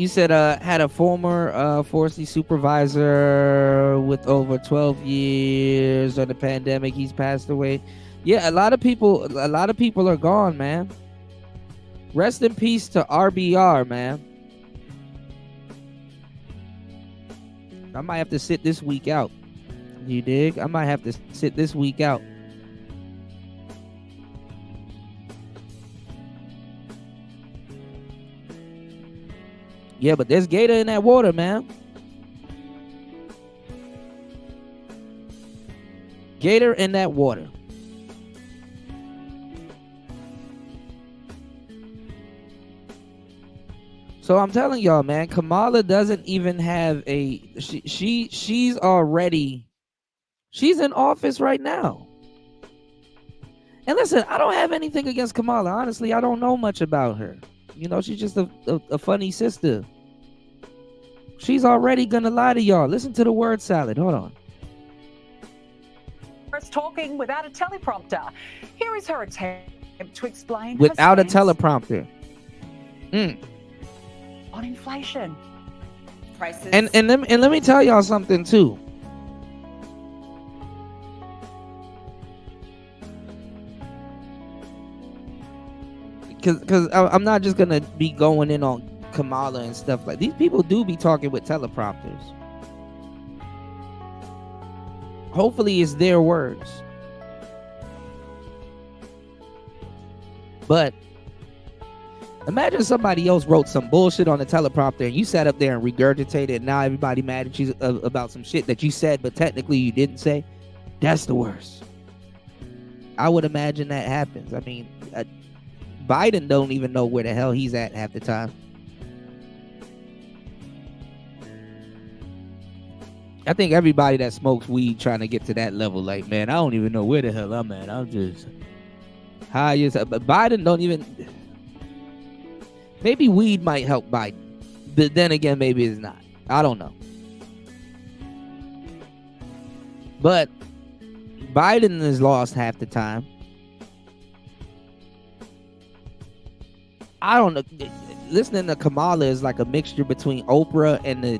said had a former Forestry supervisor with over 12 years on the pandemic. He's passed away. Yeah, a lot of people are gone, man. Rest in peace to RBR, man. I might have to sit this week out. You dig? I might have to sit this week out. Yeah, but there's gator in that water, man. Gator in that water. So I'm telling y'all, man, Kamala doesn't even have a she's already she's in office right now. And listen, I don't have anything against Kamala. Honestly, I don't know much about her. She's just a funny sister. She's already gonna lie to y'all. Listen to the word salad. Hold on. Talking without a teleprompter. Here is her attempt to explain without her a teleprompter. On inflation. Prices. And let me tell y'all something too. Because I'm not just gonna be going in on Kamala and stuff like these people do be talking with teleprompters. Hopefully it's their words. But imagine somebody else wrote some bullshit on the teleprompter and you sat up there and regurgitated and now everybody mad at you about some shit that you said but technically you didn't say. That's the worst. I would imagine that happens. I mean, Biden don't even know where the hell he's at half the time. I think everybody that smokes weed trying to get to that level, like, man, I don't even know where the hell I'm at. I'm just high as but Biden don't even. Maybe weed might help Biden, but then again, maybe it's not. I don't know. But Biden has lost half the time. I don't know. Listening to Kamala is like a mixture between Oprah and the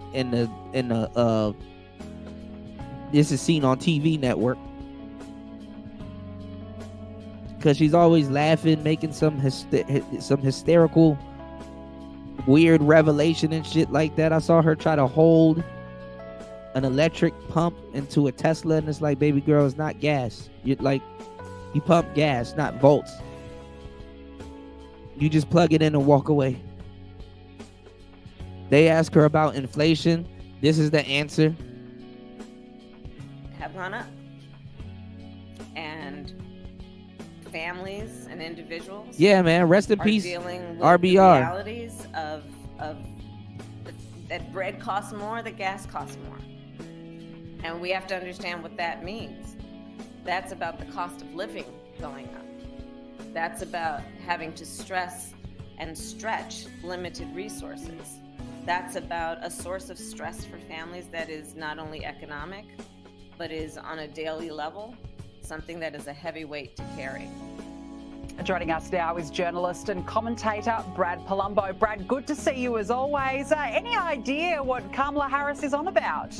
This Is Seen on TV network. Because she's always laughing, making some hysterical, weird revelation and shit like that. I saw her try to hold an electric pump into a Tesla, and it's like, baby girl, it's not gas. You pump gas, not volts. You just plug it in and walk away. They ask her about inflation. This is the answer. Have gone up. And families and individuals, yeah, man, rest in peace, dealing with RBR. The realities of that bread costs more, that gas costs more, and we have to understand what that means. That's about the cost of living going up. That's about having to stress and stretch limited resources. That's about a source of stress for families that is not only economic, but is on a daily level, something that is a heavy weight to carry. Joining us now is journalist and commentator Brad Palumbo. Brad, good to see you as always. Any idea what Kamala Harris is on about?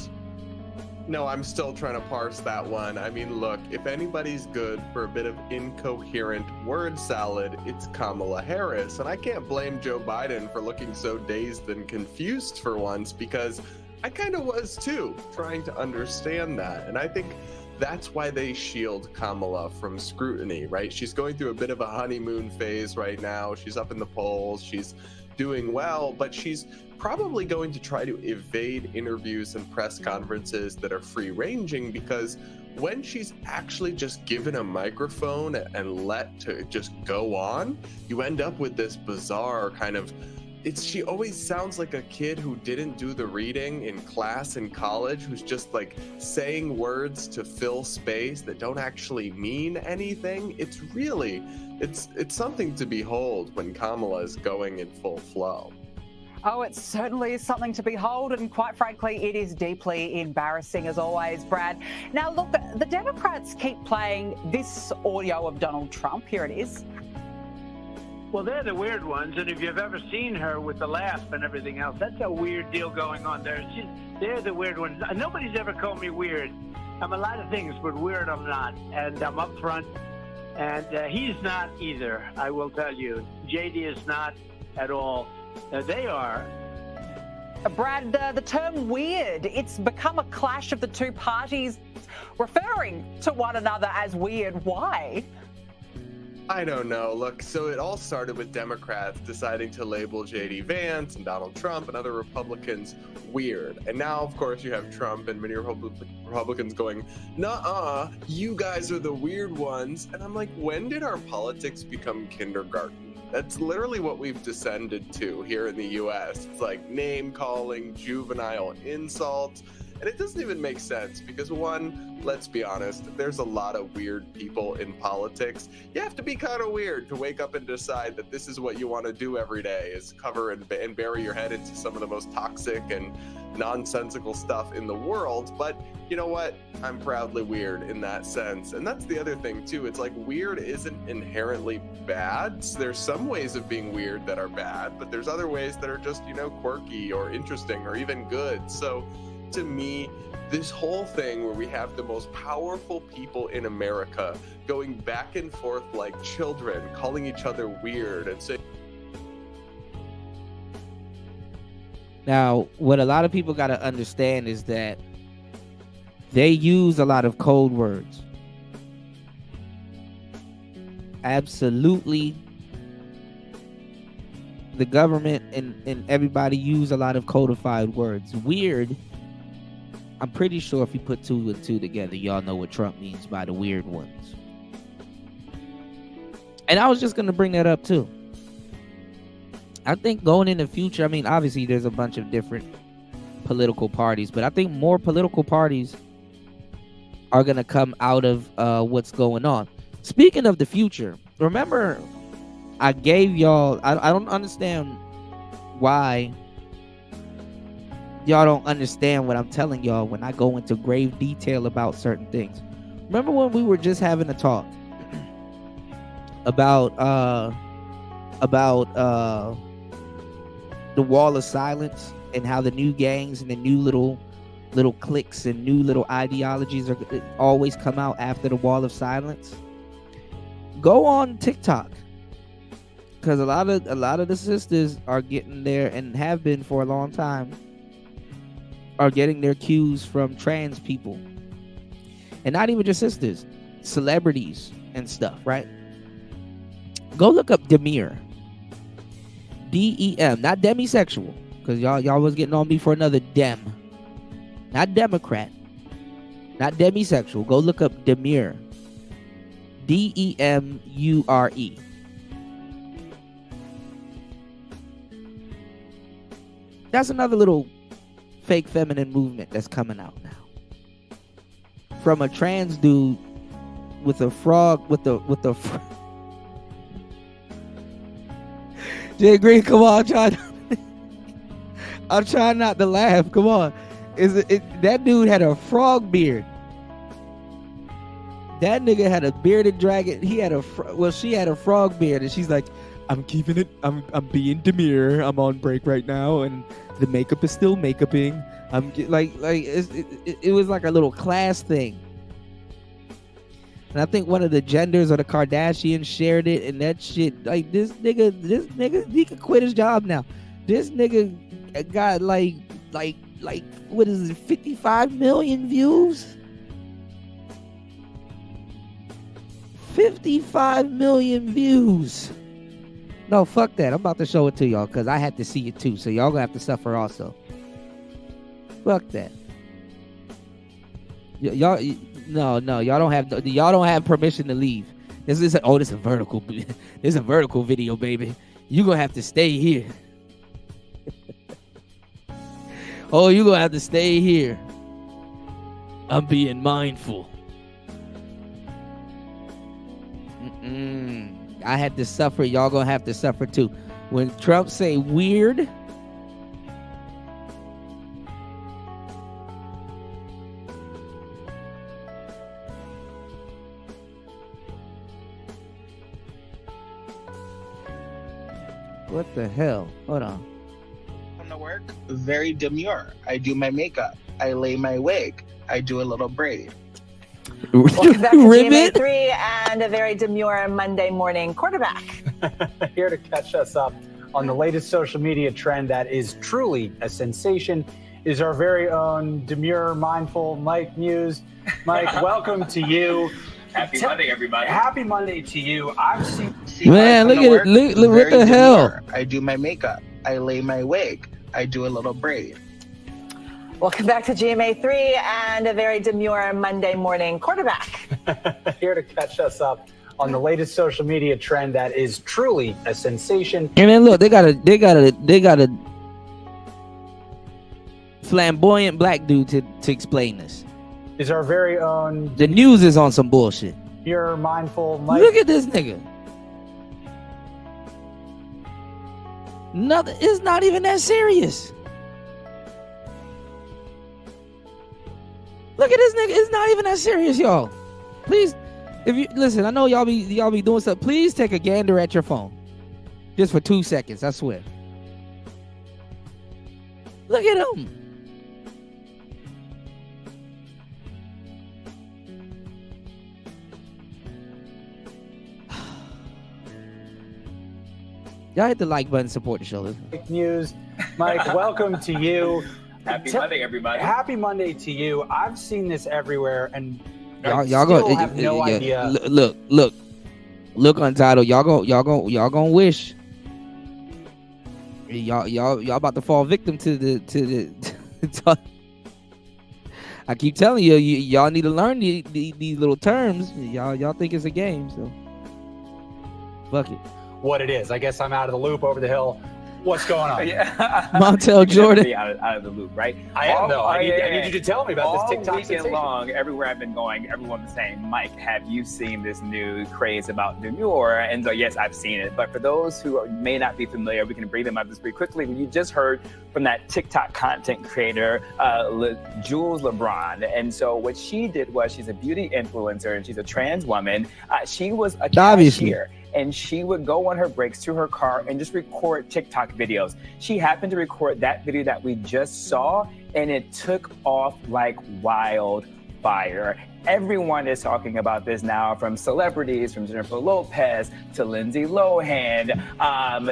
No, I'm still trying to parse that one. I mean, look, if anybody's good for a bit of incoherent word salad, it's Kamala Harris. And I can't blame Joe Biden for looking so dazed and confused for once, because I kind of was too, trying to understand that. And I think that's why they shield Kamala from scrutiny, right? She's going through a bit of a honeymoon phase right now. She's up in the polls. She's doing well, but she's probably going to try to evade interviews and press conferences that are free-ranging, because when she's actually just given a microphone and let to just go on, you end up with this bizarre kind of, she always sounds like a kid who didn't do the reading in class in college, who's just like saying words to fill space that don't actually mean anything. It's really, it's something to behold when Kamala is going in full flow. Oh, it certainly is something to behold, and quite frankly, it is deeply embarrassing as always, Brad. Now, look, the Democrats keep playing this audio of Donald Trump. Here it is. Well, they're the weird ones, and if you've ever seen her with the laugh and everything else, that's a weird deal going on there. They're the weird ones. Nobody's ever called me weird. I'm a lot of things, but weird I'm not, and I'm up front, and he's not either, I will tell you. JD is not at all. They are. Brad, the term weird, it's become a clash of the two parties referring to one another as weird. Why? I don't know. Look, so it all started with Democrats deciding to label J.D. Vance and Donald Trump and other Republicans weird. And now, of course, you have Trump and many Republicans going, nuh-uh, you guys are the weird ones. And I'm like, when did our politics become kindergarten? That's literally what we've descended to here in the U.S. It's like name-calling, juvenile insults. And it doesn't even make sense because, one, let's be honest, there's a lot of weird people in politics. You have to be kind of weird to wake up and decide that this is what you want to do every day, is cover and bury your head into some of the most toxic and nonsensical stuff in the world. But you know what? I'm proudly weird in that sense. And that's the other thing, too. It's like weird isn't inherently bad. There's some ways of being weird that are bad, but there's other ways that are just, quirky or interesting or even good. So to me, this whole thing where we have the most powerful people in America going back and forth like children, calling each other weird and saying. Now, what a lot of people got to understand is that they use a lot of code words. Absolutely. The government and everybody use a lot of codified words. Weird. I'm pretty sure if you put 2 and 2 together, y'all know what Trump means by the weird ones. And I was just going to bring that up too. I think going in the future, I mean, obviously there's a bunch of different political parties, but I think more political parties are going to come out of what's going on. Speaking of the future, remember I gave y'all, I don't understand why y'all don't understand what I'm telling y'all when I go into grave detail about certain things. Remember when we were just having a talk about the wall of silence and how the new gangs and the new little cliques and new little ideologies are always come out after the wall of silence? Go on TikTok, because a lot of the sisters are getting there, and have been for a long time, are getting their cues from trans people, and not even just sisters, celebrities and stuff, right? Go look up Demir, D-E-M, not demisexual, because y'all was getting on me for another dem, not Democrat, not demisexual. Go look up Demir, D-E-M-U-R-E. That's another little fake feminine movement that's coming out now from a trans dude with a frog with the Jay Green, come on, I'm trying not to laugh. Come on. That dude had a frog beard. That nigga had a bearded dragon. He had she had a frog beard, and she's like, I'm keeping it. I'm being demure. I'm on break right now, and the makeup is still makeuping. I'm it was like a little class thing. And I think one of the genders or the Kardashians shared it, and that shit, like, this nigga, he could quit his job now. This nigga got like what is it, 55 million views? 55 million views. No, fuck that. I'm about to show it to y'all because I had to see it too. So y'all gonna have to suffer also. Fuck that. Y'all don't have permission to leave. This is a vertical. This is a vertical video, baby. You gonna have to stay here. Oh, you gonna have to stay here. I'm being mindful. I had to suffer. Y'all gonna have to suffer too. When Trump say weird, what the hell? Hold on. Come to work, very demure. I do my makeup. I lay my wig. I do a little braid. Welcome back to GMA3 and a very demure Monday morning quarterback. Here to catch us up on the latest social media trend that is truly a sensation is our very own demure, mindful Mike Muse. Mike, welcome to you. Happy Monday, everybody. Happy Monday to you. I've seen. Man, look at it. Look what the hell. I do my makeup. I lay my wig. I do a little braid. Welcome back to GMA3 and a very demure Monday morning quarterback. Here to catch us up on the latest social media trend that is truly a sensation. And then look, they got a flamboyant black dude to explain this. Is our very own. The news is on some bullshit. You're mindful, Mike. Look at this nigga. Nothing. It's not even that serious. Look at this nigga. It's not even that serious, y'all. Please, if you listen, I know y'all be doing stuff. Please take a gander at your phone, just for 2 seconds. I swear. Look at him. Y'all hit the like button, support the show. News, Mike. Welcome to you. Happy Monday, everybody. Happy Monday to you. I've seen this everywhere, and y'all have no idea. Look, Untitled. Y'all gonna wish. Y'all about to fall victim to the. I keep telling you, y'all need to learn these little terms. Y'all think it's a game, so fuck it. What it is. I guess I'm out of the loop over the hill. What's going on? Yeah. Montel Jordan. Be out of the loop, right? I am, though. I need you to tell me about this TikTok All weekend sensation. long, everywhere I've been going, everyone's saying, Mike, have you seen this new craze about demure? And so, yes, I've seen it. But for those who may not be familiar, we can bring them up this pretty quickly. You just heard from that TikTok content creator, Jules LeBron. And so what she did was, she's a beauty influencer and she's a trans woman. She was a cashier. And she would go on her breaks to her car and just record TikTok videos. She happened to record that video that we just saw, and it took off like wildfire. Everyone is talking about this now, from celebrities, from Jennifer Lopez to Lindsay Lohan,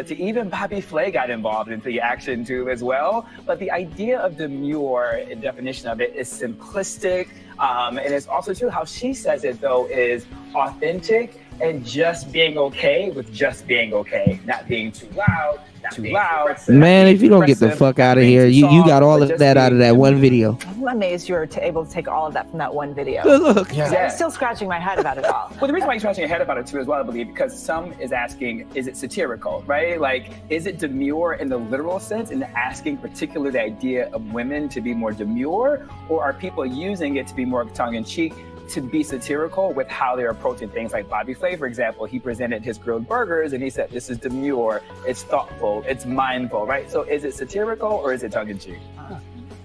to even Bobby Flay got involved into the action too as well. But the idea of demure, definition of it, is simplistic. And it's also too, how she says it though, is authentic and just being okay with just being okay, not being too loud, too loud. Man, if you don't get the fuck out of here, you got all of that out of that one video. I'm amazed you were able to take all of that from that one video. Look. Yeah. I'm still scratching my head about it all. Well, the reason why you're scratching your head about it too as well, I believe, because some is asking, is it satirical, right? Like, is it demure in the literal sense, and asking particularly the idea of women to be more demure, or are people using it to be more tongue-in-cheek, to be satirical with how they're approaching things? Like Bobby Flay, for example, he presented his grilled burgers and he said, this is demure, it's thoughtful, it's mindful, right? So is it satirical or is it tongue-in-cheek?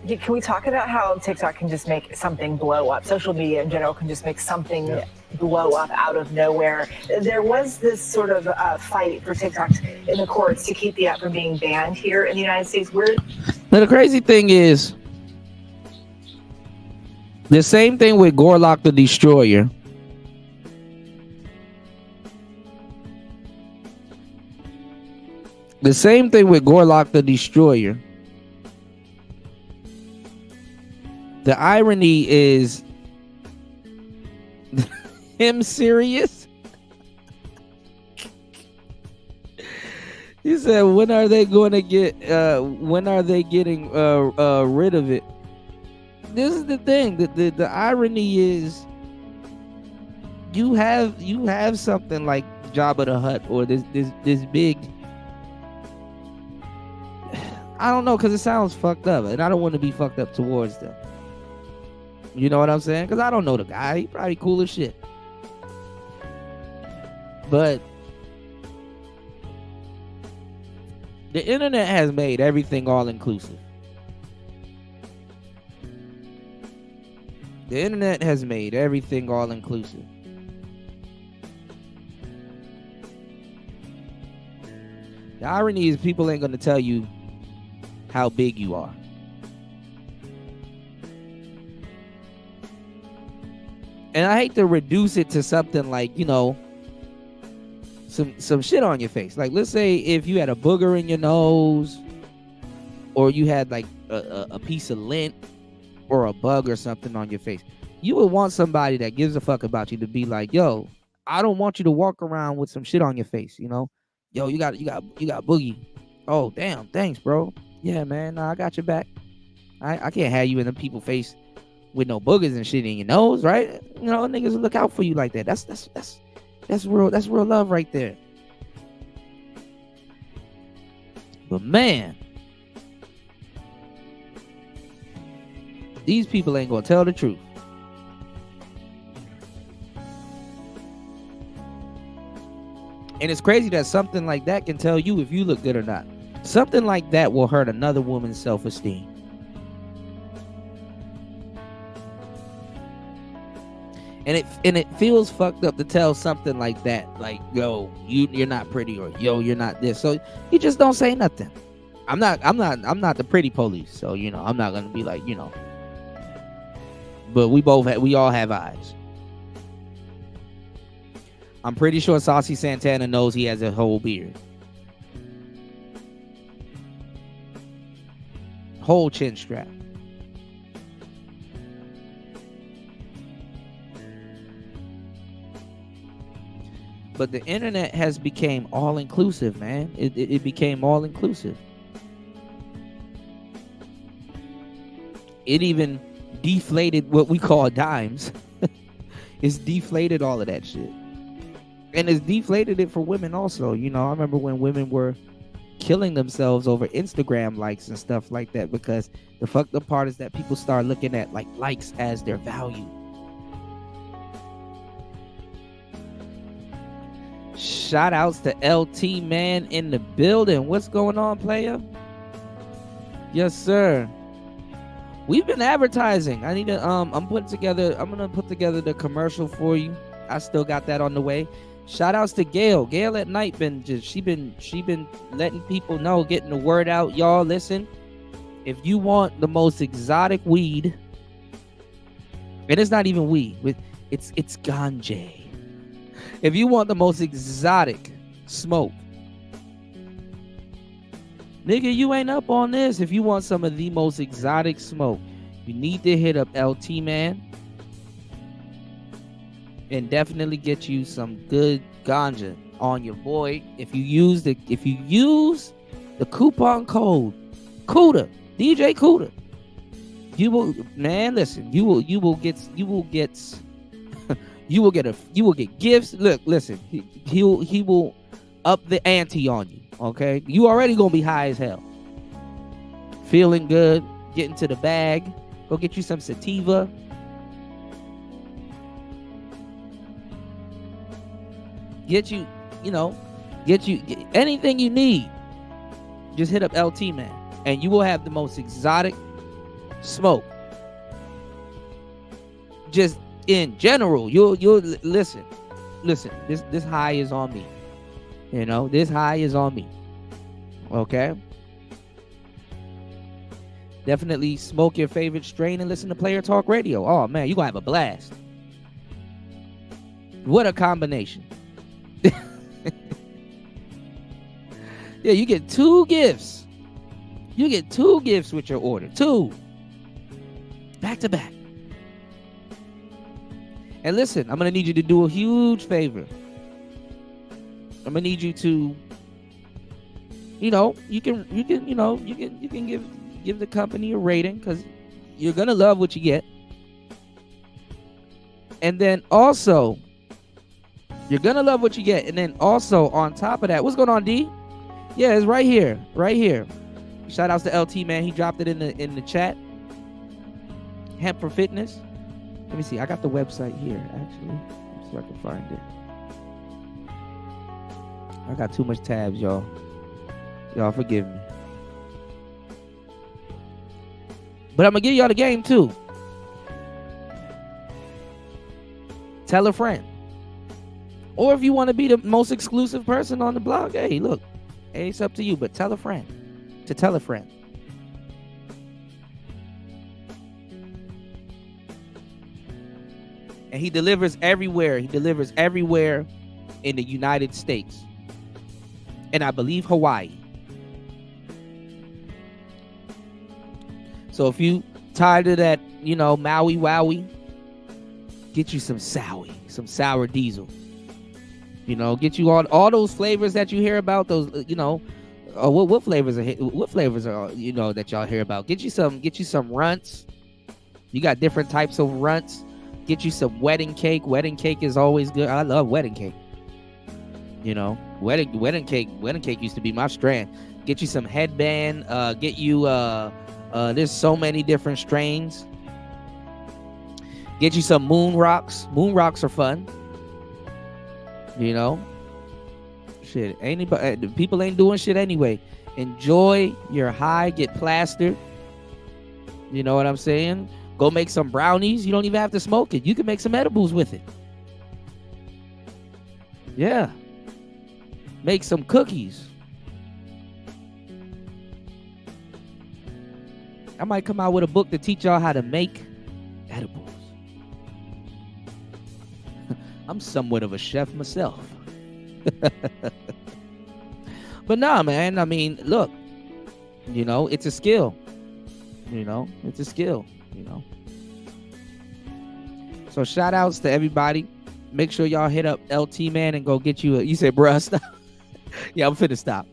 Can we talk about how TikTok can just make something blow up? Social media in general can just make something blow up out of nowhere. There was this sort of fight for TikTok in the courts to keep the app from being banned here in the United States. Now, the crazy thing is, the same thing with Gorlock the Destroyer. The same thing with Gorlock the Destroyer. The irony is him serious. He said, when are they going to get when are they getting rid of it? This is the thing. The irony is, you have something like Jabba the Hutt, or this big, I don't know, because it sounds fucked up, and I don't want to be fucked up towards them. You know what I'm saying? Because I don't know the guy. He probably cool as shit. But the internet has made everything all inclusive. The internet has made everything all inclusive. The irony is, people ain't going to tell you how big you are. And I hate to reduce it to something like, you know, some shit on your face. Like, let's say if you had a booger in your nose, or you had like a piece of lint or a bug or something on your face, you would want somebody that gives a fuck about you to be like, yo, I don't want you to walk around with some shit on your face, you know? Yo, you got boogie. Oh, damn, thanks, bro. Yeah, man, I got your back. I can't have you in the people's face with no boogers and shit in your nose, right? You know, niggas look out for you like that. That's real love right there. But man, these people ain't gonna tell the truth. And it's crazy that something like that can tell you if you look good or not. Something like that will hurt another woman's self-esteem. And it feels fucked up to tell something like that, like, yo, you're not pretty, or yo, you're not this. So you just don't say nothing. I'm not the pretty police, so you know, I'm not gonna be like, you know. But we all have eyes. I'm pretty sure Saucy Santana knows he has a whole beard. Whole chin strap. But the internet has become all inclusive, man. It became all inclusive. It even deflated what we call dimes. It's deflated all of that shit. And it's deflated it for women also. You know, I remember when women were killing themselves over Instagram likes and stuff like that, because the fucked up part is that people start looking at like likes as their value. Shout outs to LT man in the building. What's going on, player? Yes, sir. We've been advertising. I need to I'm gonna put together the commercial for you. I still got that on the way. Shout outs to Gail. Gail at night she been letting people know, getting the word out. Y'all listen, if you want the most exotic weed, and it's not even weed, it's ganja. If you want the most exotic smoke, nigga, you ain't up on this. If you want some of the most exotic smoke, you need to hit up LT man and definitely get you some good ganja on your boy. If you use the coupon code CUDA, DJ CUDA, you will get gifts. Look, listen, he will up the ante on you. Okay, you already gonna be high as hell, feeling good, getting to the bag. Go get you some sativa. Get you anything you need. Just hit up LT man, and you will have the most exotic smoke. Just in general, you'll listen. This high is on me. This high is on me. Okay. Definitely smoke your favorite strain and listen to Player Talk Radio. Oh man, you're gonna have a blast. What a combination. Yeah, you get 2 gifts. You get 2 gifts with your order. 2. Back to back. And listen, I'm gonna need you to do a huge favor. I'm gonna need you to, you can give the company a rating, because you're gonna love what you get. And then also, you're gonna love what you get. And then also on top of that, what's going on, D? Yeah, it's right here. Shout outs to LT man. He dropped it in the chat. Hemp for Fitness. Let me see. I got the website here, actually. Let's see if I can find it. I got too much tabs, y'all. Y'all forgive me. But I'm going to give y'all the game, too. Tell a friend. Or if you want to be the most exclusive person on the blog, hey, look. Hey, it's up to you, but tell a friend. To tell a friend. And he delivers everywhere. He delivers everywhere in the United States. And I believe Hawaii. So if you tired of that, Maui Wowie, get you some Sowie, some sour diesel. Get you all those flavors that you hear about. Those, what flavors are that y'all hear about? Get you some runts. You got different types of runts. Get you some wedding cake. Wedding cake is always good. I love wedding cake. Wedding cake used to be my strand. Get you some headband. Get you there's so many different strains. Get you some moon rocks. Moon rocks are fun. Shit. Anybody, people ain't doing shit anyway. Enjoy your high. Get plastered. You know what I'm saying? Go make some brownies. You don't even have to smoke it. You can make some edibles with it. Yeah. Make some cookies. I might come out with a book to teach y'all how to make edibles. I'm somewhat of a chef myself. But nah, man. I mean, look. It's a skill. It's a skill. So shout outs to everybody. Make sure y'all hit up LT man and go get you you said, bruh, stop. Yeah, I'm finna stop.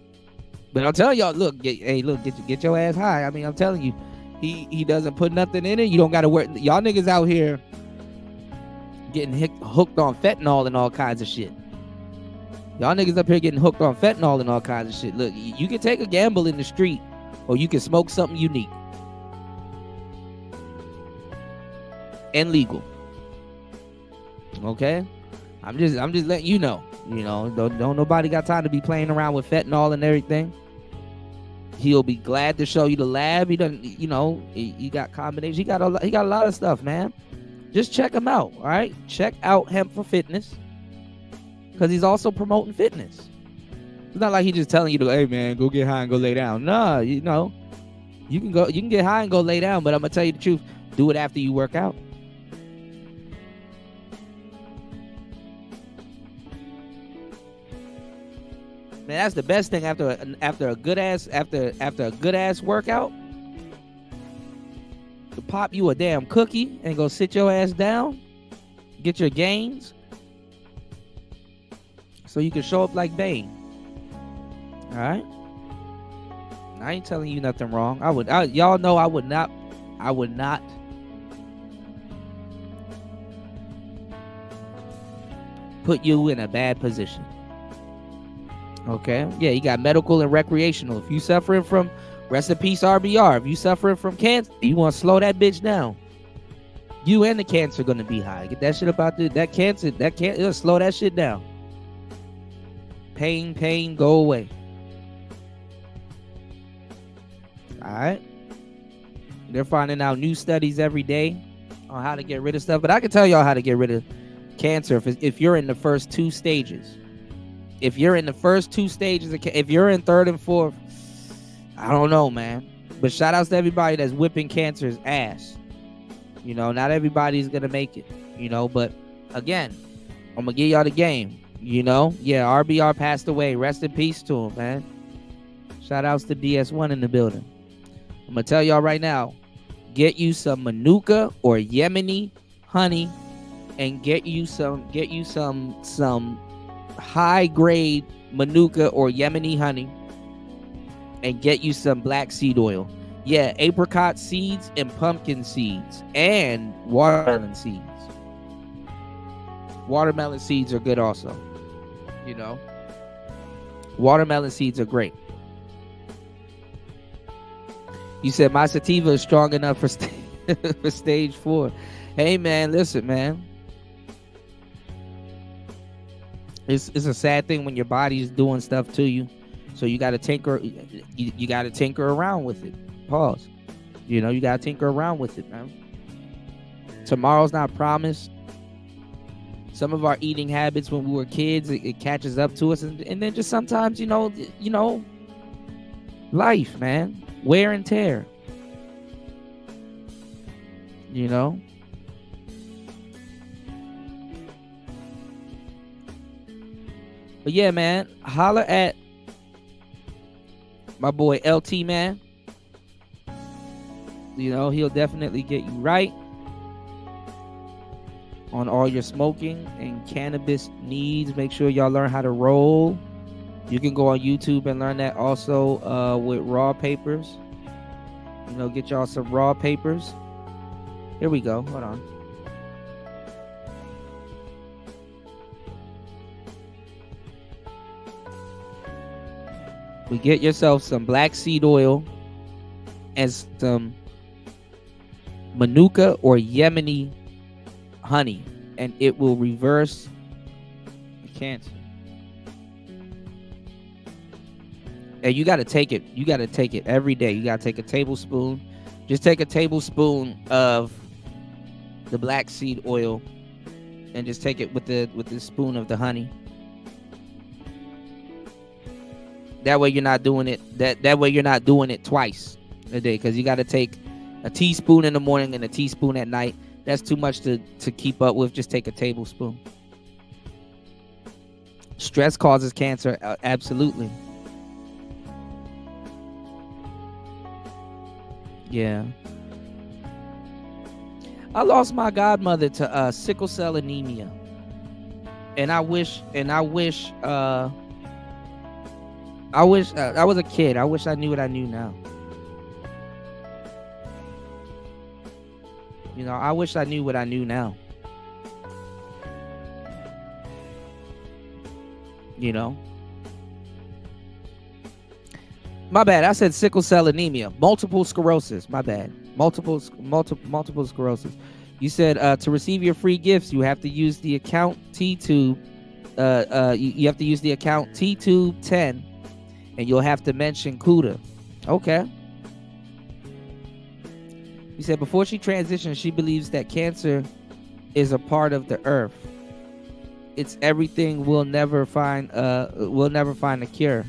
But I'm telling y'all, look, get your ass high. I mean, I'm telling you, he doesn't put nothing in it. You don't gotta work. Y'all niggas out here getting hooked on fentanyl and all kinds of shit. Y'all niggas up here getting hooked on fentanyl and all kinds of shit. Look, you can take a gamble in the street, or you can smoke something unique and legal. Okay, I'm just letting you know. You know, don't nobody got time to be playing around with fentanyl and everything. He'll be glad to show you the lab. He doesn't, you know, he got combinations. He got a lot of stuff, man. Just check him out. All right, check out Hemp for Fitness, because he's also promoting fitness. It's not like he's just telling you to, hey man, go get high and go lay down. Nah, you know, you can get high and go lay down, but I'm gonna tell you the truth. Do it after you work out. Man, that's the best thing after a good ass workout. To pop you a damn cookie and go sit your ass down, get your gains, so you can show up like Bane. All right. I ain't telling you nothing wrong. Y'all know I would not put you in a bad position. Okay. Yeah, you got medical and recreational. If you suffering from, rest in peace, RBR. If you suffering from cancer, you want to slow that bitch down. You and the cancer gonna be high. Get that shit about that cancer. It'll slow that shit down. Pain, go away. All right. They're finding out new studies every day on how to get rid of stuff. But I can tell y'all how to get rid of cancer if you're in the first two stages. If you're in the first two stages, if you're in third and fourth, I don't know, man. But shout outs to everybody that's whipping cancer's ass. You know, not everybody's going to make it, you know. But again, I'm going to give y'all the game, you know. Yeah, RBR passed away. Rest in peace to him, man. Shout outs to DS1 in the building. I'm going to tell y'all right now, get you some Manuka or Yemeni honey and get you some high grade Manuka or Yemeni honey and get you some black seed oil. Yeah, apricot seeds and pumpkin seeds and watermelon seeds. Watermelon seeds are good also. You know, watermelon seeds are great. You said my sativa is strong enough for for stage 4. Hey man, listen, man. It's a sad thing when your body's doing stuff to you, so you got to tinker. You got to tinker around with it. Pause. You know, you got to tinker around with it, man. Tomorrow's not promised. Some of our eating habits when we were kids, it catches up to us, and then just sometimes, you know, life, man, wear and tear. You know. But yeah, man, holler at my boy LT, man. You know, he'll definitely get you right on all your smoking and cannabis needs. Make sure y'all learn how to roll. You can go on YouTube and learn that also with raw papers. You know, get y'all some raw papers. Here we go. Hold on. We get yourself some black seed oil and some Manuka or Yemeni honey, and it will reverse the cancer. And you got to take it. You got to take it every day. You got to take a tablespoon. Just take a tablespoon of the black seed oil and just take it with the spoon of the honey. That way you're not doing it. That way you're not doing it twice a day, because you got to take a teaspoon in the morning and a teaspoon at night. That's too much to keep up with. Just take a tablespoon. Stress causes cancer, absolutely. Yeah. I lost my godmother to sickle cell anemia, and I wish I was a kid. I wish I knew what I knew now. You know, I wish I knew what I knew now. You know. My bad. I said sickle cell anemia, multiple sclerosis. My bad. Multiple sclerosis. You said to receive your free gifts, you have to use the account T2. You have to use the account T210, and you'll have to mention Kuda. Okay. You said before she transitions, she believes that cancer is a part of the earth. It's everything. We'll never find a cure.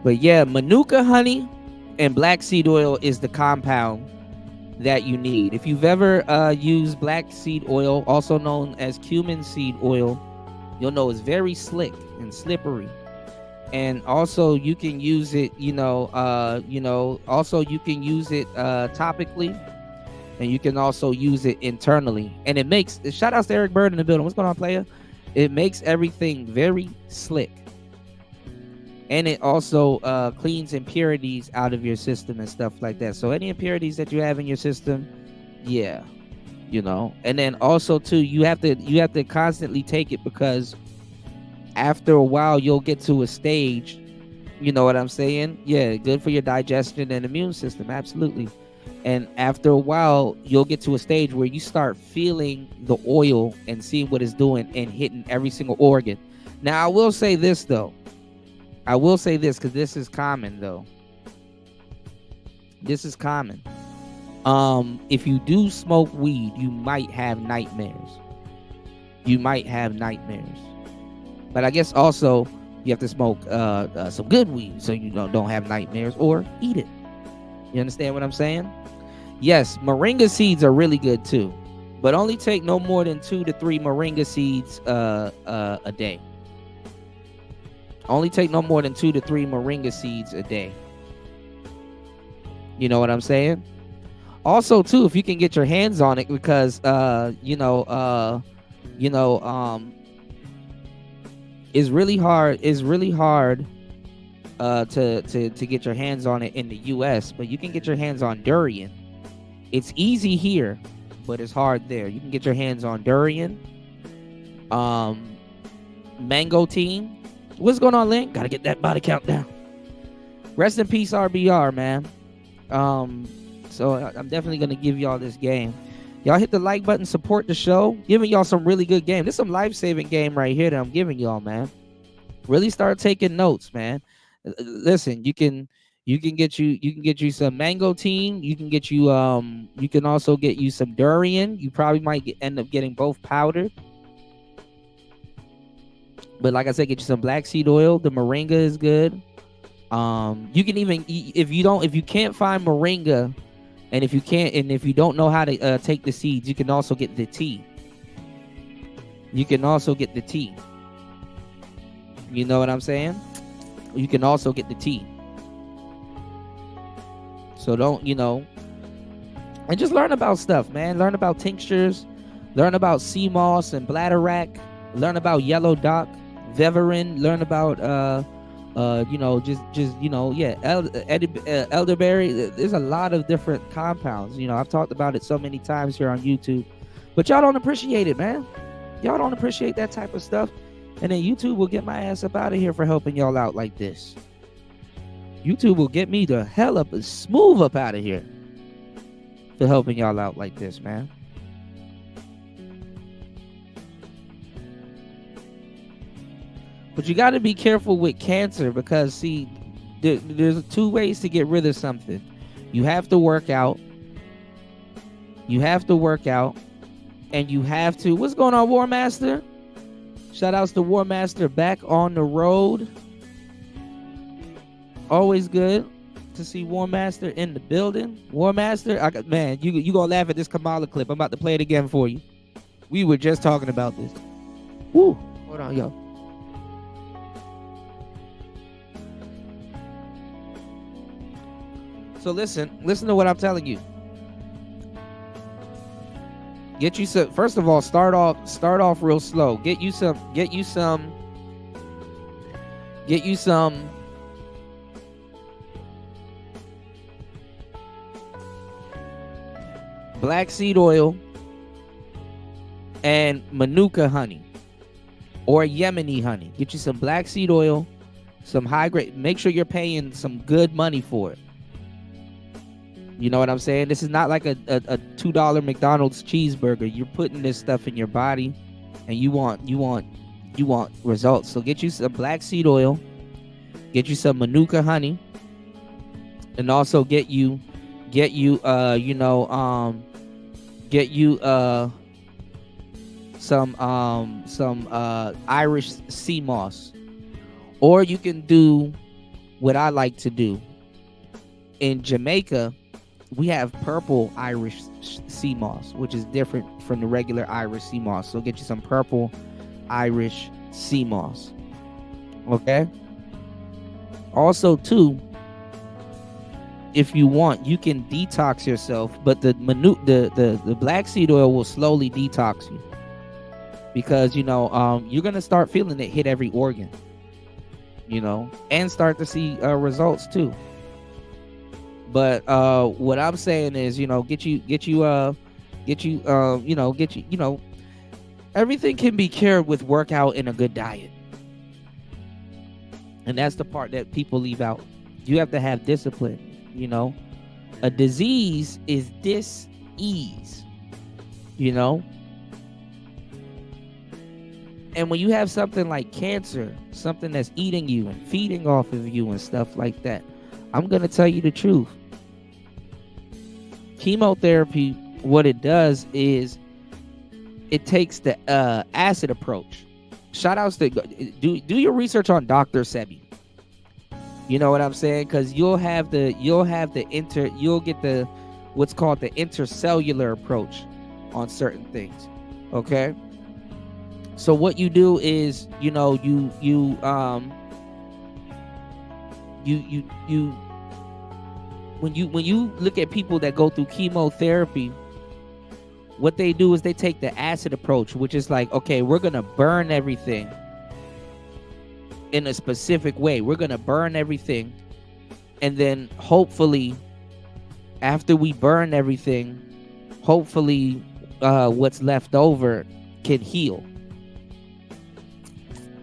But yeah, manuka honey and black seed oil is the compound that you need. If you've ever used black seed oil, also known as cumin seed oil, you'll know it's very slick and slippery. And also you can use it, also you can use it topically, and you can also use it internally. And it makes, shout out to Eric Bird in the building. What's going on, player? It makes everything very slick. And it also cleans impurities out of your system and stuff like that. So any impurities that you have in your system, yeah, And then also too, you have to constantly take it, because after a while you'll get to a stage, you know what I'm saying? Yeah, good for your digestion and immune system, absolutely. And after a while, you'll get to a stage where you start feeling the oil and seeing what it's doing and hitting every single organ. Now, I will say this though. I will say this, because this is common though. This is common. If you do smoke weed, you might have nightmares. But I guess also you have to smoke some good weed so you don't have nightmares, or eat it. You understand what I'm saying? Yes, moringa seeds are really good too, but only take no more than 2 to 3 moringa seeds a day. Only take no more than 2 to 3 moringa seeds a day. You know what I'm saying? Also, too, if you can get your hands on it, because it's really hard. It's really hard to get your hands on it in the U.S., but you can get your hands on durian. It's easy here, but it's hard there. You can get your hands on durian, mangosteen. What's going on, Link? Gotta get that body count down. Rest in peace, RBR, man. So I'm definitely gonna give y'all this game. Y'all hit the like button, support the show. Giving y'all some really good game. This is some life-saving game right here that I'm giving y'all, man. Really start taking notes, man. Listen, you can get you some mangosteen. You can also get you some durian. You probably might end up getting both powdered. But like I said, get you some black seed oil. The moringa is good. You can even, if you can't find moringa, and if you don't know how to take the seeds, you can also get the tea. You know what I'm saying? You can also get the tea. So and just learn about stuff, man. Learn about tinctures. Learn about sea moss and bladderwrack. Learn about yellow dock, veverin. Learn about elderberry. There's a lot of different compounds. I've talked about it so many times here on YouTube, but y'all don't appreciate it, man. Y'all don't appreciate that type of stuff, and then YouTube will get my ass up out of here for helping y'all out like this. YouTube will get me the hell up and smooth up out of here for helping y'all out like this, man. But you got to be careful with cancer, because see, there's 2 ways to get rid of something. You have to work out. And you have to. What's going on, War Master? Shout outs to War Master, back on the road. Always good to see War Master in the building. War Master, man, you gonna laugh at this Kamala clip. I'm about to play it again for you. We were just talking about this. Woo! Hold on, yo. So listen to what I'm telling you. Get you some. First of all, start off real slow. Get you some Get you some black seed oil and manuka honey or Yemeni honey. Get you some black seed oil, some high grade. Make sure you're paying some good money for it. You know what I'm saying? This is not like a $2 McDonald's cheeseburger. You're putting this stuff in your body, and you want results. So get you some black seed oil, get you some manuka honey, and also get you some Irish sea moss. Or you can do what I like to do. In Jamaica, we have purple Irish sea moss, which is different from the regular Irish sea moss. So get you some purple Irish sea moss. Okay? Also, too, if you want, you can detox yourself, but the black seed oil will slowly detox you. Because, you're going to start feeling it hit every organ, and start to see results, too. But what I'm saying is, everything can be cured with workout and a good diet. And that's the part that people leave out. You have to have discipline, A disease is dis-ease, And when you have something like cancer, something that's eating you and feeding off of you and stuff like that, I'm going to tell you the truth. Chemotherapy, what it does is it takes the acid approach. Shout outs to do your research on Dr. Sebi. You know what I'm saying? Because you'll get what's called the intercellular approach on certain things. Okay. So what you do is, when you look at people that go through chemotherapy, what they do is they take the acid approach, which is like, okay, we're going to burn everything in a specific way. We're going to burn everything. And then hopefully, after we burn everything, hopefully what's left over can heal.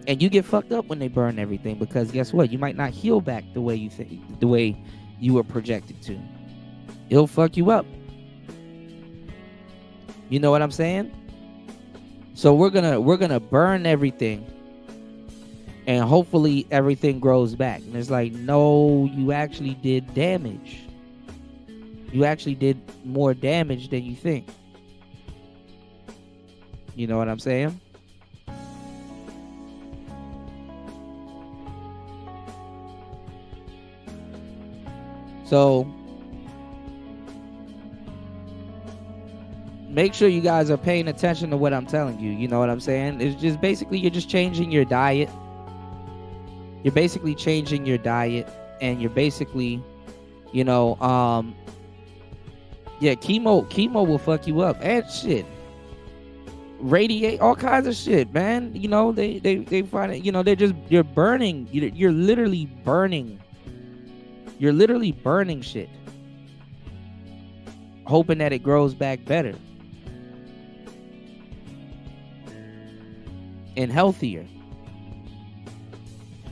And you get fucked up when they burn everything, because guess what? You might not heal back the way you think, the way you were projected to. It'll fuck you up. You know what I'm saying? So we're gonna burn everything, and hopefully everything grows back. And it's like, no, you actually did damage. You actually did more damage than you think. You know what I'm saying? So make sure you guys are paying attention to what I'm telling you. You know what I'm saying? It's just basically you're just changing your diet. You're basically changing your diet, and you're basically, chemo will fuck you up and shit. Radiate all kinds of shit, man. They find it, you're burning. You're literally burning. You're literally burning shit, hoping that it grows back better and healthier.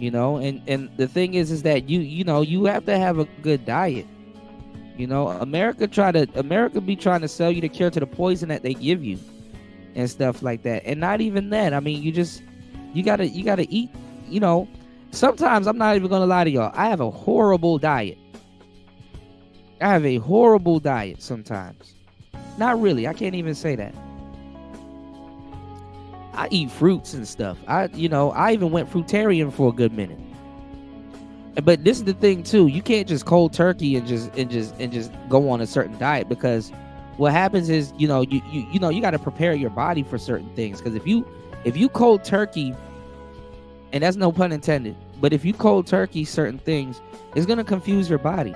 And the thing is that you have to have a good diet. America be trying to sell you the cure to the poison that they give you and stuff like that. And not even that. I mean, you gotta eat, Sometimes, I'm not even going to lie to y'all, I have a horrible diet. Sometimes. Not really. I can't even say that. I eat fruits and stuff. I even went fruitarian for a good minute. But this is the thing too. You can't just cold turkey and just go on a certain diet, because what happens is, you got to prepare your body for certain things. Because if you cold turkey, and that's no pun intended, but if you cold turkey certain things, it's gonna confuse your body.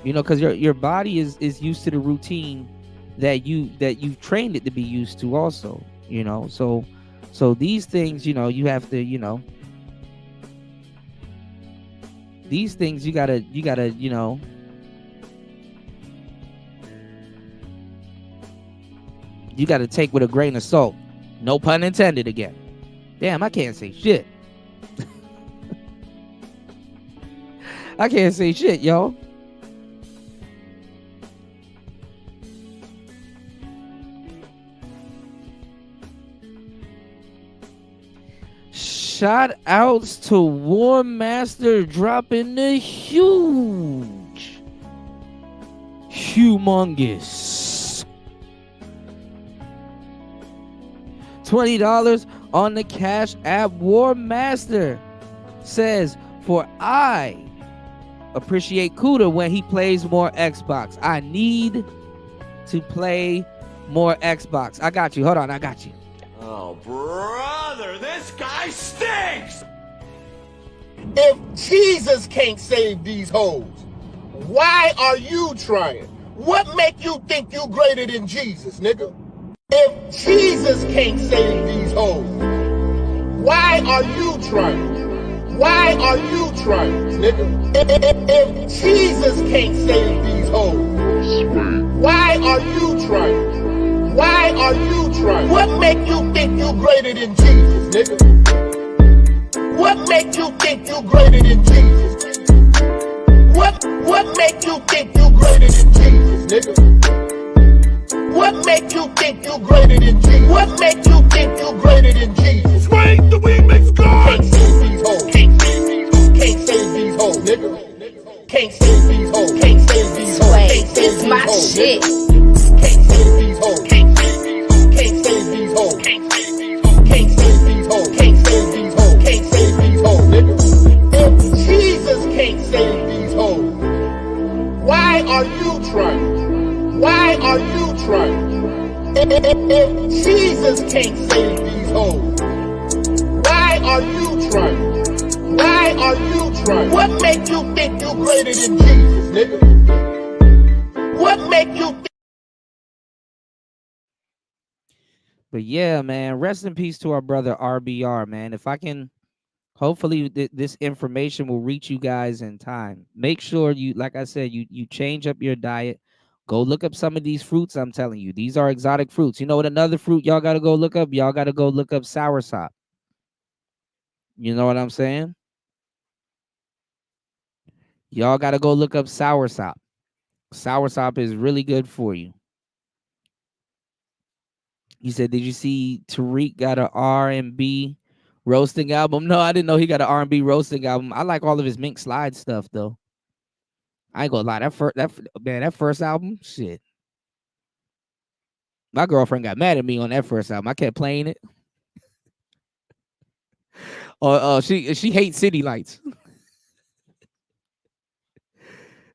Because your body is used to the routine that you've trained it to be used to also. So these things, you have to, these things you gotta, you know, you gotta take with a grain of salt. No pun intended again. Damn, I can't say shit. I can't say shit, yo. Shout outs to War Master dropping the humongous $20 on the Cash App. War Master says, for I appreciate Cuda when he plays more Xbox. I need to play more Xbox. I got you. Hold on, I got you. Oh, brother, this guy stinks! If Jesus can't save these hoes, why are you trying? What make you think you greater than Jesus, nigga? If Jesus can't save these hoes, why are you trying? Why are you trying, nigga? If Jesus can't save these hoes, why are you trying? Why are you trying? What make you think you greater than Jesus, nigga? What make you think you greater than Jesus? What make you think you greater than Jesus, nigga? What make you think you greater than Jesus? What make you think you greater than Jesus? Swing the remix God! Can't save these hoes. Can't save these hoes. Can't save these hoes, nigga. Can't save these hoes. Can't save these hoes. Can't save these hoes. Shit. Can't save these hoes. Can't save these hoes. Can't save these hoes. Can't save these hoes. Can't save these hoes. Can't save these hoes. Can't save these hoes, nigga. If Jesus can't save these hoes, why are you trying? Why are you trying? If Jesus can't save these hoes, why are you trying? Why are you trying? What make you think you greater than Jesus, nigga? What make you think? But yeah, man, rest in peace to our brother RBR, man. If I can, hopefully this information will reach you guys in time. Make sure you, like I said, you change up your diet. Go look up some of these fruits I'm telling you. These are exotic fruits. You know what another fruit y'all got to go look up? Y'all got to go look up soursop. You know what I'm saying? Y'all got to go look up soursop. Soursop is really good for you. He said, did you see Tariq got an R&B roasting album? No, I didn't know he got an R&B roasting album. I like all of his Mink Slide stuff, though. I ain't gonna lie. That first album, shit. My girlfriend got mad at me on that first album. I kept playing it. She hates City Lights.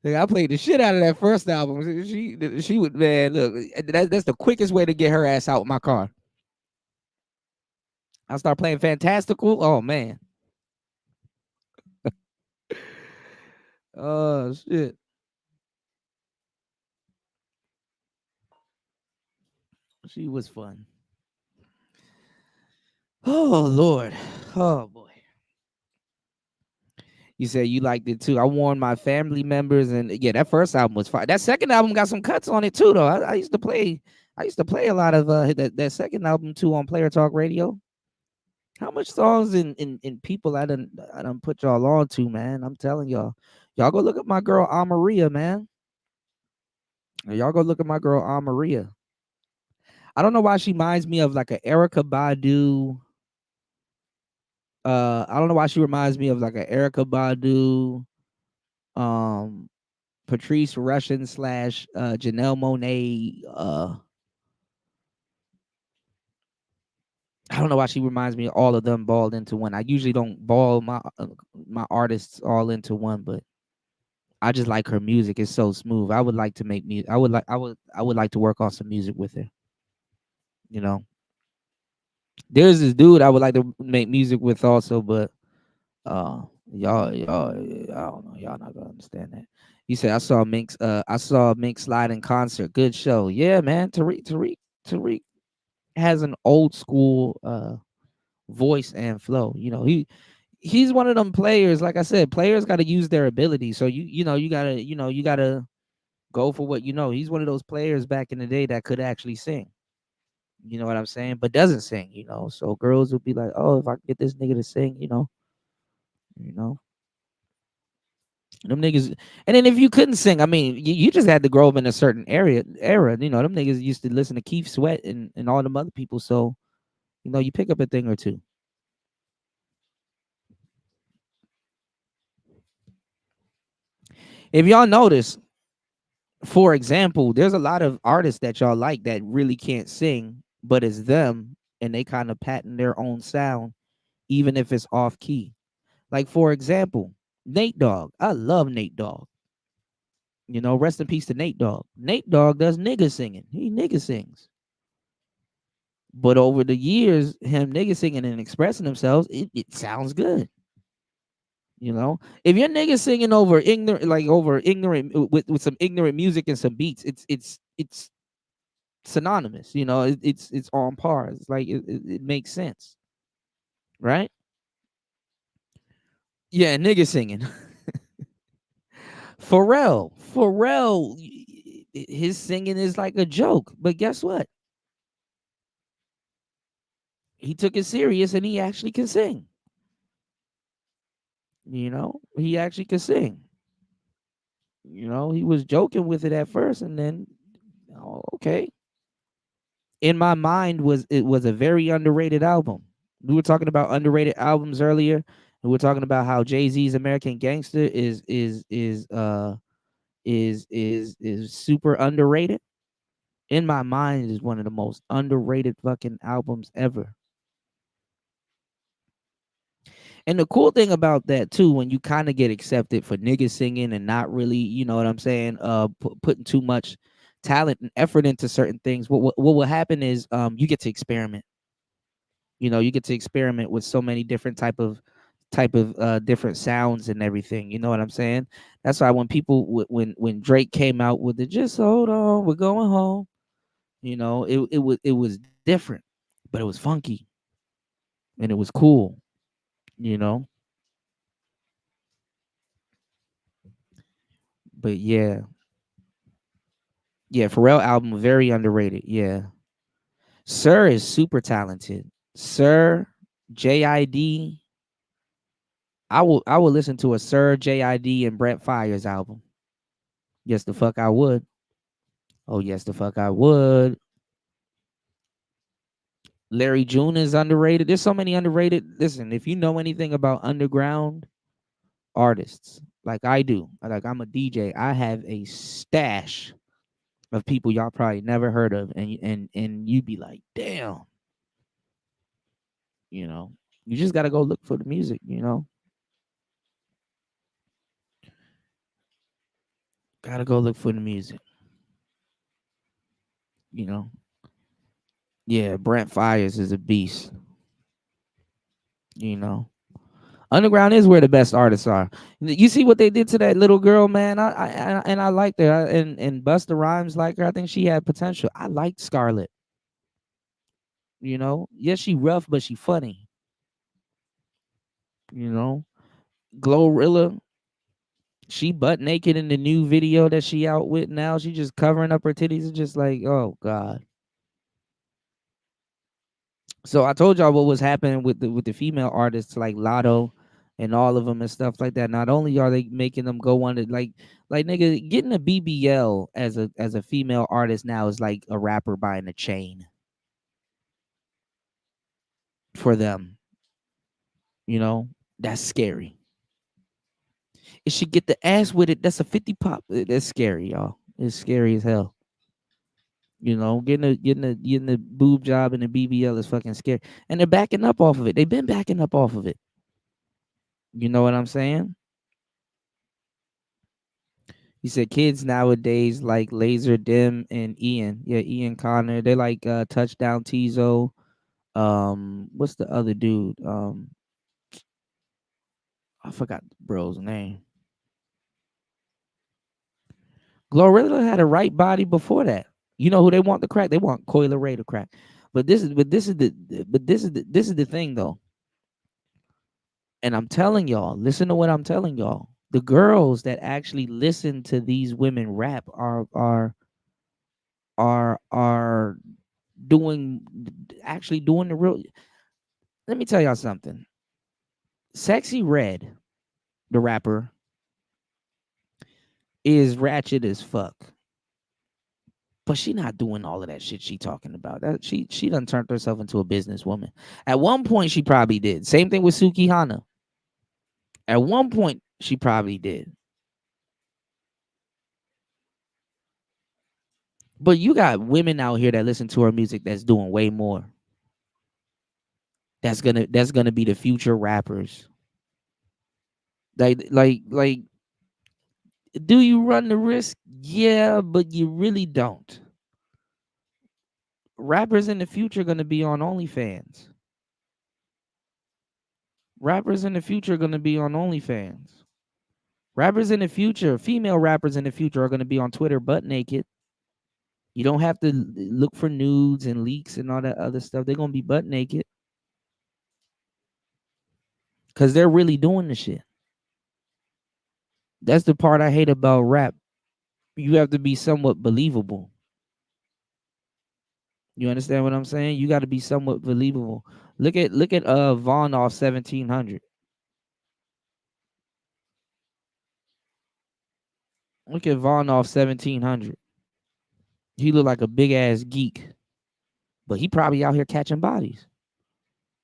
I played the shit out of that first album. She would, man, look, that's the quickest way to get her ass out of my car. I start playing Fantastical. Oh, man. Oh, shit. She was fun. Oh, Lord. Oh, boy. You said you liked it too. I warned my family members, and yeah, that first album was fire. That second album got some cuts on it too, though. I used to play a lot of that second album too on Player Talk Radio. How much songs in people I done put y'all on to, man? I'm telling y'all. Y'all go look at my girl Amaria, man. Y'all go look at my girl Amaria. I don't know why she reminds me of like an Erykah Badu. I don't know why she reminds me of like an Erykah Badu, Patrice Rushen / Janelle Monáe. I don't know why she reminds me of all of them balled into one. I usually don't ball my artists all into one, but I just like her music. It's so smooth. I would like to make music. I would like to work on some music with her. You know, there's this dude I would like to make music with also, but y'all, I don't know. Y'all not gonna understand that. You said I saw Mink Slide in concert. Good show. Yeah, man. Tariq has an old school voice and flow. You know, he's one of them players. Like I said, players got to use their ability. So you gotta go for what you know. He's one of those players back in the day that could actually sing. You know what I'm saying? But doesn't sing. So girls will be like, oh, if I can get this nigga to sing, them niggas. And then if you couldn't sing, I mean, you just had to grow up in a certain era. Them niggas used to listen to Keith Sweat and all them other people. So, you pick up a thing or two. If y'all notice, for example, there's a lot of artists that y'all like that really can't sing, but it's them and they kind of patent their own sound, even if it's off key. Like, for example, Nate Dogg. I love Nate Dogg. Rest in peace to Nate Dogg. Nate Dogg does nigga singing. He nigga sings. But over the years, him nigga singing and expressing themselves, it sounds good. If you're nigga singing over ignorant with some ignorant music and some beats, it's synonymous. It's on par. It's like it makes sense, right? Yeah, nigga singing. Pharrell, his singing is like a joke, but guess what? He took it serious and he actually can sing. He actually could sing. He was joking with it at first, and then, okay. In my mind, it was a very underrated album. We were talking about underrated albums earlier, and we're talking about how Jay-Z's American Gangster is super underrated. In my mind, it is one of the most underrated fucking albums ever. And the cool thing about that too, when you kind of get accepted for niggas singing and not really, you know what I'm saying, putting too much talent and effort into certain things, what will happen is you get to experiment. You get to experiment with so many different type of different sounds and everything. You know what I'm saying? That's why when people when Drake came out with the "Just Hold On, We're Going Home," it was different, but it was funky and it was cool. But yeah, Pharrell album very underrated. Yeah, Sir is super talented. Sir, JID. I will listen to a Sir, JID, and Brent Fires album. Yes, the fuck I would. Oh yes, the fuck I would. Larry June is underrated. There's so many underrated. Listen, if you know anything about underground artists, like I do, like I'm a DJ, I have a stash of people y'all probably never heard of, and you'd be like, damn. You just gotta go look for the music. Gotta go look for the music. Yeah, Brent Fires is a beast. Underground is where the best artists are. You see what they did to that little girl, man. I liked her, and Busta Rhymes like her. I think she had potential. I liked Scarlett. Yes, she rough, but she funny. Glorilla, she butt naked in the new video that she out with now. She just covering up her titties. It's just like, oh god. So I told y'all what was happening with the female artists like Lotto and all of them and stuff like that. Not only are they making them go on to like nigga, getting a BBL as a female artist now is like a rapper buying a chain for them. That's scary. If she get the ass with it, that's a 50 pop. That's scary, y'all. It's scary as hell. Getting a boob job and a BBL is fucking scary. And they're backing up off of it. They've been backing up off of it. You know what I'm saying? He said kids nowadays like Laser Dim and Ian. Yeah, Ian Connor. They like Touchdown Tizo. What's the other dude? I forgot the bro's name. Glorilla had a right body before that. You know who they want to crack? They want Coyle Ray to crack. But this is the thing though. And I'm telling y'all, listen to what I'm telling y'all. The girls that actually listen to these women rap are doing the real. Let me tell y'all something. Sexy Red, the rapper, is ratchet as fuck. But she not doing all of that shit she talking about. That she done turned herself into a businesswoman. At one point, she probably did. Same thing with Suki Hana. At one point, she probably did. But you got women out here that listen to her music that's doing way more. That's gonna be the future rappers. Like, do you run the risk? Yeah, but you really don't. Rappers in the future are gonna be on OnlyFans. Rappers in the future are gonna be on OnlyFans. Rappers in the future, female rappers in the future are gonna be on Twitter butt naked. You don't have to look for nudes and leaks and all that other stuff. They're gonna be butt naked. Cause they're really doing the shit. That's the part I hate about rap. You have to be somewhat believable. You understand what I'm saying? You got to be somewhat believable. Look at Vaughn off 1700. Look at Vaughn off 1700. He look like a big ass geek, but he probably out here catching bodies.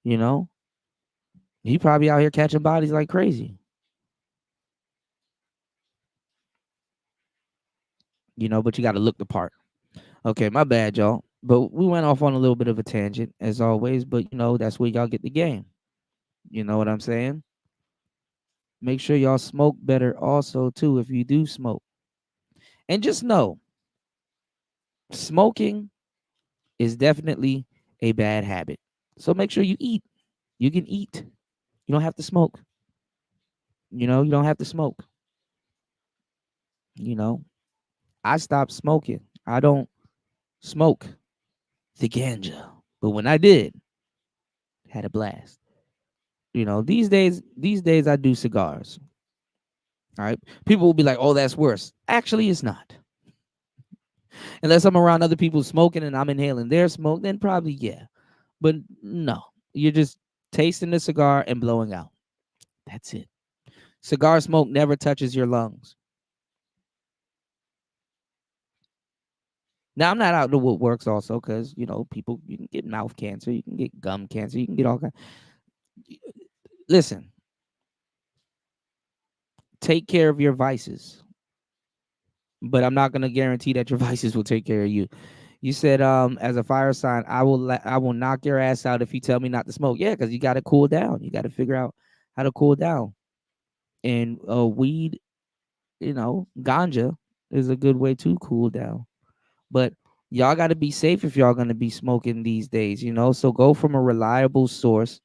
You know, he probably out here catching bodies like crazy. You know, but you got to look the part. Okay, my bad, y'all. But we went off on a little bit of a tangent as always. But you know, that's where y'all get the game. You know what I'm saying? Make sure y'all smoke better also too if you do smoke. And just know, smoking is definitely a bad habit. So make sure you eat. You can eat. You don't have to smoke. You know, you don't have to smoke. You know, I stopped smoking. I don't smoke the ganja. But when I did, had a blast. You know, these days I do cigars. All right. People will be like, oh, that's worse. Actually, it's not. Unless I'm around other people smoking and I'm inhaling their smoke, then probably yeah. But no, you're just tasting the cigar and blowing out. That's it. Cigar smoke never touches your lungs. Now, I'm not out to what works also because, you know, people, you can get mouth cancer, you can get gum cancer, you can get all kinds. Listen, take care of your vices, but I'm not going to guarantee that your vices will take care of you. You said, as a fire sign, I will knock your ass out if you tell me not to smoke. Yeah, because you got to cool down. You got to figure out how to cool down. And weed, you know, ganja is a good way to cool down. But y'all got to be safe if y'all going to be smoking these days, you know? So go from a reliable source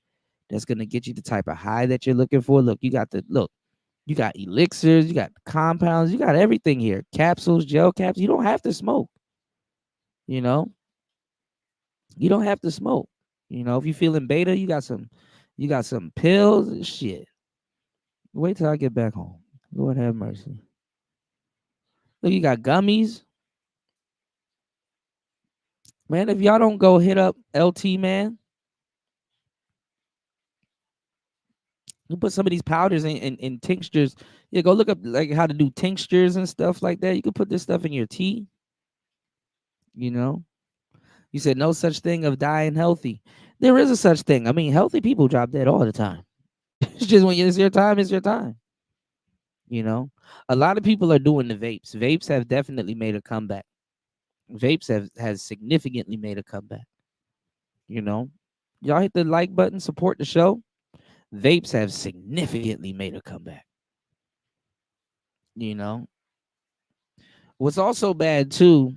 that's going to get you the type of high that you're looking for. You got elixirs, you got compounds, you got everything here. Capsules, gel caps. You don't have to smoke. You know? You don't have to smoke. You know, if you're feeling beta, you got some pills and shit. Wait till I get back home. Lord have mercy. Look, you got gummies. Man, if y'all don't go hit up LT, man, you put some of these powders in tinctures. Yeah, go look up like how to do tinctures and stuff like that. You can put this stuff in your tea. You know, you said no such thing of dying healthy. There is a such thing. I mean, healthy people drop dead all the time. It's just when it's your time, it's your time. You know, a lot of people are doing the vapes. Vapes have definitely made a comeback. Vapes has significantly made a comeback. You know, y'all hit the like button, support the show. Vapes have significantly made a comeback. You know, what's also bad too,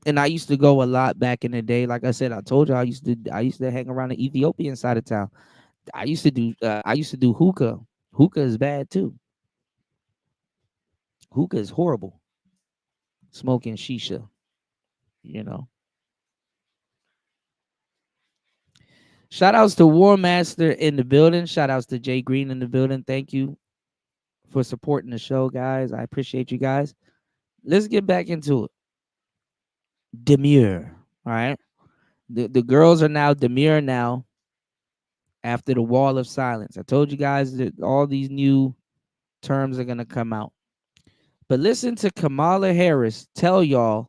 and I used to go a lot back in the day. Like I said, I told you I used to hang around the Ethiopian side of town. I used to do hookah. Hookah is bad too. Hookah is horrible. Smoking shisha, you know. Shout outs to War Master in the building. Shout outs to Jay Green in the building. Thank you for supporting the show, guys. I appreciate you guys. Let's get back into it. Demure. All right. The girls are now demure now after the wall of silence. I told you guys that all these new terms are gonna come out. But listen to Kamala Harris tell y'all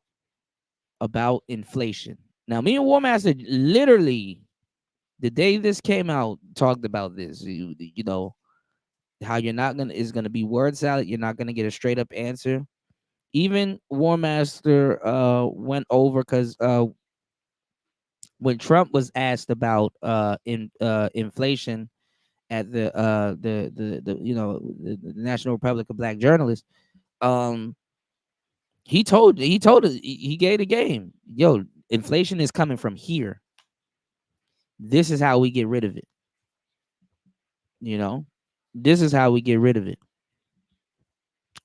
about inflation. Now, me and War Master literally the day this came out talked about this. You know how you're not gonna is gonna be word salad. You're not gonna get a straight up answer. Even War Master went over because when Trump was asked about inflation at the you know the National Republic of Black Journalists, he gave the game. Yo, inflation is coming from here. This is how we get rid of it. You know, this is how we get rid of it.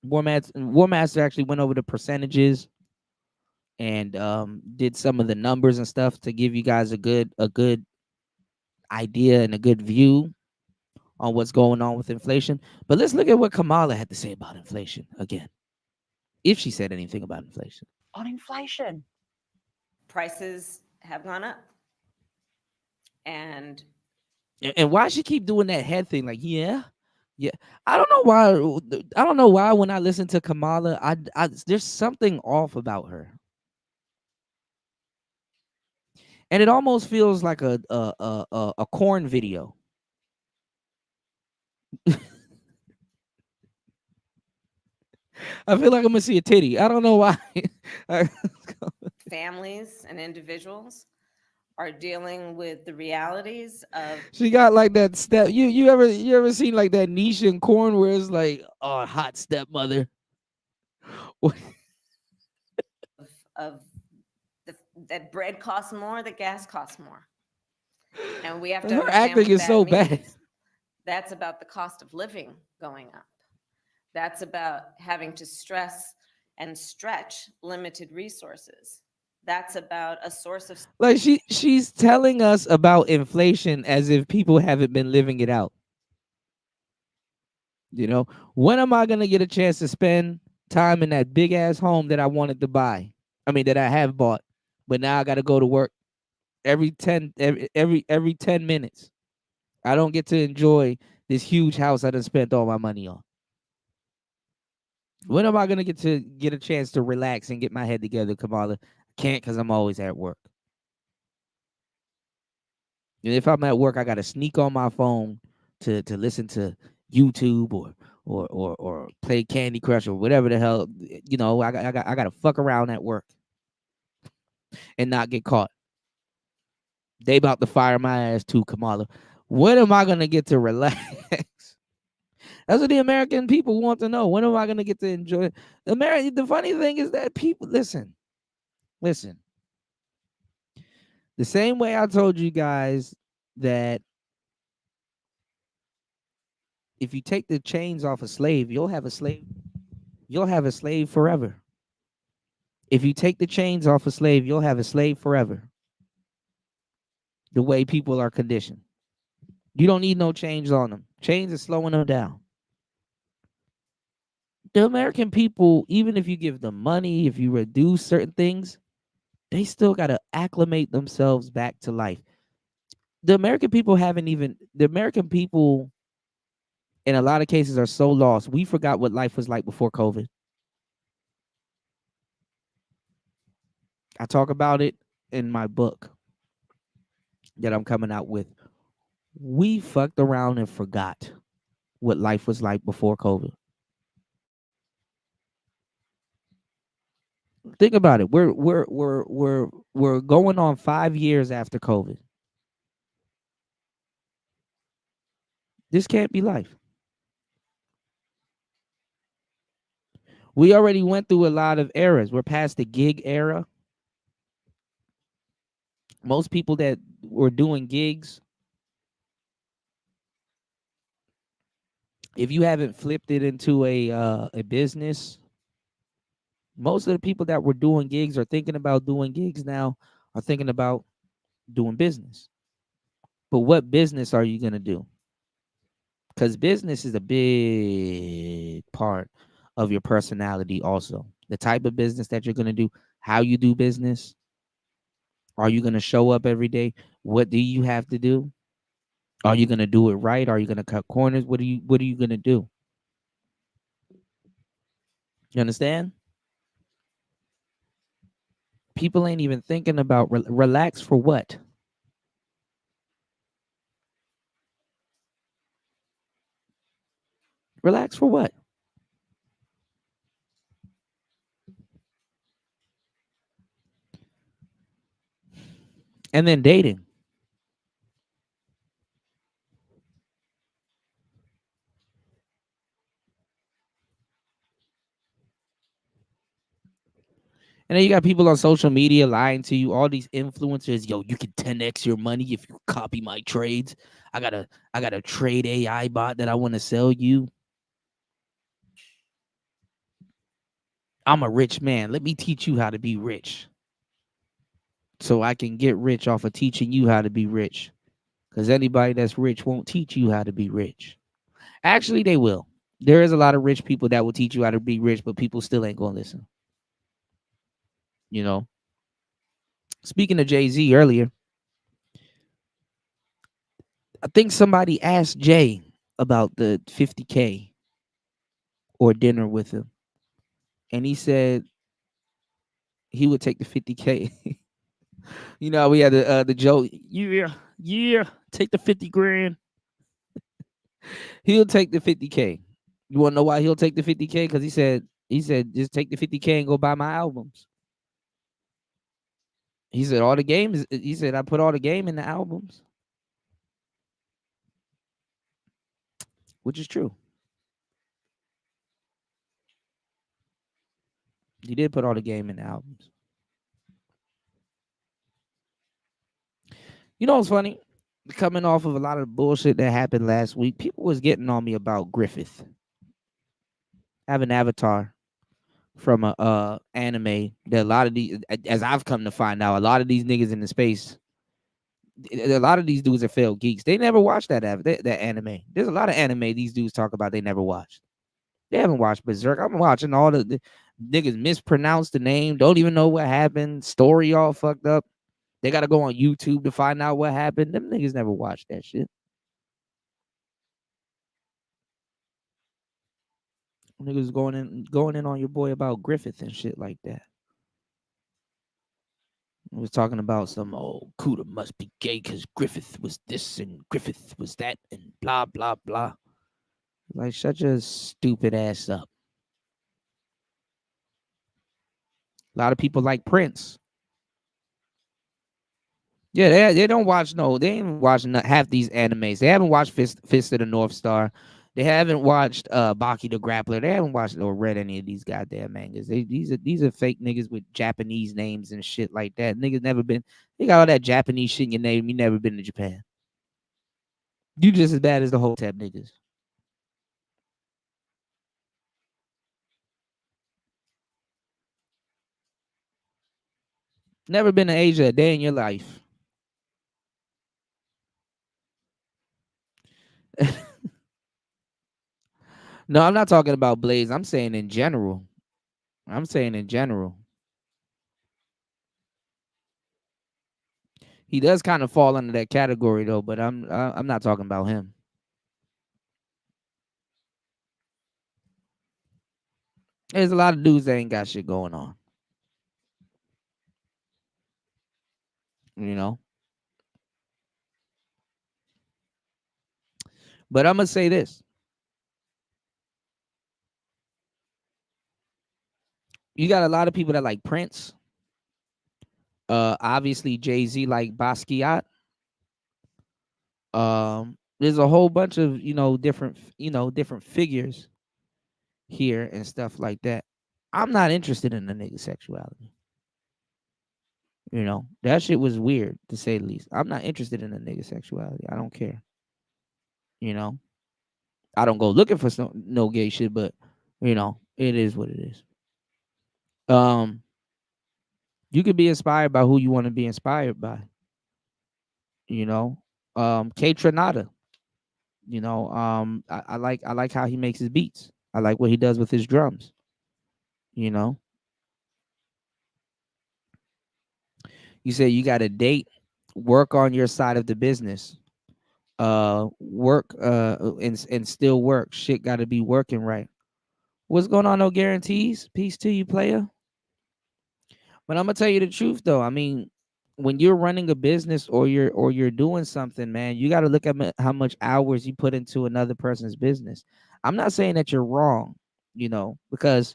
War Master actually went over the percentages and did some of the numbers and stuff to give you guys a good idea and a good view on what's going on with inflation. But let's look at what Kamala had to say about inflation again, if she said anything about inflation. On inflation, prices have gone up, and why she keep doing that head thing? Like, yeah. I don't know why. I don't know why when I listen to Kamala, I there's something off about her. And it almost feels like a corn video. I feel like I'm gonna see a titty. I don't know why. families and individuals are dealing with the realities of She got like that step. You ever seen like that niche in corn where it's like, oh, hot stepmother. that bread costs more, that gas costs more, and we have to. Her understand acting what is that so means. bad. That's about the cost of living going up. That's about having to stress and stretch limited resources. That's about a source of Like she's telling us about inflation as if people haven't been living it out. You know, when am I gonna get a chance to spend time in that big ass home that I wanted to buy? I mean, that I have bought, but now I got to go to work every 10 minutes. I don't get to enjoy this huge house I done spent all my money on. When am I gonna get a chance to relax and get my head together, Kamala? I can't because I'm always at work. And if I'm at work, I gotta sneak on my phone to listen to YouTube or play Candy Crush or whatever the hell. You know, I gotta fuck around at work and not get caught. They about to fire my ass too, Kamala. When am I gonna get to relax? That's what the American people want to know. When am I gonna get to enjoy it? The funny thing is that people listen. The same way I told you guys that if you take the chains off a slave, you'll have a slave. You'll have a slave forever. If you take the chains off a slave, you'll have a slave forever. The way people are conditioned. You don't need no chains on them. Chains are slowing them down. The American people, even if you give them money, if you reduce certain things, they still got to acclimate themselves back to life. The American people in a lot of cases are so lost. We forgot what life was like before COVID. I talk about it in my book that I'm coming out with. We fucked around and forgot what life was like before COVID. Think about it. We're going on 5 years after COVID. This can't be life. We already went through a lot of eras. We're past the gig era. Most people that were doing gigs, if you haven't flipped it into a business, most of the people that were doing gigs are thinking about doing gigs now, are thinking about doing business. But what business are you gonna do? Because business is a big part of your personality also. The type of business that you're gonna do, how you do business. Are you gonna show up every day? What do you have to do? Are you gonna do it right? Are you gonna cut corners? What are you gonna do? You understand? People ain't even thinking about relax for what? Relax for what? And then dating. And then you got people on social media lying to you, all these influencers. Yo, you can 10x your money if you copy my trades. I got a trade AI bot that I want to sell you. I'm a rich man. Let me teach you how to be rich. So I can get rich off of teaching you how to be rich. Because anybody that's rich won't teach you how to be rich. Actually, they will. There is a lot of rich people that will teach you how to be rich, but people still ain't going to listen. You know? Speaking of Jay-Z earlier, I think somebody asked Jay about the 50K or dinner with him. And he said he would take the 50K. You know, we had the joke, yeah, take the 50 grand. He'll take the 50K. You want to know why he'll take the 50K? Because he said, just take the 50K and go buy my albums. He said, all the games, he said, I put all the game in the albums. Which is true. He did put all the game in the albums. You know what's funny? Coming off of a lot of bullshit that happened last week, people was getting on me about Griffith. I have an avatar from a anime that a lot of these, as I've come to find out, a lot of these niggas in the space, a lot of these dudes are failed geeks. They never watched that anime. There's a lot of anime these dudes talk about they never watched. They haven't watched Berserk. I'm watching all the niggas mispronounce the name, don't even know what happened, story all fucked up. They got to go on YouTube to find out what happened. Them niggas never watched that shit. Niggas going in on your boy about Griffith and shit like that. We was talking about some Cuda must be gay because Griffith was this and Griffith was that and blah blah blah. Like, shut your stupid ass up. A lot of people like Prince. Yeah, they don't watch they ain't watching half these animes. They haven't watched Fist of the North Star. They haven't watched Baki the Grappler. They haven't watched or read any of these goddamn mangas. These are fake niggas with Japanese names and shit like that. Niggas never been. They got all that Japanese shit in your name. You never been to Japan. You just as bad as the Hotep niggas. Never been to Asia a day in your life. No, I'm not talking about Blaze. I'm saying in general. He does kind of fall under that category though, but I'm not talking about him. There's a lot of dudes that ain't got shit going on. You know? But I'm gonna say this. You got a lot of people that like Prince. Obviously Jay-Z like Basquiat. There's a whole bunch of, different figures here and stuff like that. I'm not interested in the nigga sexuality. You know, that shit was weird to say the least. I'm not interested in the nigga sexuality. I don't care. You know, I don't go looking for no gay shit, but it is what it is. You can be inspired by who you want to be inspired by. You know, K Tronada. You know, I like how he makes his beats. I like what he does with his drums. You know, you say you got to date, work on your side of the business, work, and still work. Shit got to be working right. What's going on? No guarantees. Peace to you, player. But I'm gonna tell you the truth, though. I mean, when you're running a business or you're doing something, man, you got to look at how much hours you put into another person's business. I'm not saying that you're wrong, you know, because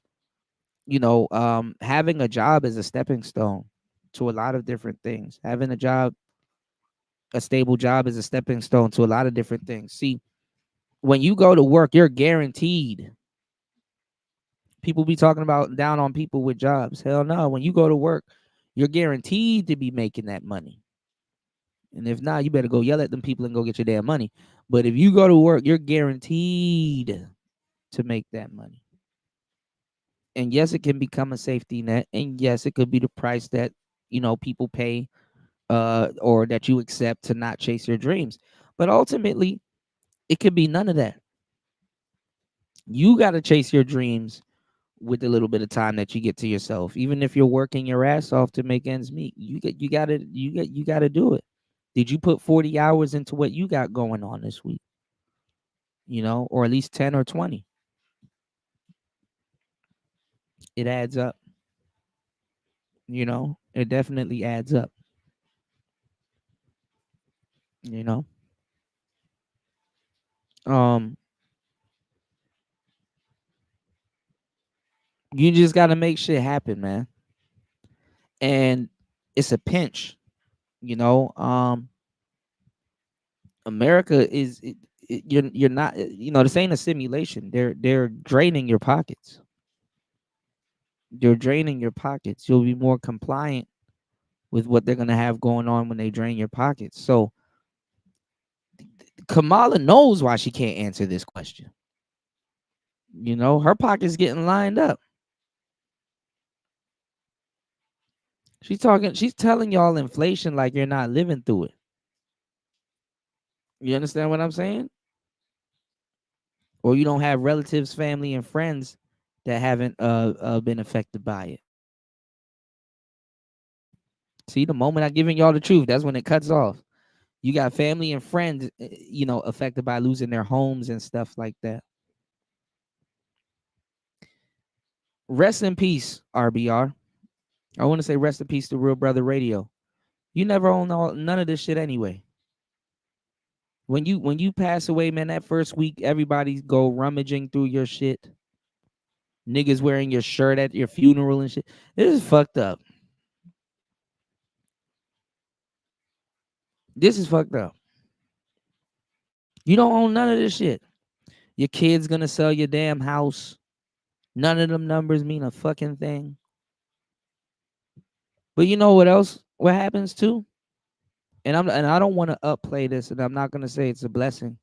having a job is a stepping stone to a lot of different things. Having a job, a stable job, is a stepping stone to a lot of different things. See, when you go to work, you're guaranteed. People be talking about down on people with jobs. Hell no. When you go to work, you're guaranteed to be making that money. And if not, you better go yell at them people and go get your damn money. But if you go to work, you're guaranteed to make that money. And yes, it can become a safety net. And yes, it could be the price that, people pay or that you accept to not chase your dreams. But ultimately, it could be none of that. You got to chase your dreams with a little bit of time that you get to yourself. Even if you're working your ass off to make ends meet, you got to do it. Did you put 40 hours into what you got going on this week? Or at least 10 or 20. It adds up. It definitely adds up. Um you just got to make shit happen, man. And it's a pinch, America is you're not, this ain't a simulation. They're draining your pockets. They're draining your pockets. You'll be more compliant with what they're going to have going on when they drain your pockets. So Kamala knows why she can't answer this question. Her pocket's getting lined up. She's telling y'all inflation like you're not living through it. You understand what I'm saying? Or you don't have relatives, family, and friends that haven't been affected by it. See, the moment I'm giving y'all the truth, that's when it cuts off. You got family and friends, affected by losing their homes and stuff like that. Rest in peace, RBR. I want to say rest in peace to Real Brother Radio. You never own none of this shit anyway. When you pass away, man, that first week, everybody go rummaging through your shit. Niggas wearing your shirt at your funeral and shit. This is fucked up. This is fucked up. You don't own none of this shit. Your kid's gonna sell your damn house. None of them numbers mean a fucking thing. But you know what else? What happens too? And I don't want to upplay this, and I'm not gonna say it's a blessing.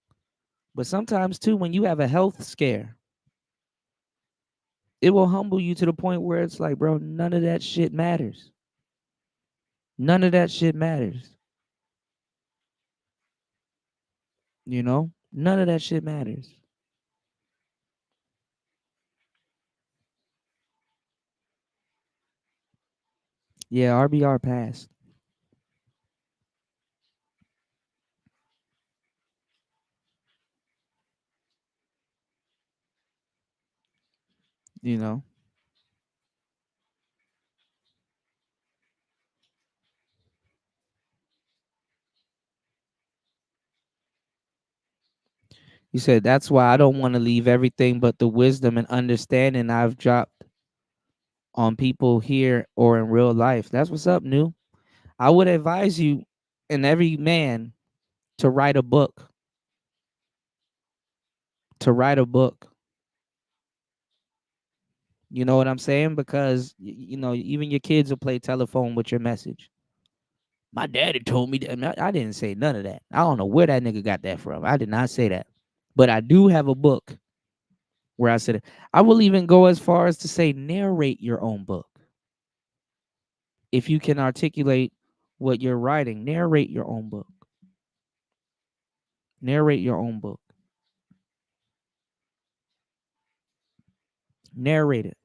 But sometimes too, when you have a health scare, it will humble you to the point where it's like, bro, none of that shit matters. None of that shit matters. None of that shit matters. Yeah, RBR passed. You said that's why I don't want to leave everything but the wisdom and understanding I've dropped on people here or in real life. That's what's up, New. I would advise you and every man to write a book. To write a book. You know what I'm saying? Because, even your kids will play telephone with your message. My daddy told me that. I didn't say none of that. I don't know where that nigga got that from. I did not say that. But I do have a book where I said it. I will even go as far as to say narrate your own book. If you can articulate what you're writing, narrate your own book. Narrate your own book. Narrate it.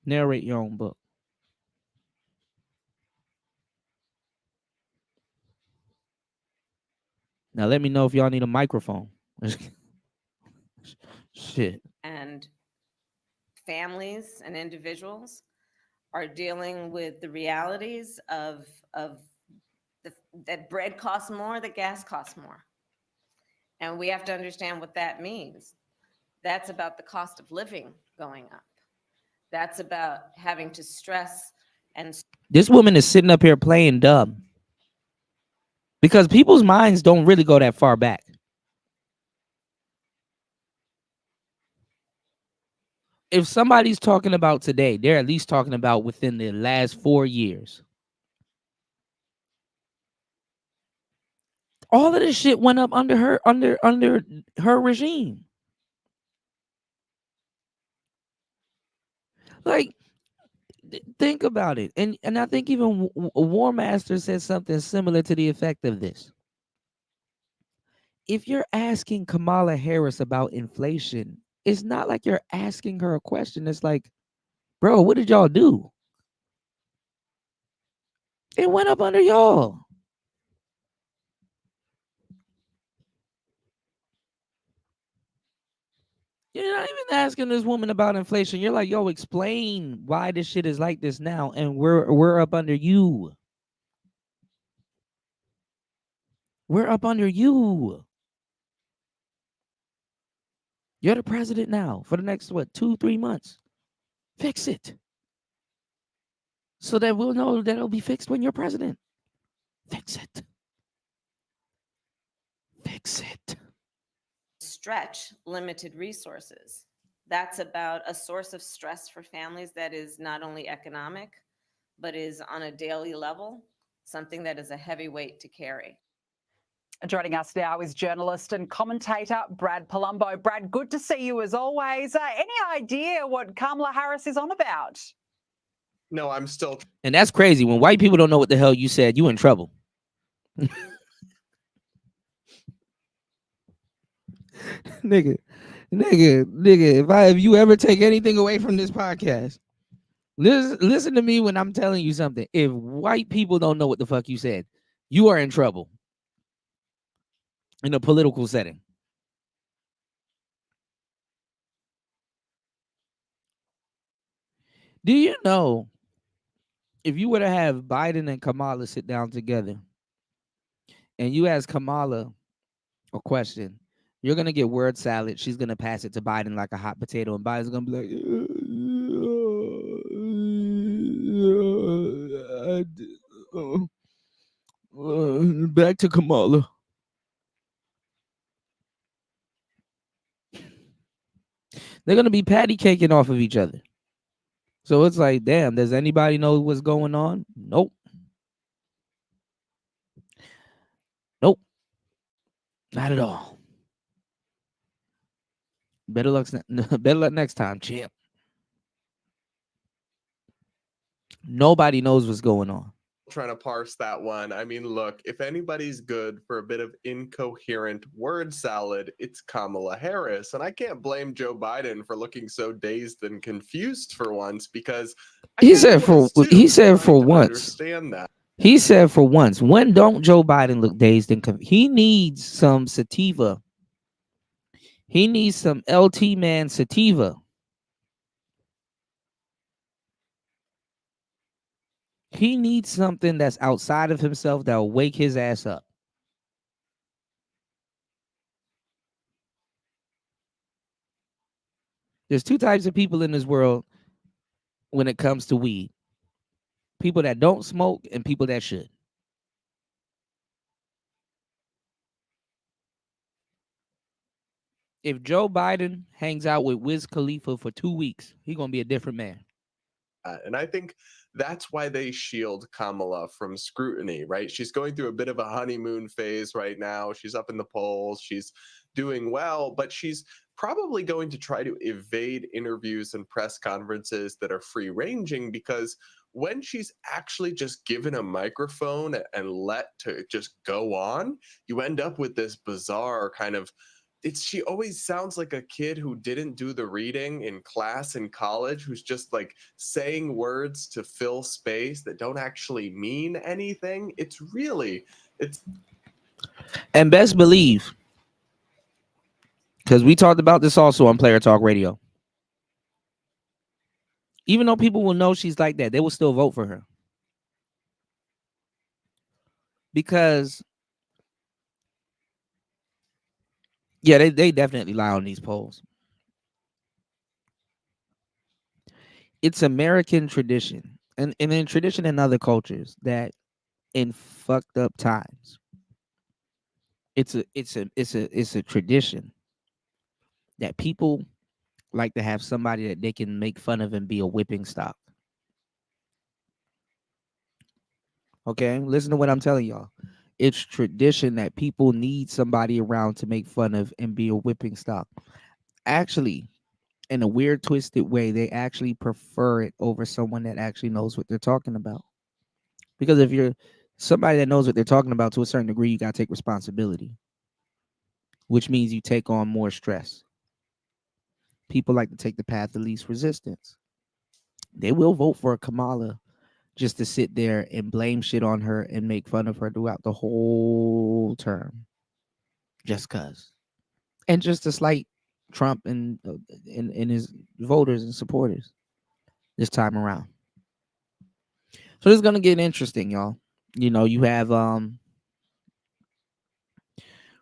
Narrate your own book. Now let me know if y'all need a microphone. Shit. And families and individuals are dealing with the realities of that bread costs more, that gas costs more. And we have to understand what that means. That's about the cost of living going up. That's about having to stress and This woman is sitting up here playing dumb. Because people's minds don't really go that far back. If somebody's talking about today, they're at least talking about within the last 4 years. All of this shit went up under her regime. Like, think about it. And I think even War Master said something similar to the effect of this. If you're asking Kamala Harris about inflation, it's not like you're asking her a question. It's like, bro, what did y'all do? It went up under y'all. You're not even asking this woman about inflation. You're like, yo, explain why this shit is like this now, and we're up under you. We're up under you. You're the president now for the next, 2-3 months. Fix it. So that we'll know that it'll be fixed when you're president. Fix it. Fix it. stretch limited resources. That's about a source of stress for families that is not only economic, but is on a daily level, something that is a heavy weight to carry. Joining us now is journalist and commentator Brad Palumbo. Brad, good to see you as always. Any idea what Kamala Harris is on about? No, I'm still. And that's crazy. When white people don't know what the hell you said, you in trouble. Nigga, if you ever take anything away from this podcast, listen to me when I'm telling you something. If white people don't know what the fuck you said, you are in trouble in a political setting. Do you know if you were to have Biden and Kamala sit down together and you ask Kamala a question, you're going to get word salad. She's going to pass it to Biden like a hot potato, and Biden's going to be like, back to Kamala. They're going to be patty caking off of each other. So it's like, damn, does anybody know what's going on? Nope. Nope. Not at all. Better luck next time, champ. Nobody knows what's going on. Trying to parse that one. I mean, look, if anybody's good for a bit of incoherent word salad, it's Kamala Harris. And I can't blame Joe Biden for looking so dazed and confused for once, because he said for once. Understand that. He said for once. When don't Joe Biden look dazed and confused? He needs some sativa. He needs some LT man sativa. He needs something that's outside of himself that will wake his ass up. There's two types of people in this world when it comes to weed. People that don't smoke and people that should. If Joe Biden hangs out with Wiz Khalifa for 2 weeks, he's going to be a different man. And I think that's why they shield Kamala from scrutiny, right? She's going through a bit of a honeymoon phase right now. She's up in the polls. She's, doing well, but she's probably going to try to evade interviews and press conferences that are free-ranging, because when she's actually just given a microphone and let to just go on, you end up with this bizarre kind of, she always sounds like a kid who didn't do the reading in class in college, who's just like saying words to fill space that don't actually mean anything. It's And best believe, because we talked about this also on Player Talk Radio, even though people will know she's like that, they will still vote for her. Because, yeah, they definitely lie on these polls. It's American tradition, and in tradition in other cultures, that in fucked up times, it's a tradition that people like to have somebody that they can make fun of and be a whipping stock. Okay, listen to what I'm telling y'all. It's tradition that people need somebody around to make fun of and be a whipping stock. Actually, in a weird, twisted way, they actually prefer it over someone that actually knows what they're talking about. Because if you're somebody that knows what they're talking about, to a certain degree, you got to take responsibility, which means you take on more stress. People like to take the path of least resistance. They will vote for a Kamala just to sit there and blame shit on her and make fun of her throughout the whole term, just cause, and just to slight Trump and his voters and supporters this time around. So this is gonna get interesting, y'all. You know, you have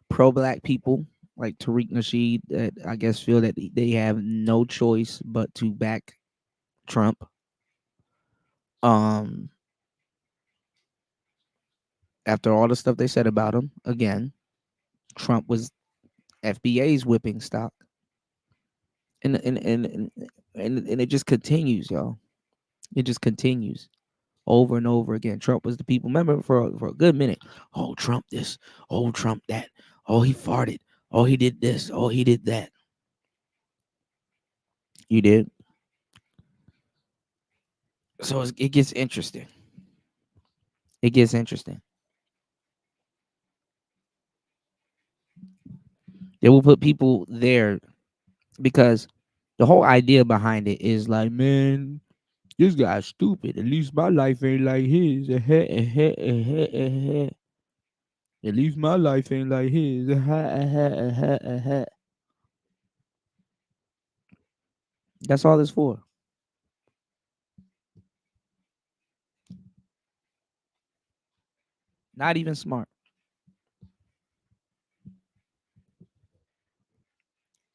pro-black people like Tariq Nasheed that I guess feel that they have no choice but to back Trump. After all the stuff they said about him, again, Trump was FBA's whipping stock. And it just continues, y'all. It just continues over and over again. Trump was the people. Remember for a good minute. Oh, Trump this. Oh, Trump that. Oh, he farted. Oh, he did this. Oh, he did that. You did. So it gets interesting. It gets interesting. They will put people there because the whole idea behind it is like, man, this guy's stupid. At least my life ain't like his. At least my life ain't like his. That's all it's for. Not even smart.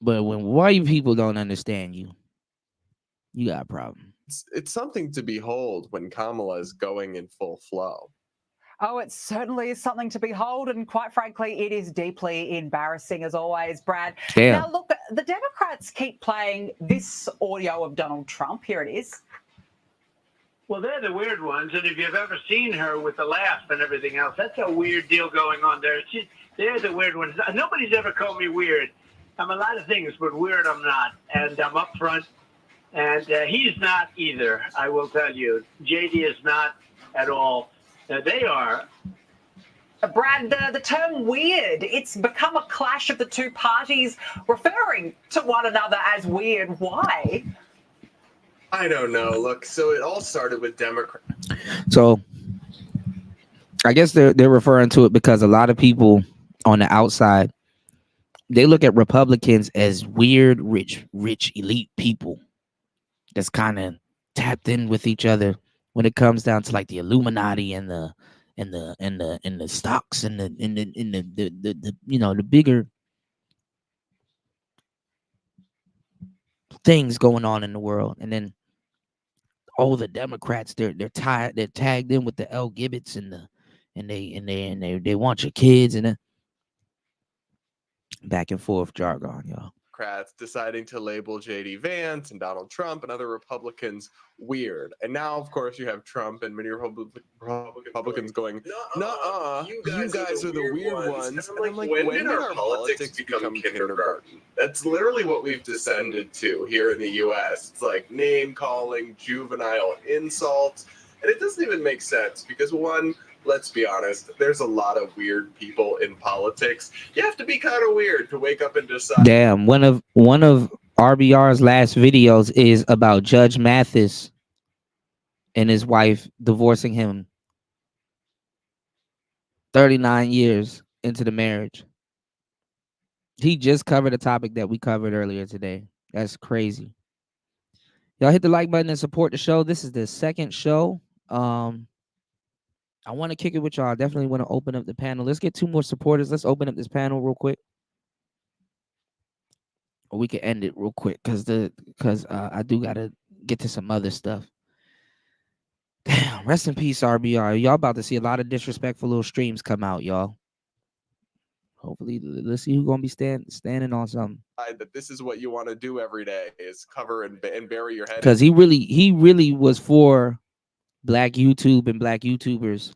But when white people don't understand you, you got a problem. It's something to behold when Kamala is going in full flow. Oh, it certainly is something to behold, and quite frankly, it is deeply embarrassing as always, Brad. Damn. Now, look, the Democrats keep playing this audio of Donald Trump. Here it is. Well, they're the weird ones, and if you've ever seen her with the laugh and everything else, that's a weird deal going on there. They're the weird ones. Nobody's ever called me weird. I'm a lot of things, but weird I'm not, and I'm up front. And he's not either, I will tell you. JD is not at all. They are. Brad, the term weird, it's become a clash of the two parties referring to one another as weird. Why? I don't know. Look, so it all started with Democrats. So I guess they're referring to it because a lot of people on the outside, they look at Republicans as weird, rich, elite people that's kind of tapped in with each other when it comes down to like the Illuminati and the stocks and the you know, the bigger things going on in the world. And then all the Democrats, they're tagged in with the L Gibbets and they want your kids and back and forth jargon, y'all. Democrats deciding to label JD Vance and Donald Trump and other Republicans weird. And now, of course, you have Trump and many Republicans going, nuh-uh, you guys are the weird ones. And I'm like, when did our politics become kindergarten? That's literally what we've descended to here in the U.S. It's like name-calling, juvenile insults. And it doesn't even make sense because, one, let's be honest, there's a lot of weird people in politics. You have to be kind of weird to wake up and decide. Damn, one of RBR's last videos is about Judge Mathis and his wife divorcing him 39 years into the marriage. He just covered a topic that we covered earlier today. That's crazy. Y'all hit the like button and support the show. This is the second show. I want to kick it with y'all. I definitely want to open up the panel. Let's get 2 more supporters. Let's open up this panel real quick. Or we can end it real quick because I do gotta get to some other stuff. Damn, rest in peace, RBR. Y'all about to see a lot of disrespectful little streams come out, y'all. Hopefully, let's see who's gonna be standing on something. That this is what you want to do every day is cover and bury your head. Because he really was for Black YouTube and Black YouTubers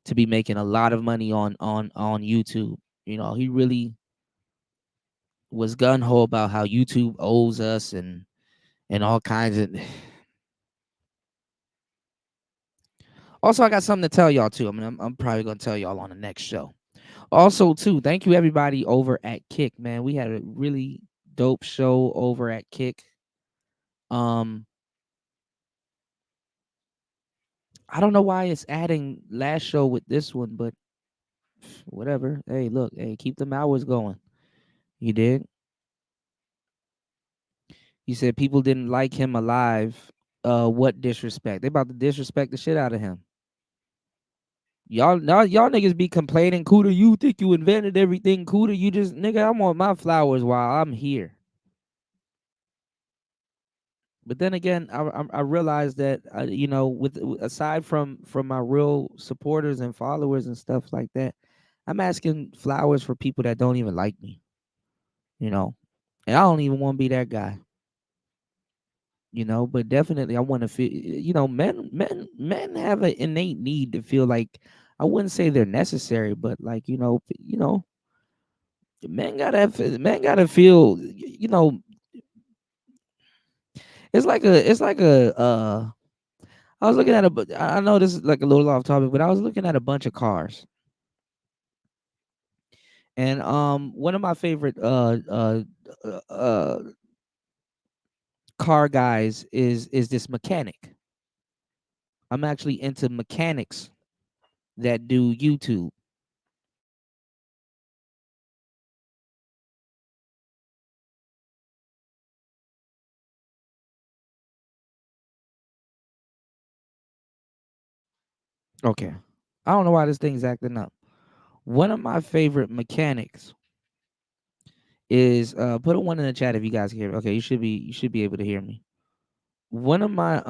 to be making a lot of money on YouTube. You know, he really was gun ho about how YouTube owes us and all kinds of. Also, I got something to tell y'all too. I mean, I'm probably gonna tell y'all on the next show. Also, too, thank you everybody over at Kick, man. We had a really dope show over at Kick. I don't know why it's adding last show with this one, but whatever. Hey, look, hey, keep them hours going. You did. You said people didn't like him alive. What disrespect? They about to disrespect the shit out of him. Y'all niggas be complaining, Kuda, you think you invented everything, Kuda, you just, nigga, I want my flowers while I'm here. But then again, I realized that, you know, with aside from my real supporters and followers and stuff like that, I'm asking flowers for people that don't even like me, you know, and I don't even want to be that guy. You know, but definitely I want to feel, you know, men have an innate need to feel like, I wouldn't say they're necessary, but like, you know, men gotta feel, you know, it's like a I was looking at I know this is like a little off topic, but I was looking at a bunch of cars. And one of my favorite car guys is this mechanic. I'm actually into mechanics that do YouTube. Okay. I don't know why this thing's acting up. One of my favorite mechanics is put a 1 in the chat if you guys can hear me. Okay, you should be able to hear me. One of my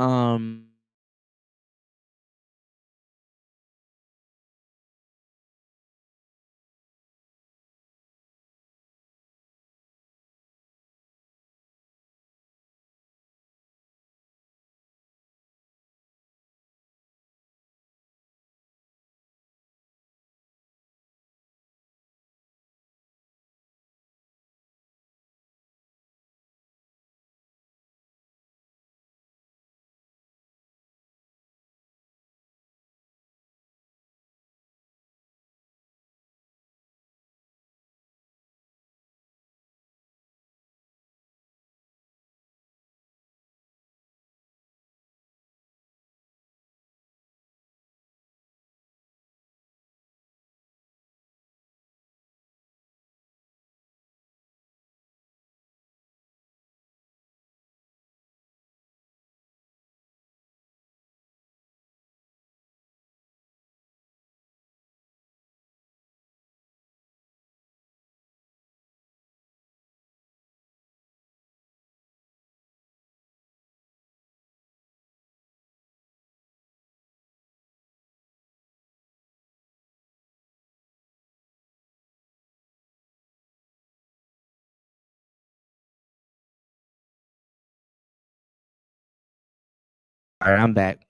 All right, I'm back.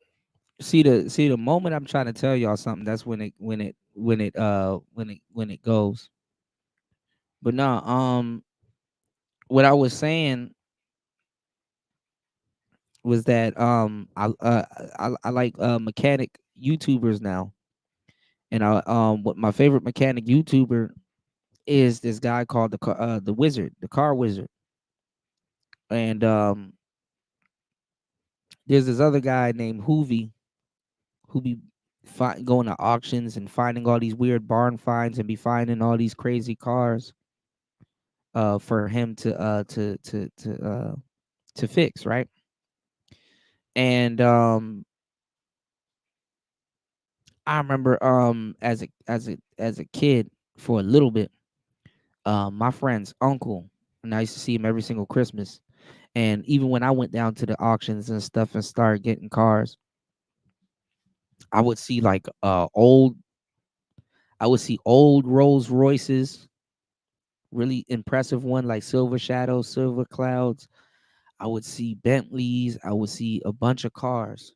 See the moment I'm trying to tell y'all something. That's when it goes. But no, what I was saying was that I like mechanic YouTubers now, and what my favorite mechanic YouTuber is this guy called the Wizard, the Car Wizard, and there's this other guy named Hoovy who be going to auctions and finding all these weird barn finds and be finding all these crazy cars for him to fix, right? And I remember as a kid for a little bit, my friend's uncle, and I used to see him every single Christmas. And even when I went down to the auctions and stuff and started getting cars, I would see like I would see old Rolls Royces, really impressive one like Silver Shadows, Silver Clouds. I would see Bentleys. I would see a bunch of cars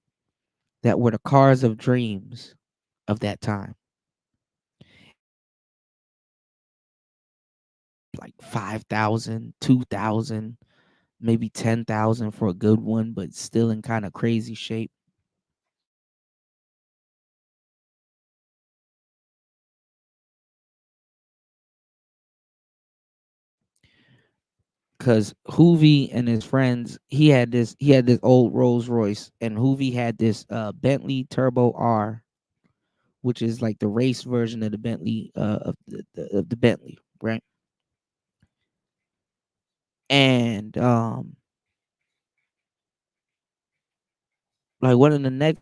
that were the cars of dreams of that time. Like 5,000, 2,000, maybe 10,000 for a good one, but still in kind of crazy shape. Because Hoovy and his friends, he had this old Rolls Royce, and Hoovy had this Bentley Turbo R, which is like the race version of the Bentley of the Bentley, right? And like one of the next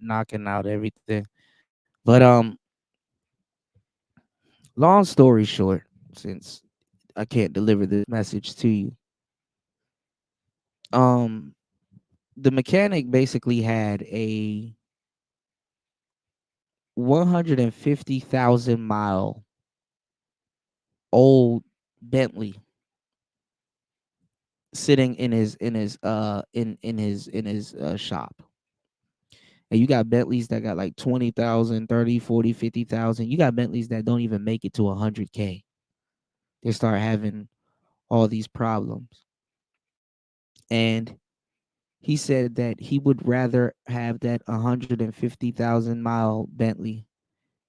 knocking out everything. But long story short, since I can't deliver this message to you, The mechanic basically had a 150,000 mile old Bentley sitting in his shop. And you got Bentleys that got like 20,000, 30, 40, 50,000. You got Bentleys that don't even make it to 100K. They start having all these problems. And he said that he would rather have that 150,000 mile Bentley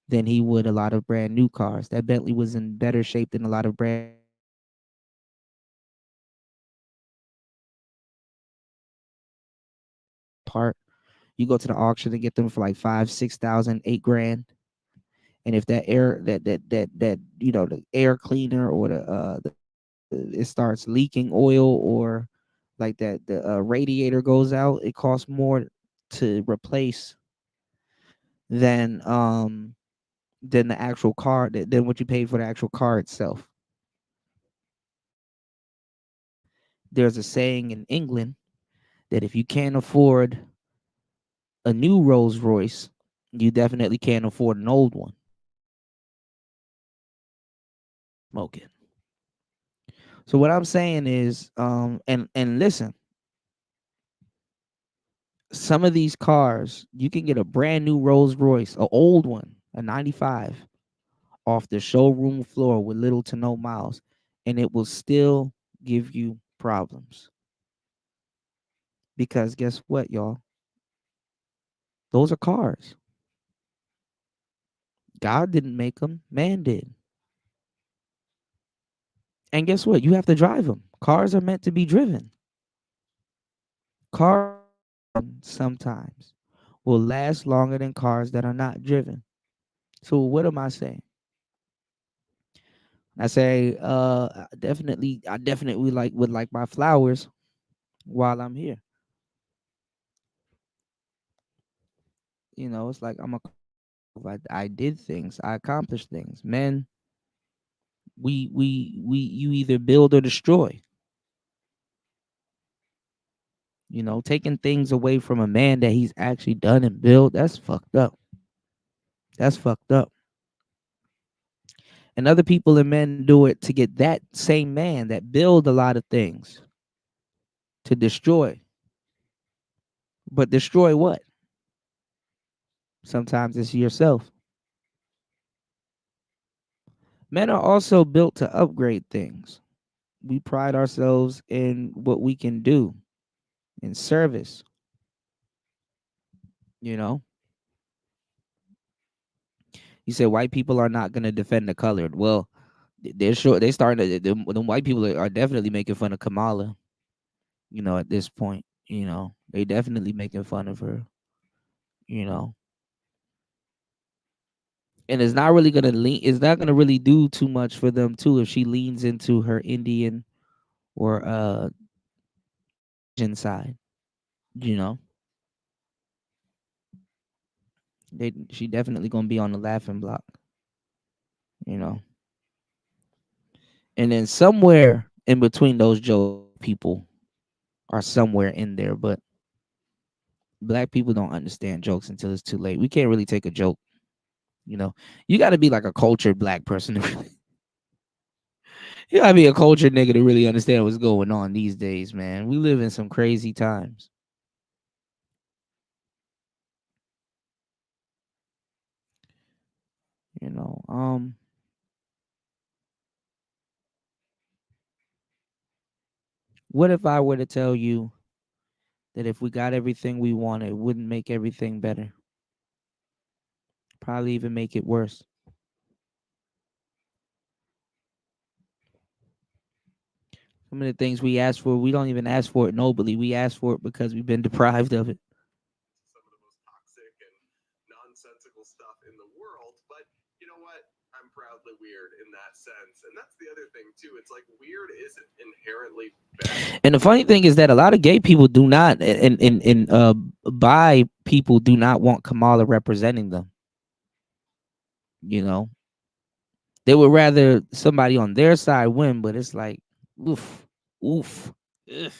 than he would a lot of brand new cars. That Bentley was in better shape than a lot of brand part. You go to the auction and get them for like 5, 6,000, 8 grand. And if that air that the air cleaner or the it starts leaking oil, or like that the radiator goes out, it costs more to replace than the actual car, than what you paid for the actual car itself. There's a saying in England that if you can't afford a new Rolls Royce, you definitely can't afford an old one. Smoking. So what I'm saying is, and listen, some of these cars, you can get a brand new Rolls Royce, an old one, a 95, off the showroom floor with little to no miles, and it will still give you problems. Because guess what, y'all? Those are cars. God didn't make them, man did. And guess what? You have to drive them. Cars are meant to be driven. Cars sometimes will last longer than cars that are not driven. So what am I saying? I say I definitely would like my flowers while I'm here. It's like I did things, I accomplished things. Men, we you either build or destroy. Taking things away from a man that he's actually done and built, that's fucked up. That's fucked up. And other people and men do it to get that same man that build a lot of things to destroy. But destroy what? Sometimes it's yourself. Men are also built to upgrade things. We pride ourselves in what we can do in service. You know, you said white people are not going to defend the colored. Well, they're sure they starting to. The white people are definitely making fun of Kamala. At this point, they definitely making fun of her. You know, and it's not really gonna lean. It's not gonna really do too much for them too if she leans into her Indian or Asian side. You know, she definitely gonna be on the laughing block. You know, and then somewhere in between those Joe people are somewhere in there, but black people don't understand jokes until it's too late. We can't really take a joke. You got to be like a cultured black person to really. You gotta be a cultured nigga to really understand what's going on these days, man. We live in some crazy times. You know, what if I were to tell you that if we got everything we wanted, it wouldn't make everything better? Probably even make it worse. Some of the things we ask for, we don't even ask for it nobly. We ask for it because we've been deprived of it. Nonsensical stuff in the world, but you know what? I'm proudly weird in that sense, and that's the other thing too. It's like weird isn't inherently bad. And the funny thing is that a lot of gay people do not, and bi people do not want Kamala representing them. They would rather somebody on their side win, but it's like, oof, oof, ugh.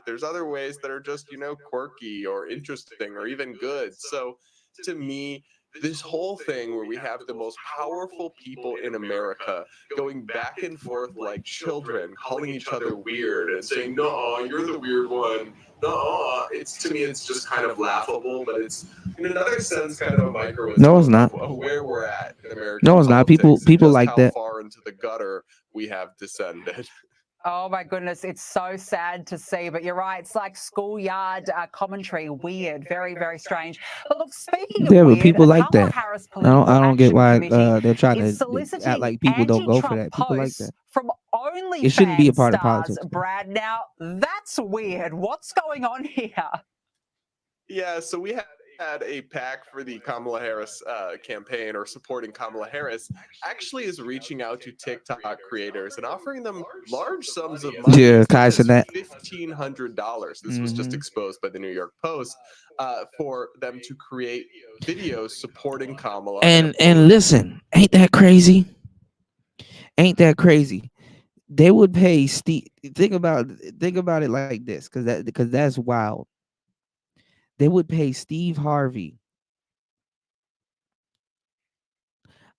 There's other ways that are just, quirky or interesting or even good. So to me, this whole thing where we have the most powerful people in America going back and forth like children, calling each other weird and saying, "No, you're the weird one. No, it's to me, it's just kind of laughable, but it's in another sense kind of a microwave No, it's not. of where we're at in American No, it's not. politics and People just like how that. far into the gutter we have descended. Oh my goodness, it's so sad to see, but you're right. It's like schoolyard commentary, weird, very, very strange. But look, speaking of Yeah, but weird, people the like Kamala that. Harris I don't Political get Action why Committee they're trying is to act soliciting like people don't go for anti-Trump that. People like posts that. from It shouldn't be a OnlyFans part of stars, politics. Brad. Now, that's weird. What's going on here? Yeah, so we had a PAC for the Kamala Harris campaign, or supporting Kamala Harris, actually is reaching out to TikTok creators and offering them large sums of money. Yeah, as much Kai as said that. $1,500. This was just exposed by the New York Post, for them to create videos supporting Kamala. And listen, ain't that crazy? Ain't that crazy? They would pay Steve. Think about it like this, because that's wild. They would pay Steve Harvey.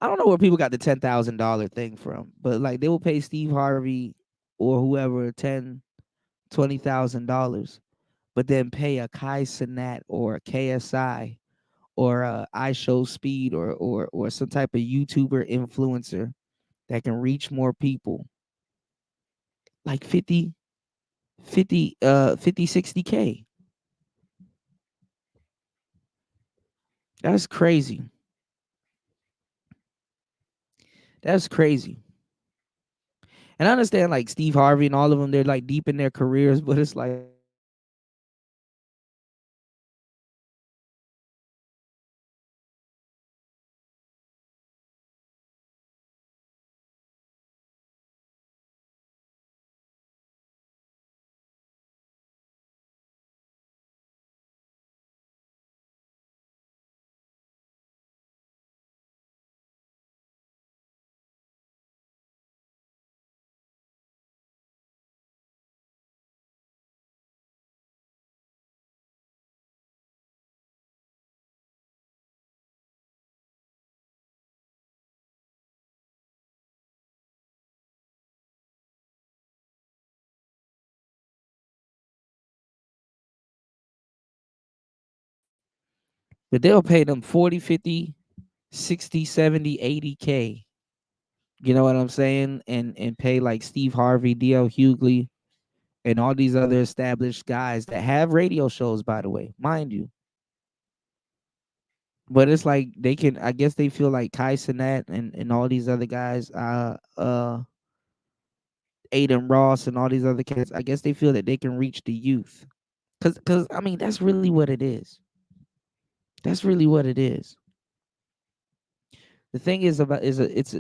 I don't know where people got the $10,000 thing from, but like they will pay Steve Harvey or whoever $20,000, but then pay a Kai Cenat or a KSI or a iShowSpeed or some type of YouTuber influencer that can reach more people, like 60K. That's crazy. That's crazy. And I understand like Steve Harvey and all of them, they're like deep in their careers, but it's like but they'll pay them 40, 50, 60, 70, 80K. You know what I'm saying? And pay like Steve Harvey, DL Hughley, and all these other established guys that have radio shows, by the way, mind you. But it's like they can, I guess they feel like Kai Cenat and all these other guys, Aiden Ross and all these other cats, I guess they feel that they can reach the youth. Cause I mean that's really what it is. That's really what it is. The thing is about it's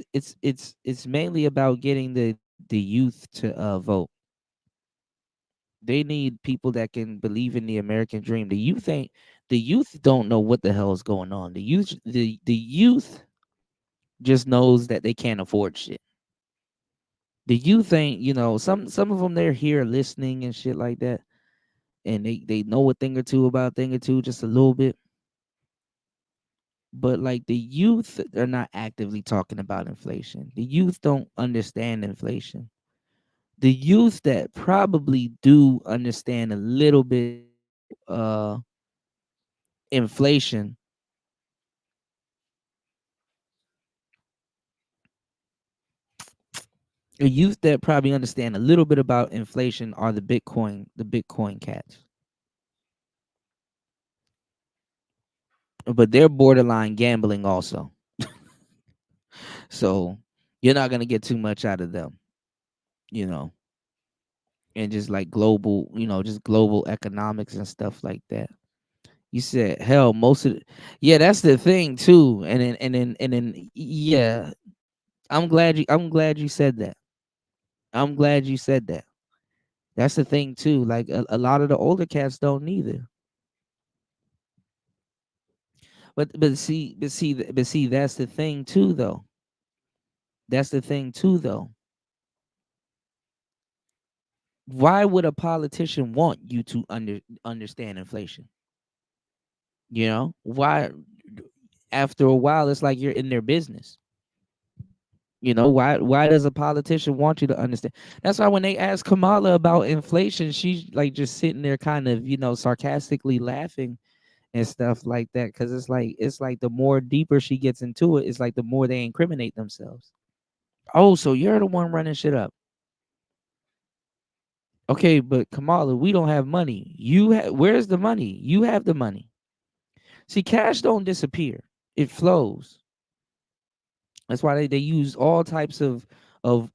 mainly about getting the youth to vote. They need people that can believe in the American dream. The youth don't know what the hell is going on. The youth just knows that they can't afford shit. The youth ain't, some of them, they're here listening and shit like that. And they know a thing or two about thing or two, just a little bit. But like the youth are not actively talking about inflation. The youth don't understand inflation. The youth that probably do understand a little bit inflation, the youth that probably understand a little bit about inflation are the Bitcoin cats. But they're borderline gambling also. So you're not gonna get too much out of them, you know. And just like global, just global economics and stuff like that. You said hell, yeah, that's the thing too. And then yeah, I'm glad you said that. I'm glad you said that. That's the thing too. Like a lot of the older cats don't neither. But see, that's the thing too though. That's the thing too though. Why would a politician want you to understand inflation? You know, why? After a while, it's like you're in their business. You know, why does a politician want you to understand? That's why when they ask Kamala about inflation, she's like just sitting there kind of, sarcastically laughing and stuff like that. Cause it's like the more deeper she gets into it, it's like the more they incriminate themselves. Oh, so you're the one running shit up. Okay, but Kamala, we don't have money. Where's the money? You have the money. See, cash don't disappear. It flows. That's why they use all types of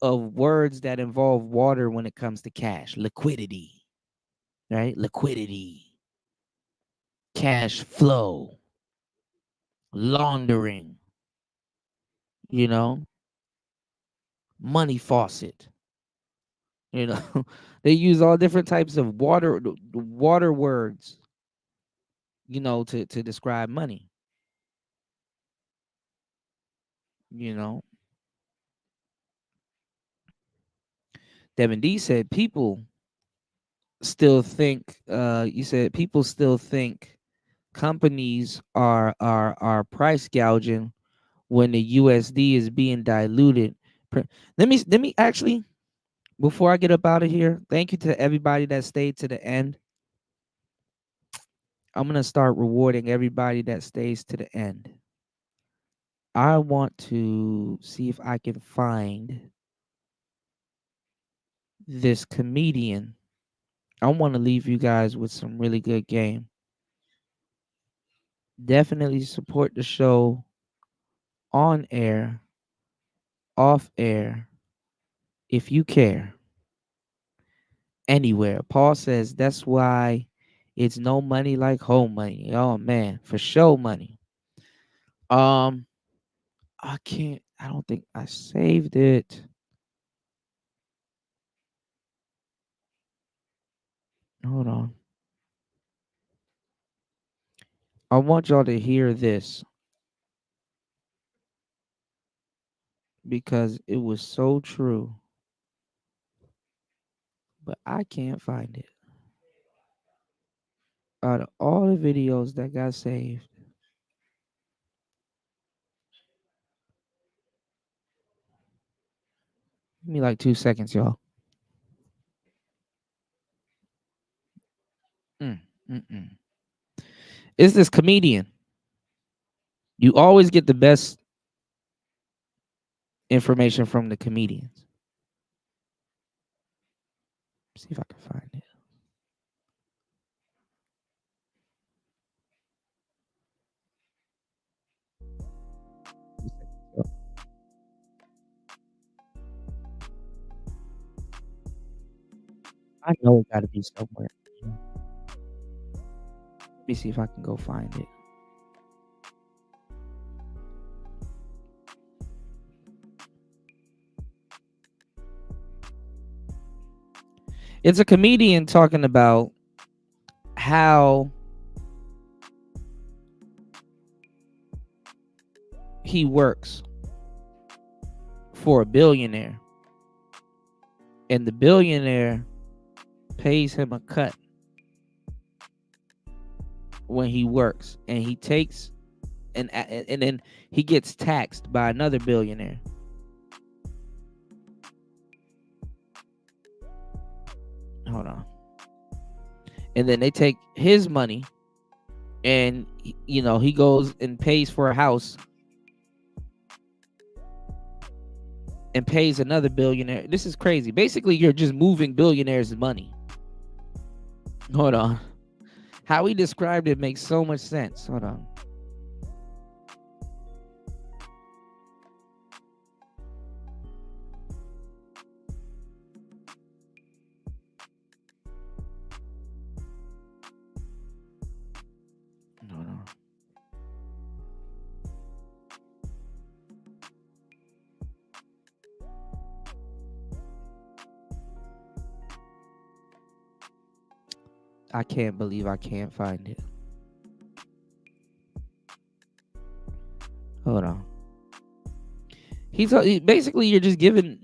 words that involve water when it comes to cash. Liquidity, right? Liquidity, cash flow, laundering, money faucet. They use all different types of water words, to describe money. Devin D said people still think you said people still think companies are price gouging when the USD is being diluted. Let me actually, before I get up out of here, thank you to everybody that stayed to the end. I'm gonna start rewarding everybody that stays to the end. I want to see if I can find this comedian. I want to leave you guys with some really good game. Definitely support the show on air, off air, if you care. Anywhere. Paul says that's why it's no money like home money. Oh man, for show money. I don't think I saved it. Hold on. I want y'all to hear this because it was so true. But I can't find it. Out of all the videos that got saved, give me like 2 seconds, y'all. It's this comedian. You always get the best information from the comedians. See if I can find it. I know it got to be somewhere. Let me see if I can go find it. It's a comedian talking about how he works for a billionaire, and the billionaire pays him a cut when he works, and he takes and then he gets taxed by another billionaire. Hold on. And then they take his money and he goes and pays for a house and pays another billionaire. This is crazy. Basically, you're just moving billionaires' money. Hold on. How he described it makes so much sense. Hold on. I can't believe I can't find it. Hold on. Basically, you're just giving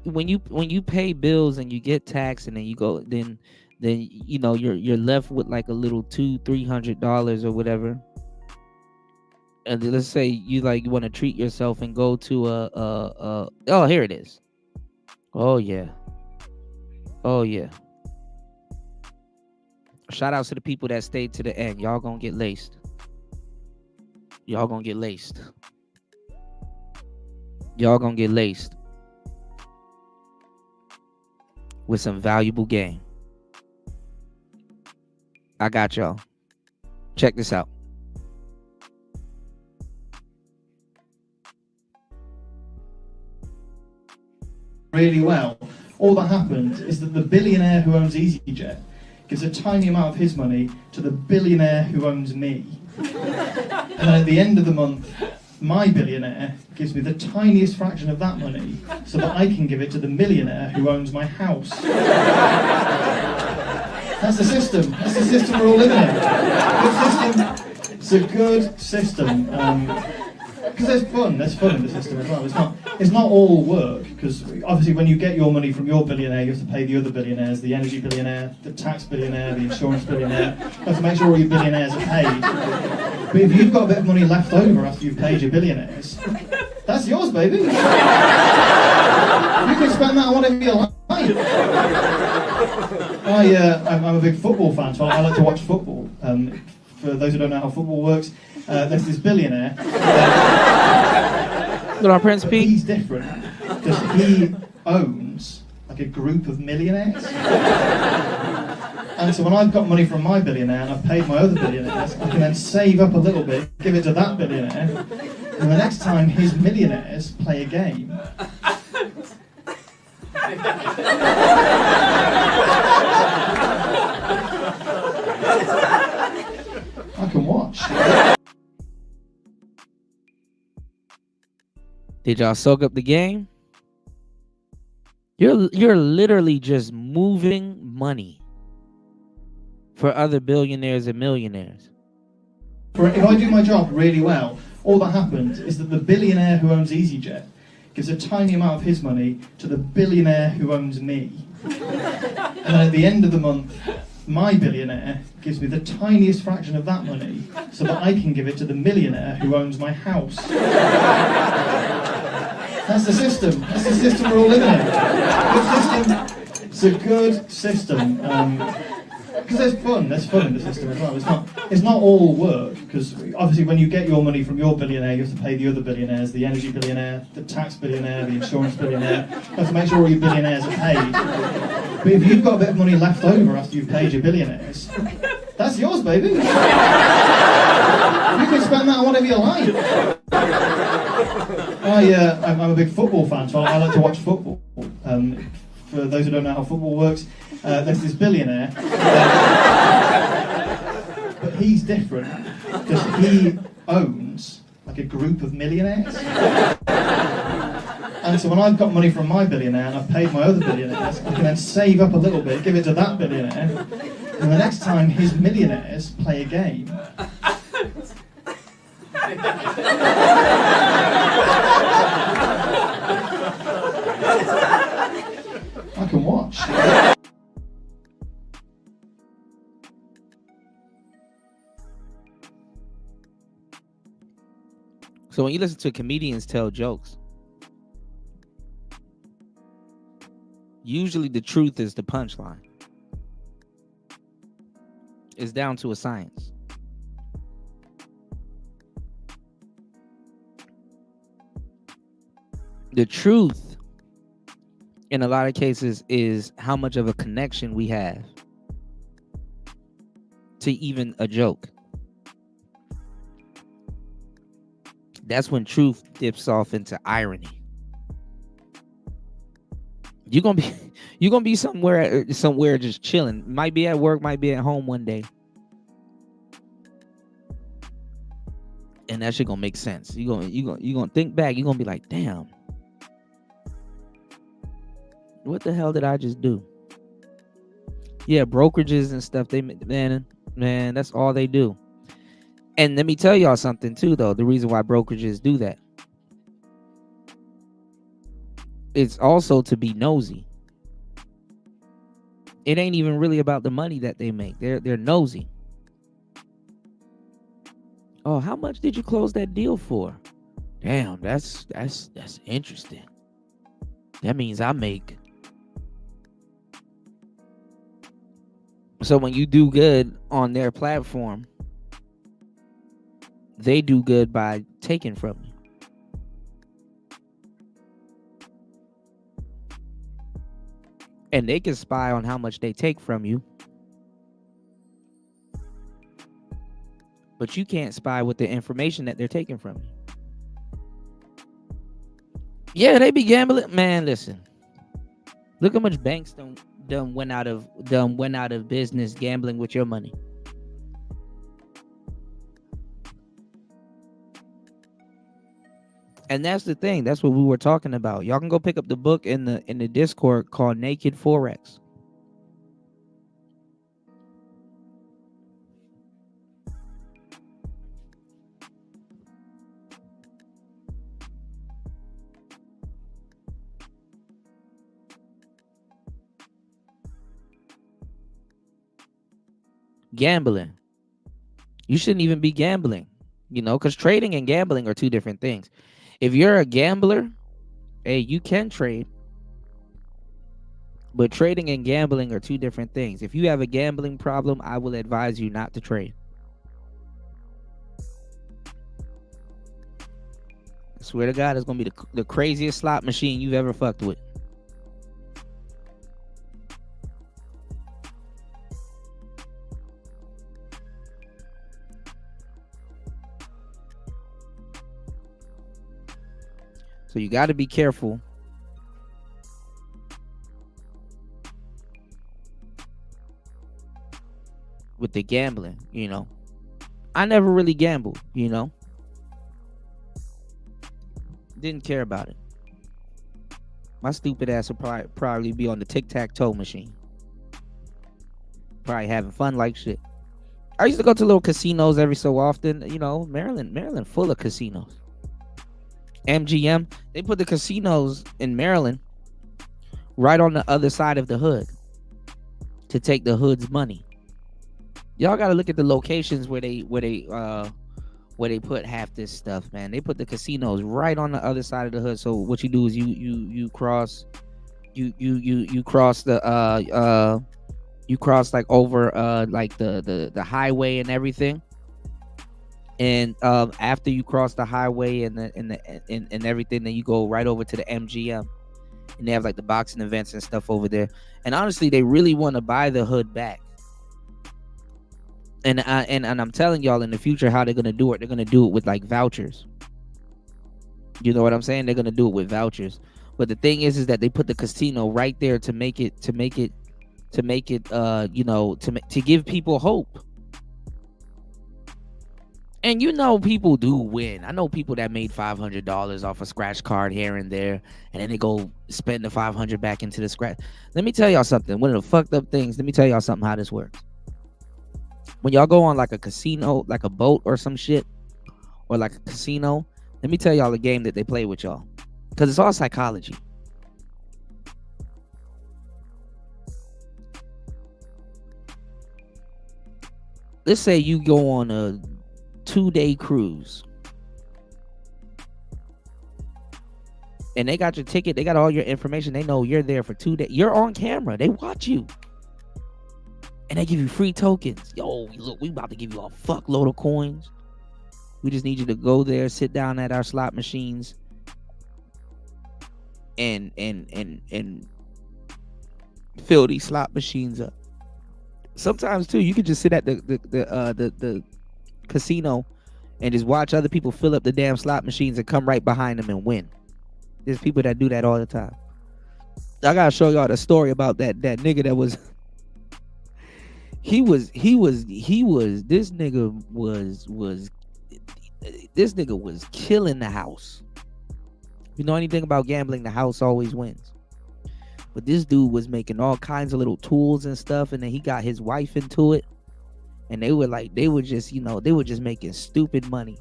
when you pay bills and you get taxed and then you go then you know you're left with like a little $200-300 or whatever. And let's say you want to treat yourself and go to oh, here it is. Oh yeah. Shout out to the people that stayed to the end. Y'all gonna get laced. Y'all gonna get laced with some valuable game. I got y'all. Check this out. Really well. All that happened is that the billionaire who owns EasyJet gives a tiny amount of his money to the billionaire who owns me. And then at the end of the month, my billionaire gives me the tiniest fraction of that money so that I can give it to the millionaire who owns my house. That's the system. That's the system we're all living in. Good system. It's a good system. Because there's fun in the system as well. It's not all work, because obviously when you get your money from your billionaire, you have to pay the other billionaires, the energy billionaire, the tax billionaire, the insurance billionaire. You have to make sure all your billionaires are paid. But if you've got a bit of money left over after you've paid your billionaires, that's yours, baby. You can spend that on whatever you like. I'm a big football fan, so I like to watch football. For those who don't know how football works, there's this billionaire. Little Prince P. He's different because he owns like a group of millionaires. And so when I've got money from my billionaire and I've paid my other billionaires, I can then save up a little bit, give it to that billionaire, and the next time his millionaires play a game, I can watch. Did y'all soak up the game? You're literally just moving money for other billionaires and millionaires. If I do my job really well, all that happened is that the billionaire who owns EasyJet gives a tiny amount of his money to the billionaire who owns me. And then at the end of the month, my billionaire gives me the tiniest fraction of that money so that I can give it to the millionaire who owns my house. That's the system. That's the system we're all living in. Good system. It's a good system. Because there's fun in the system as well. It's not all work, because obviously when you get your money from your billionaire, you have to pay the other billionaires, the energy billionaire, the tax billionaire, the insurance billionaire. You have to make sure all your billionaires are paid. But if you've got a bit of money left over after you've paid your billionaires, that's yours, baby. You can spend that on whatever you like. I'm a big football fan, so I like to watch football. For those who don't know how football works, there's this billionaire, but he's different because he owns like a group of millionaires. And so when I've got money from my billionaire and I've paid my other billionaires, I can then save up a little bit, give it to that billionaire, and the next time his millionaires play a game, I can watch. So when you listen to comedians tell jokes, usually the truth is the punchline. It's down to a science. The truth, in a lot of cases, is how much of a connection we have to even a joke. That's when truth dips off into irony. You're gonna be somewhere just chilling. Might be at work, might be at home one day, and that shit gonna make sense. You gonna think back. You're gonna be like, damn, what the hell did I just do? Yeah, brokerages and stuff. Man, that's all they do. And let me tell y'all something too, though. The reason why brokerages do that it's also to be nosy. It ain't even really about the money that they make. They're nosy. Oh, how much did you close that deal for? Damn, that's interesting. That means I make. So when you do good on their platform, they do good by taking from you. And they can spy on how much they take from you. But you can't spy with the information that they're taking from you. Yeah, they be gambling. Man, listen. Look how much banks done went out of business gambling with your money. And that's the thing. That's what we were talking about. Y'all can go pick up the book in the Discord called Naked Forex. Gambling. You shouldn't even be gambling, because trading and gambling are two different things. If you're a gambler, hey, you can trade. But trading and gambling are two different things. If you have a gambling problem, I will advise you not to trade. I swear to God, it's going to be the craziest slot machine you've ever fucked with. So you got to be careful. With the gambling, I never really gambled, Didn't care about it. My stupid ass would probably be on the tic-tac-toe machine. Probably having fun like shit. I used to go to little casinos every so often. Maryland full of casinos. MGM, they put the casinos in Maryland right on the other side of the hood to take the hood's money. Y'all got to look at the locations where they put half this stuff, man. They put the casinos right on the other side of the hood. So what you do is you cross like over like the highway and everything. And after you cross the highway and everything, then you go right over to the MGM, and they have like the boxing events and stuff over there. And honestly, they really want to buy the hood back. And I'm telling y'all, in the future, how they're gonna do it. They're gonna do it with like vouchers. You know what I'm saying? They're gonna do it with vouchers. But the thing is that they put the casino right there to give people hope. And people do win. I know people that made $500 off a scratch card here and there, and then they go spend the $500 back into the scratch. Let me tell y'all something. One of the fucked up things. Let me tell y'all something how this works. When y'all go on like a casino, like a boat or some shit, or like a casino, let me tell y'all a game that they play with y'all, because it's all psychology. Let's say you go on a 2-day cruise and they got your ticket, they got all your information, they know you're there for 2 days, you're on camera, they watch you, and they give you free tokens. Yo, look, we about to give you a fuckload of coins. We just need you to go there, sit down at our slot machines and fill these slot machines up. Sometimes too, you could just sit at the casino and just watch other people fill up the damn slot machines and come right behind them and win. There's people that do that all the time. I gotta show y'all the story about that nigga that was this nigga was killing the house. If you know anything about gambling, the house always wins. But this dude was making all kinds of little tools and stuff, and then he got his wife into it. And they were just making stupid money.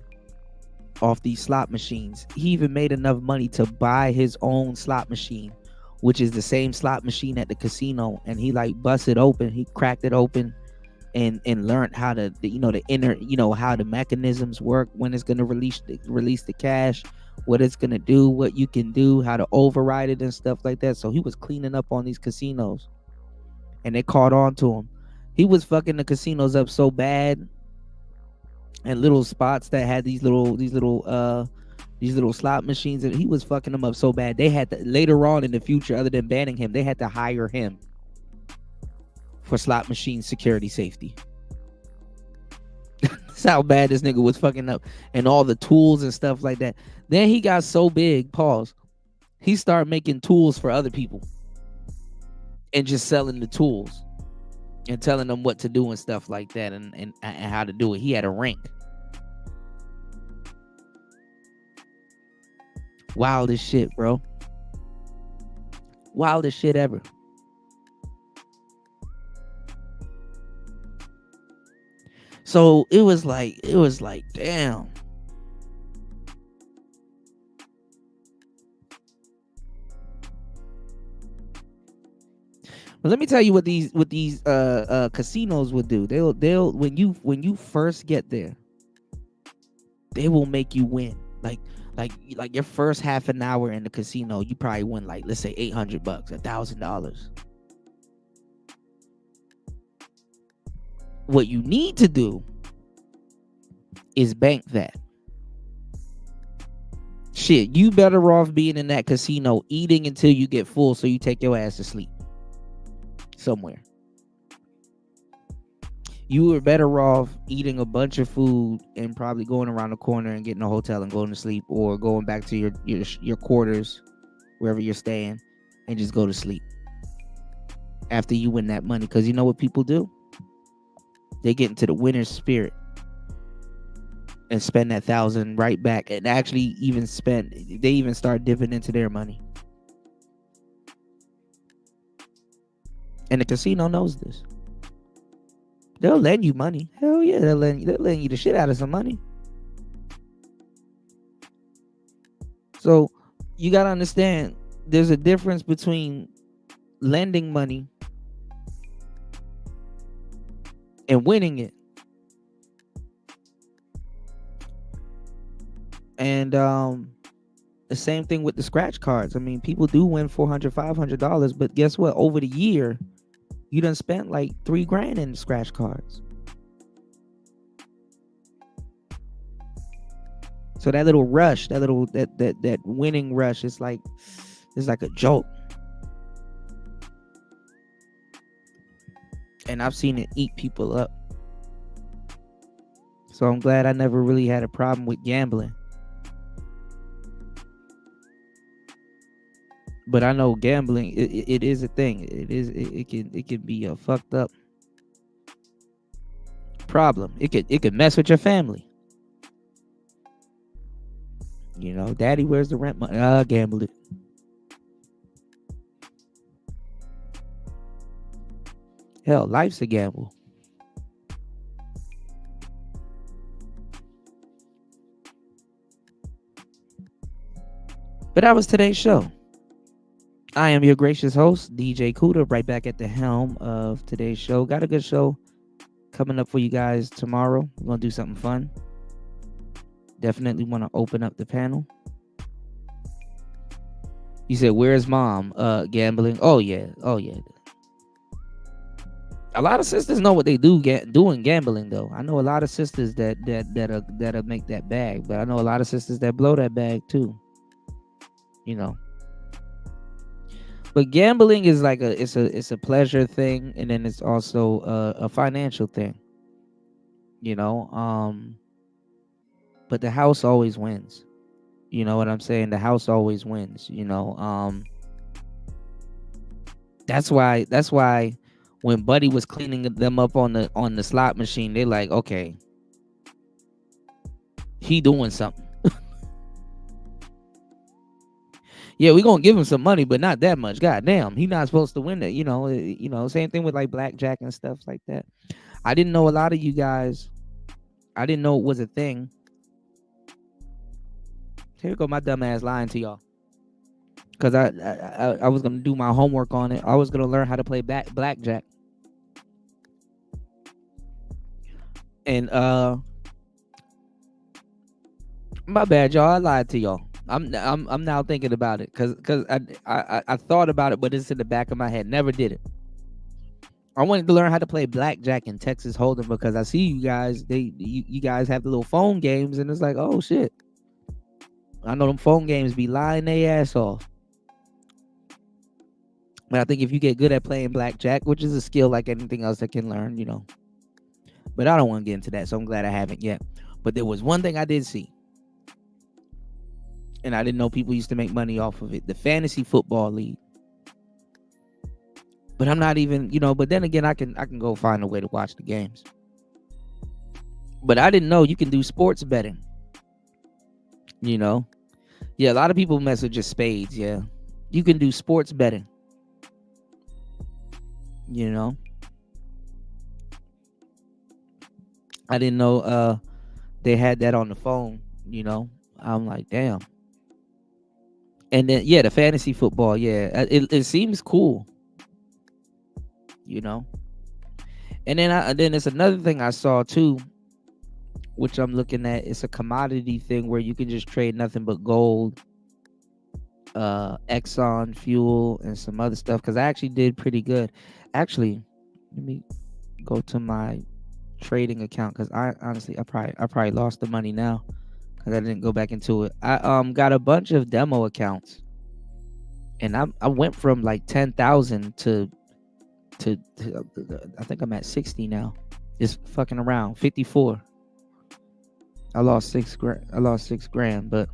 off these slot machines. He even made enough money to buy his own slot machine, which is the same slot machine at the casino. And he like busted open, he cracked it open and learned how to, the inner, how the mechanisms work, when it's going to release the cash, what it's going to do, what you can do, how to override it and stuff like that. So he was cleaning up on these casinos and they caught on to him. He was fucking the casinos up so bad, and little spots that had these little slot machines, and he was fucking them up so bad they had to, later on in the future, other than banning him, they had to hire him for slot machine security safety. That's how bad this nigga was fucking up, and all the tools and stuff like that. Then he got so big, pause, he started making tools for other people and just selling the tools and telling them what to do and stuff like that, and how to do it. He had a rank. Wildest shit, bro. Wildest shit ever. So it was like, damn. But let me tell you what these casinos would do. They'll when you first get there, they will make you win. Like your first half an hour in the casino, you probably win, like, let's say $800, $1,000. What you need to do is bank that. Shit, you better off being in that casino eating until you get full so you take your ass to sleep somewhere. You were better off eating a bunch of food and probably going around the corner and getting a hotel and going to sleep, or going back to your quarters, wherever you're staying, and just go to sleep after you win that money. Because you know what people do? They get into the winner's spirit and spend that $1,000 right back, and actually they even start dipping into their money. And the casino knows this. They'll lend you money. Hell yeah, they'll lend you the shit out of some money. So you gotta understand, there's a difference between lending money and winning it. And the same thing with the scratch cards. I mean, people do win $400, $500, but guess what? Over the year, you done spent like $3,000 in scratch cards. So that little rush, that winning rush, it's like a joke. And I've seen it eat people up. So I'm glad I never really had a problem with gambling. But I know gambling, it is a thing. It can be a fucked up problem. It could mess with your family. You know, daddy, where's the rent money? Gamble it. Hell, life's a gamble. But that was today's show. I am your gracious host, DJ Kuda, right back at the helm of today's show. Got a good show coming up for you guys tomorrow. We're going to do something fun. Definitely want to open up the panel. You said, where's mom? Gambling. Oh, yeah. A lot of sisters know what they do doing gambling, though. I know a lot of sisters that'll make that bag, but I know a lot of sisters that blow that bag, too. You know. But gambling is like it's a pleasure thing, and then it's also a financial thing. You know, but the house always wins. You know what I'm saying? The house always wins, you know. That's why when Buddy was cleaning them up on the slot machine, they're like, okay, he doing something. Yeah, we're gonna give him some money, but not that much. God damn, he's not supposed to win it. You know, same thing with like blackjack and stuff like that. I didn't know a lot of you guys. I didn't know it was a thing Here go my dumb ass lying to y'all. Because I was going to do my homework on it. I was going to learn how to play blackjack. And my bad, y'all. I lied to y'all. I'm now thinking about it because I thought about it, but it's in the back of my head. Never did it. I wanted to learn how to play blackjack in Texas Hold'em because I see you guys. You guys have the little phone games, and it's like, oh shit. I know them phone games be lying their ass off. But I think if you get good at playing blackjack, which is a skill like anything else that can learn, you know. But I don't want to get into that, so I'm glad I haven't yet. But there was one thing I did see. And I didn't know people used to make money off of it. The fantasy football league. But I'm not even, you know, but then again, I can go find a way to watch the games. But I didn't know you can do sports betting. You know? Yeah, a lot of people mess with just spades, yeah. You can do sports betting. You know? I didn't know they had that on the phone, you know? I'm like, damn. And then, yeah, the fantasy football, yeah. It seems cool. You know? And then there's another thing I saw, too, which I'm looking at. It's a commodity thing where you can just trade nothing but gold, Exxon fuel, and some other stuff. Because I actually did pretty good. Actually, let me go to my trading account because I probably lost the money now because I didn't go back into it. I got a bunch of demo accounts, and I went from like 10,000 to I think I'm at 60 now. Just fucking around 54. I lost six grand, but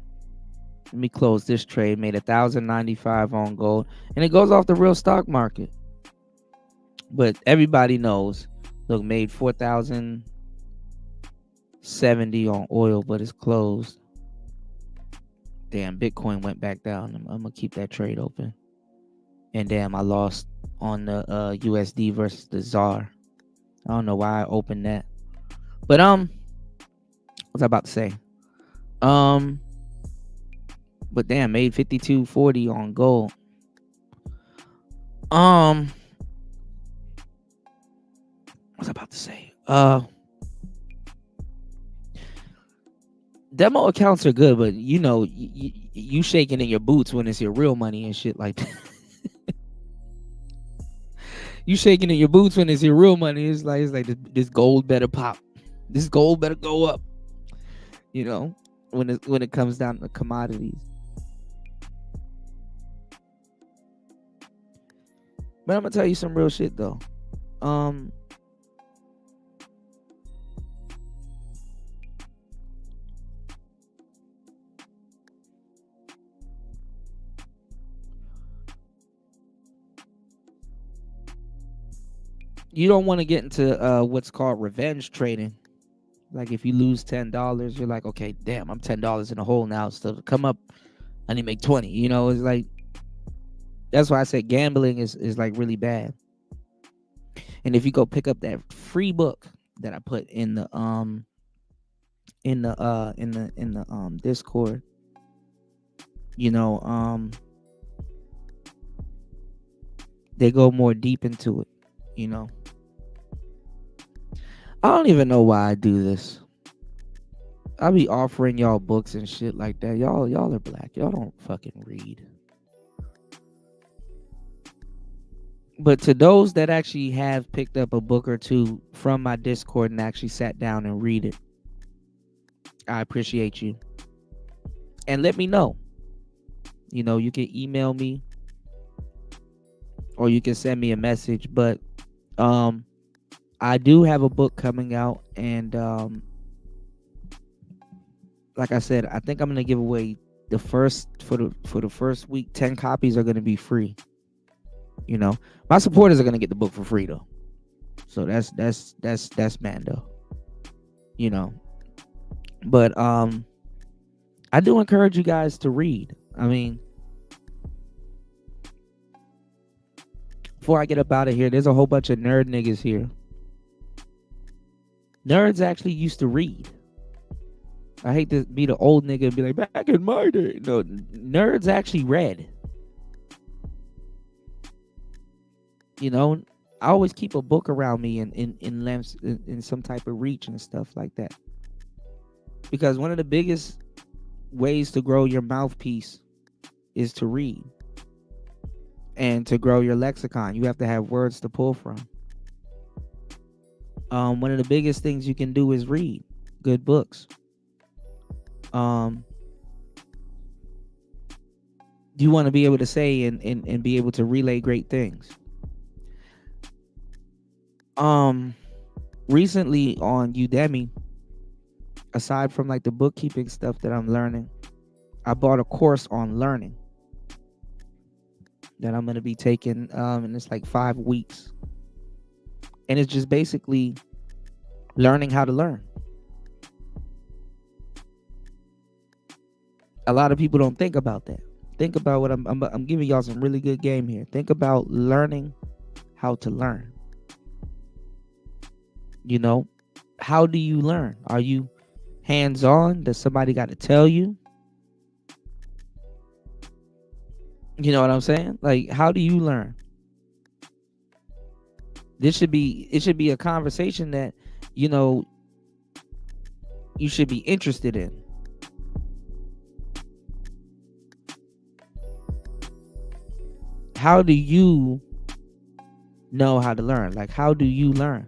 let me close this trade. Made 1,095 on gold, and it goes off the real stock market. But everybody knows. Look, made 4,070 on oil, but it's closed. Damn, Bitcoin went back down. I'm gonna keep that trade open. And damn, I lost on the USD versus the ZAR. I don't know why I opened that. But what was I about to say? But damn, made 52.40 on gold. What was I about to say? Demo accounts are good, but you know, you shaking in your boots when it's your real money and shit like that. You shaking in your boots when it's your real money. It's like this gold better pop. This gold better go up. You know, when it comes down to commodities. But I'm gonna tell you some real shit though. You don't want to get into what's called revenge trading. Like if you lose $10, you're like, okay, damn, I'm $10 in a hole now. So to come up, I need to make 20. You know, it's like, that's why I said gambling is like really bad. And if you go pick up that free book that I put in the Discord, you know, they go more deep into it, you know. I don't even know why I do this. I be offering y'all books and shit like that. Y'all are black. Y'all don't fucking read. But to those that actually have picked up a book or two from my Discord and actually sat down and read it, I appreciate you. And let me know. You know, you can email me or you can send me a message. But I do have a book coming out, and like I said, I think I'm gonna give away the first for the first week. 10 copies are gonna be free. You know, my supporters are gonna get the book for free though, so that's Mando. You know, but I do encourage you guys to read. I mean, before I get up out of here, there's a whole bunch of nerd niggas here. Nerds actually used to read. I hate to be the old nigga and be like, back in my day. No, nerds actually read. You know, I always keep a book around me in lamps in some type of reach and stuff like that. Because one of the biggest ways to grow your mouthpiece is to read. And to grow your lexicon, you have to have words to pull from. One of the biggest things you can do is read good books. You want to be able to say and be able to relay great things. Recently on Udemy, aside from like the bookkeeping stuff that I'm learning, I bought a course on learning that I'm going to be taking, and it's like 5 weeks. And it's just basically learning how to learn. A lot of people don't think about that. Think about what I'm giving y'all some really good game here. Think about learning how to learn. You know, how do you learn? Are you hands-on? Does somebody got to tell you? You know what I'm saying? Like, how do you learn? It should be a conversation that, you know, you should be interested in. How do you know how to learn? Like, how do you learn?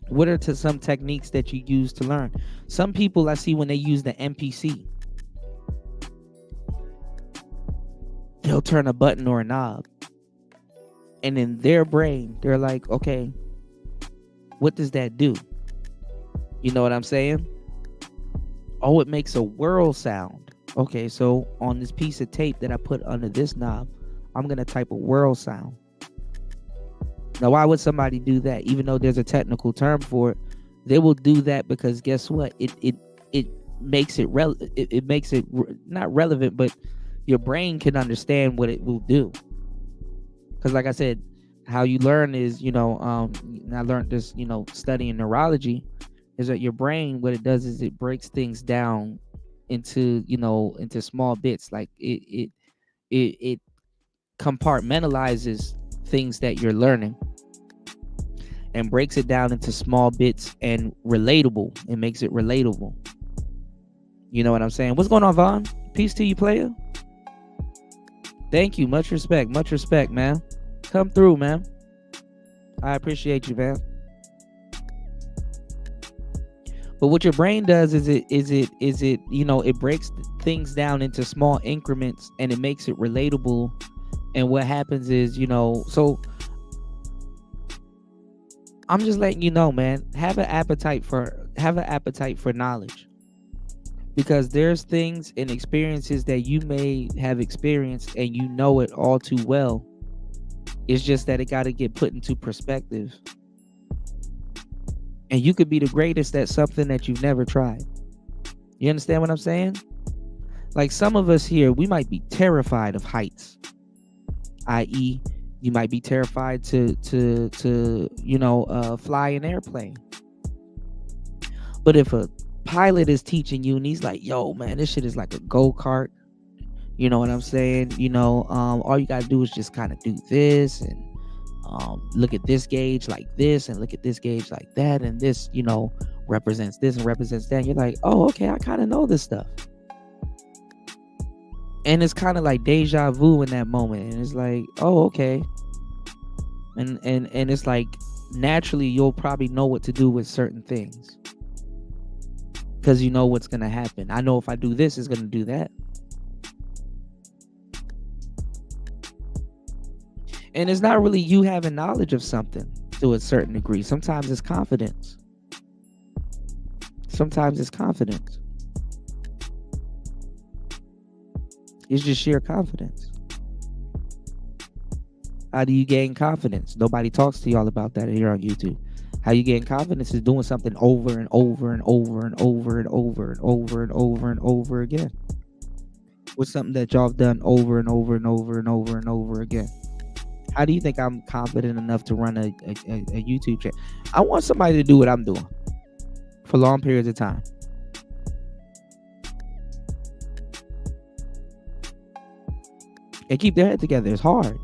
What are some techniques that you use to learn? Some people I see when they use the NPC, they'll turn a button or a knob. And in their brain, they're like, okay, what does that do? You know what I'm saying? Oh, it makes a whirl sound. Okay, so on this piece of tape that I put under this knob, I'm going to type a whirl sound. Now, why would somebody do that? Even though there's a technical term for it, they will do that because guess what? It makes it makes it not relevant, but your brain can understand what it will do. Because like I said, how you learn is, you know, I learned this, you know, studying neurology, is that your brain, what it does is it breaks things down into, you know, into small bits. Like it compartmentalizes things that you're learning and breaks it down into small bits and relatable. It makes it relatable. You know what I'm saying? What's going on, Vaughn? Peace to you, player. Thank you. Much respect, man. Come through, man. I appreciate you, man. But what your brain does is it, you know, it breaks things down into small increments and it makes it relatable. And what happens is, you know, so I'm just letting you know, man, have an appetite for knowledge, because there's things and experiences that you may have experienced and you know it all too well. It's just that it got to get put into perspective. And you could be the greatest at something that you've never tried. You understand what I'm saying? Like some of us here, we might be terrified of heights. I.e., you might be terrified to you know, fly an airplane. But if a pilot is teaching you and he's like, yo, man, this shit is like a go-kart. You know what I'm saying? You know, all you got to do is just kind of do this and look at this gauge like this and look at this gauge like that. And this, you know, represents this and represents that. And you're like, oh, okay, I kind of know this stuff. And it's kind of like deja vu in that moment. And it's like, oh, okay. And it's like, naturally, you'll probably know what to do with certain things. Because you know what's going to happen. I know if I do this, it's going to do that. And it's not really you having knowledge of something to a certain degree. Sometimes it's confidence. It's just sheer confidence. How do you gain confidence? Nobody talks to y'all about that here on YouTube. How you gain confidence is doing something over and over and over and over and over and over and over and over again. What's something that y'all have done over and over and over and over and over again? How do you think I'm confident enough to run a YouTube channel? I want somebody to do what I'm doing for long periods of time. And keep their head together. It's hard.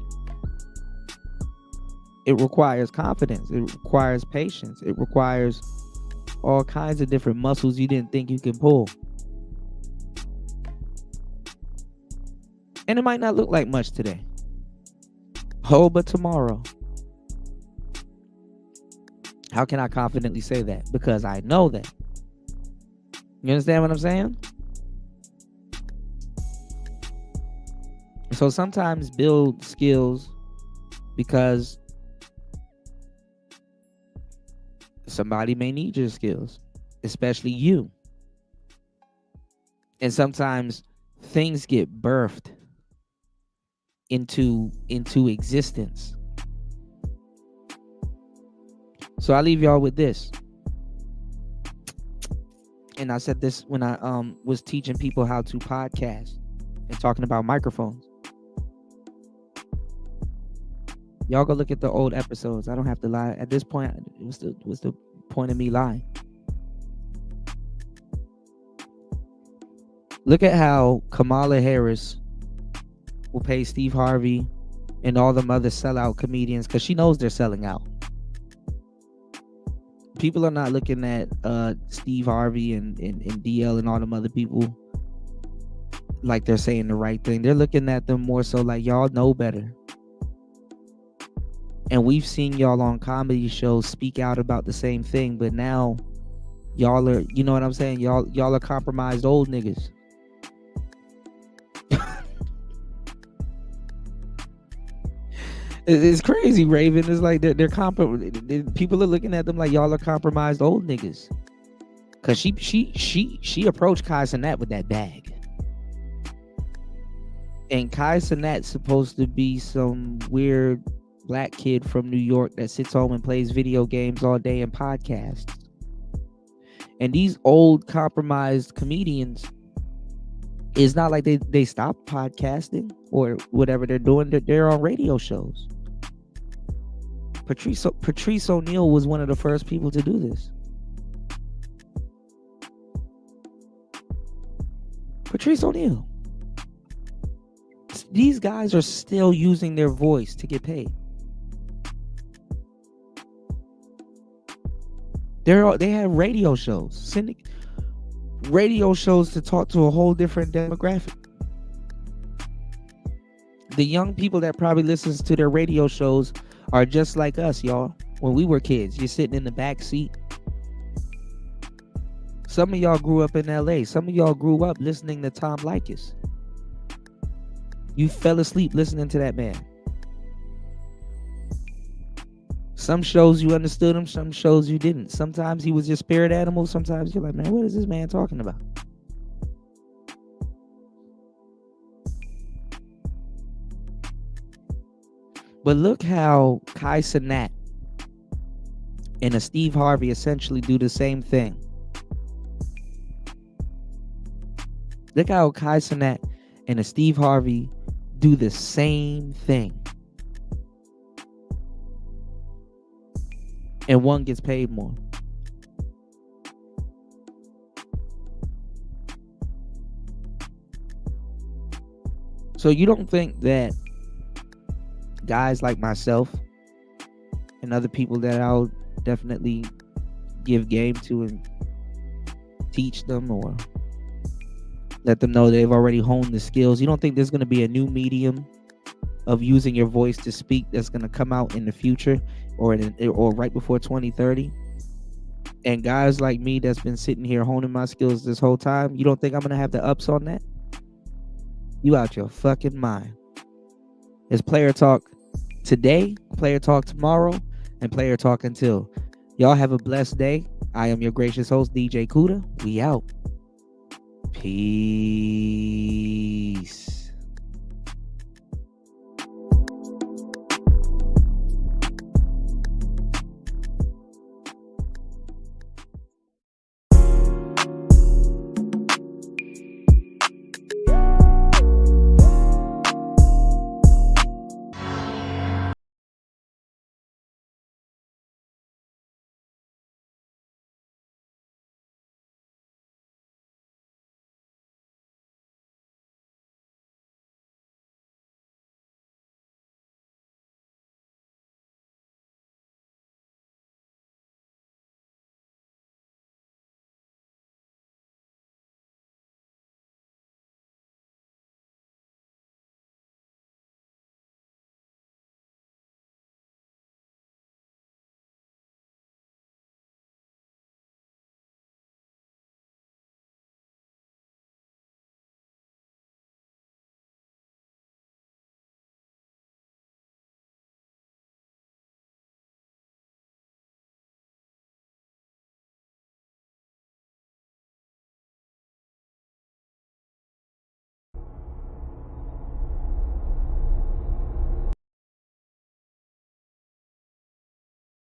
It requires confidence. It requires patience. It requires all kinds of different muscles you didn't think you could pull. And it might not look like much today. Oh, but tomorrow. How can I confidently say that? Because I know that. You understand what I'm saying? So sometimes build skills because somebody may need your skills, especially you. And sometimes things get birthed into existence. So I leave y'all with this. And I said this when I was teaching people how to podcast and talking about microphones. Y'all go look at the old episodes. I don't have to lie. At this point, what's the point of me lying? Look at how Kamala Harris will pay Steve Harvey and all them other sellout comedians because she knows they're selling out. People are not looking at Steve Harvey and DL and all them other people like they're saying the right thing. They're looking at them more so like y'all know better. And we've seen y'all on comedy shows speak out about the same thing, but now y'all are, you know what I'm saying? Y'all are compromised old niggas. It's crazy, Raven. It's like they're people are looking at them like y'all are compromised old niggas. Cause she approached Kai Cenat with that bag. And Kai Cenat's supposed to be some weird black kid from New York that sits home and plays video games all day and podcasts. And these old compromised comedians, it's not like they stopped podcasting or whatever they're doing. They're on radio shows. Patrice O'Neal was one of the first people to do this. Patrice O'Neal. These guys are still using their voice to get paid. They have radio shows, radio shows to talk to a whole different demographic. The young people that probably listens to their radio shows are just like us, y'all. When we were kids, you're sitting in the back seat. Some of y'all grew up in LA. Some of y'all grew up listening to Tom Likas. You fell asleep listening to that man. Some shows you understood him, some shows you didn't. Sometimes he was your spirit animal. Sometimes you're like, man, what is this man talking about? But look how Kai Cenat and a Steve Harvey essentially do the same thing. Look how Kai Cenat and a Steve Harvey do the same thing. And one gets paid more. So you don't think that guys like myself and other people that I'll definitely give game to and teach them or let them know they've already honed the skills, you don't think there's going to be a new medium of using your voice to speak that's going to come out in the future or right before 2030? And guys like me that's been sitting here honing my skills this whole time, you don't think I'm going to have the ups on that? You out your fucking mind. It's player talk today, player talk tomorrow, and player talk until. Y'all have a blessed day. I am your gracious host, DJ Kuda. We out. Peace.